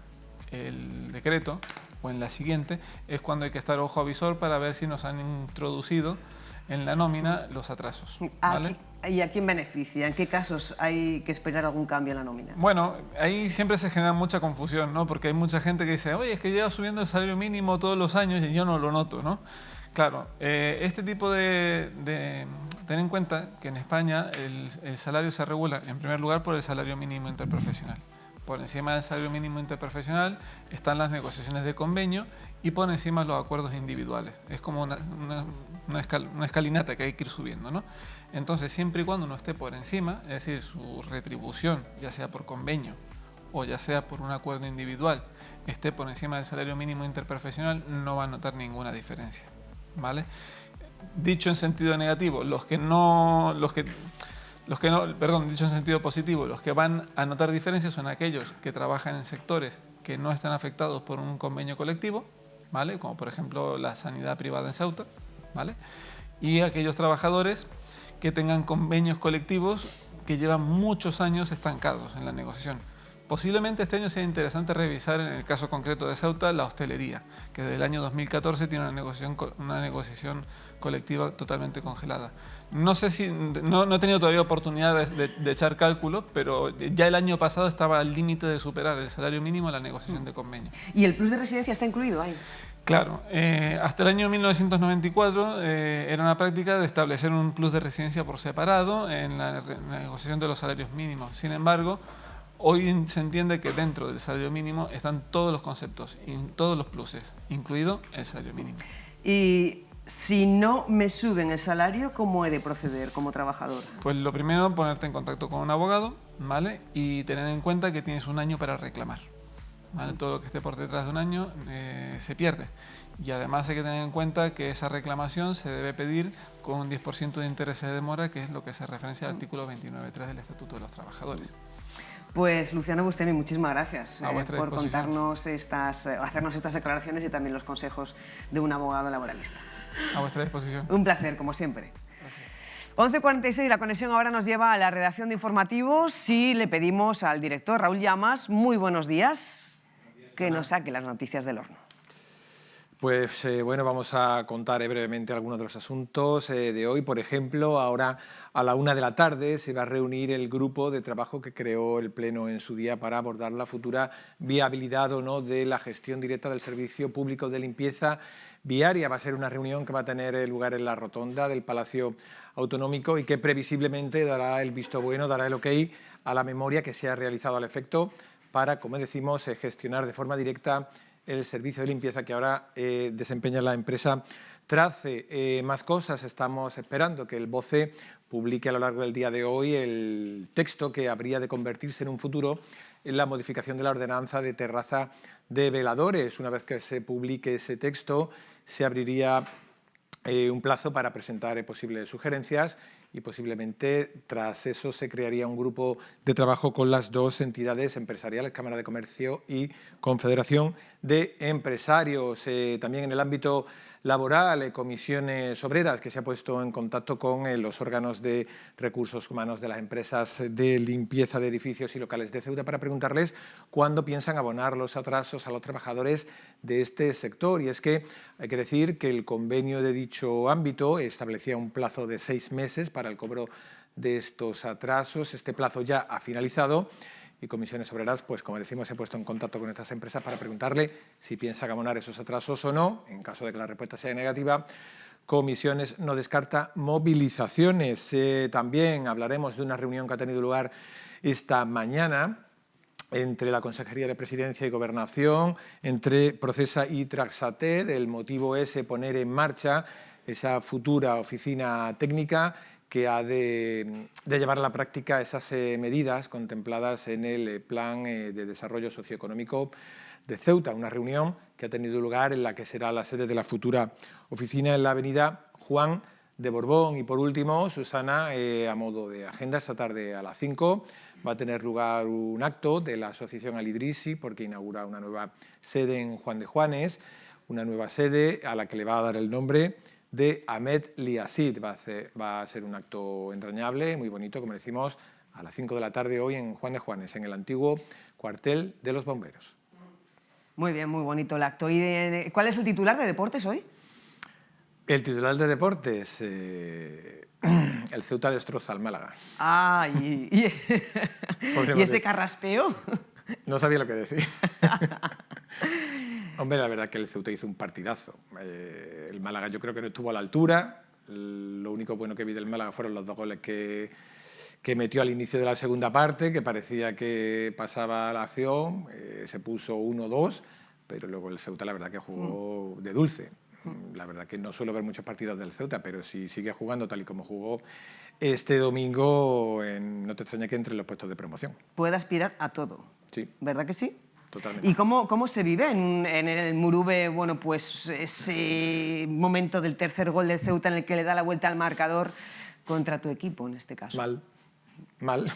el decreto o en la siguiente es cuando hay que estar ojo a visor para ver si nos han introducido en la nómina los atrasos, ¿vale? ¿Y a quién beneficia? ¿En qué casos hay que esperar algún cambio en la nómina? Bueno, ahí siempre se genera mucha confusión, ¿no? Porque hay mucha gente que dice, oye, es que lleva subiendo el salario mínimo todos los años y yo no lo noto, ¿no? Claro, este tipo ten en cuenta que en España el salario se regula en primer lugar por el salario mínimo interprofesional. Por encima del salario mínimo interprofesional están las negociaciones de convenio y por encima los acuerdos individuales. Es como una escalinata que hay que ir subiendo, ¿no? Entonces, siempre y cuando uno esté por encima, es decir, su retribución, ya sea por convenio o ya sea por un acuerdo individual, esté por encima del salario mínimo interprofesional, no va a notar ninguna diferencia, ¿vale? Dicho en sentido negativo, dicho en sentido positivo, los que van a notar diferencias son aquellos que trabajan en sectores que no están afectados por un convenio colectivo, ¿vale? Como por ejemplo la sanidad privada en Ceuta, ¿vale? Y aquellos trabajadores que tengan convenios colectivos que llevan muchos años estancados en la negociación. Posiblemente este año sea interesante revisar, en el caso concreto de Ceuta, la hostelería, que desde el año 2014 tiene una negociación colectiva totalmente congelada. No sé si, no he tenido todavía oportunidad de echar cálculos, pero ya el año pasado estaba al límite de superar el salario mínimo en la negociación de convenio. ¿Y el plus de residencia está incluido ahí? Claro, hasta el año 1994 era una práctica de establecer un plus de residencia por separado en la negociación de los salarios mínimos. Sin embargo, hoy se entiende que dentro del salario mínimo están todos los conceptos y todos los pluses, incluido el salario mínimo. Y si no me suben el salario, ¿cómo he de proceder como trabajador? Pues lo primero, ponerte en contacto con un abogado, ¿vale? Y tener en cuenta que tienes un año para reclamar, ¿vale? Todo lo que esté por detrás de un año se pierde. Y además hay que tener en cuenta que esa reclamación se debe pedir con un 10% de intereses de demora, que es lo que se referencia al artículo 29.3 del Estatuto de los Trabajadores. Pues Luciano Bustemi, muchísimas gracias por contarnos hacernos estas aclaraciones y también los consejos de un abogado laboralista. A vuestra disposición. Un placer, como siempre. 11:46, la conexión ahora nos lleva a la redacción de informativos y le pedimos al director Raúl Llamas, muy buenos días, que nos saque las noticias del horno. Pues bueno, vamos a contar brevemente algunos de los asuntos de hoy. Por ejemplo, ahora a la 1 de la tarde se va a reunir el grupo de trabajo que creó el Pleno en su día para abordar la futura viabilidad o no de la gestión directa del servicio público de limpieza viaria. Va a ser una reunión que va a tener lugar en la rotonda del Palacio Autonómico y que previsiblemente dará el visto bueno, dará el ok a la memoria que se ha realizado al efecto para, como decimos, gestionar de forma directa el servicio de limpieza que ahora desempeña la empresa Trace. Más cosas, estamos esperando que el BOCE publique a lo largo del día de hoy el texto que habría de convertirse en un futuro en la modificación de la ordenanza de terraza de veladores. Una vez que se publique ese texto, se abriría un plazo para presentar posibles sugerencias y posiblemente tras eso se crearía un grupo de trabajo con las dos entidades empresariales, Cámara de Comercio y Confederación de Empresarios. También en el ámbito laboral, Comisiones Obreras, que se ha puesto en contacto con los órganos de recursos humanos de las empresas de limpieza de edificios y locales de Ceuta para preguntarles cuándo piensan abonar los atrasos a los trabajadores de este sector. Y es que hay que decir que el convenio de dicho ámbito establecía un plazo de 6 meses para el cobro de estos atrasos. Este plazo ya ha finalizado y Comisiones Obreras, pues como decimos, se ha puesto en contacto con estas empresas para preguntarle si piensan abonar esos atrasos o no. En caso de que la respuesta sea negativa, Comisiones no descarta movilizaciones. También hablaremos de una reunión que ha tenido lugar esta mañana entre la Consejería de Presidencia y Gobernación, entre Procesa y Traxated. El motivo es poner en marcha esa futura oficina técnica que ha de llevar a la práctica esas medidas contempladas en el Plan de Desarrollo Socioeconómico de Ceuta. Una reunión que ha tenido lugar en la que será la sede de la futura oficina en la avenida Juan de Borbón. Y por último, Susana, a modo de agenda, esta tarde a las 5 va a tener lugar un acto de la Asociación Al-Idrisi porque inaugura una nueva sede en Juan de Juanes, una nueva sede a la que le va a dar el nombre de Ahmed Liasid. Va a ser un acto entrañable, muy bonito, como decimos, a las 5 de la tarde hoy en Juan de Juanes, en el antiguo cuartel de los bomberos. Muy bien, muy bonito el acto. ¿Y cuál es el titular de deportes hoy? El titular de deportes, el Ceuta destroza al Málaga. Ah, ¿y ese carraspeo? No sabía lo que decir. Hombre, la verdad que el Ceuta hizo un partidazo. El Málaga yo creo que no estuvo a la altura. Lo único bueno que vi del Málaga fueron los 2 goles que metió al inicio de la segunda parte, que parecía que pasaba la acción, se puso 1-2, pero luego el Ceuta la verdad que jugó de dulce. La verdad que no suelo ver muchos partidos del Ceuta, pero si sigue jugando tal y como jugó este domingo, no te extraña que entre en los puestos de promoción. Puede aspirar a todo. Sí. ¿Verdad que sí? Totalmente. ¿Y cómo se vive en el Murube, bueno, pues ese momento del tercer gol del Ceuta en el que le da la vuelta al marcador contra tu equipo, en este caso? Mal.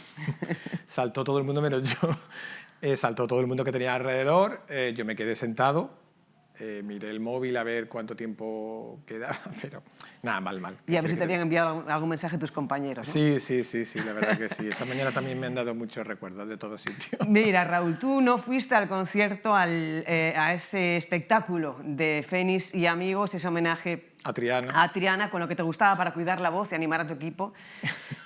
Saltó todo el mundo menos yo. Saltó todo el mundo que tenía alrededor. Yo me quedé sentado. Miré el móvil a ver cuánto tiempo quedaba, pero nada, mal. Y a ver si te habían enviado algún mensaje tus compañeros, ¿no? Sí, la verdad que sí. Esta mañana también me han dado muchos recuerdos de todos sitios. Mira, Raúl, tú no fuiste al concierto, a ese espectáculo de Fénix y Amigos, ese homenaje a Triana, con lo que te gustaba para cuidar la voz y animar a tu equipo.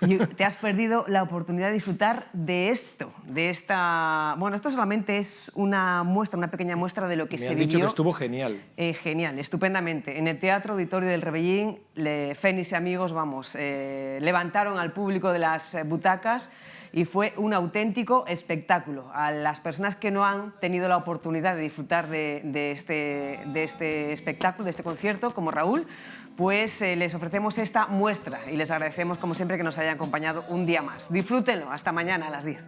Y te has perdido la oportunidad de disfrutar de esto, Bueno, esto solamente es una pequeña muestra de lo que se vivió. Me han dicho que estuvo genial. Genial, estupendamente. En el Teatro Auditorio del Rebellín, Fénix y Amigos, levantaron al público de las butacas y fue un auténtico espectáculo. A las personas que no han tenido la oportunidad de disfrutar de este espectáculo, de este concierto, como Raúl, pues les ofrecemos esta muestra y les agradecemos, como siempre, que nos hayan acompañado un día más. Disfrútenlo. Hasta mañana a las 10.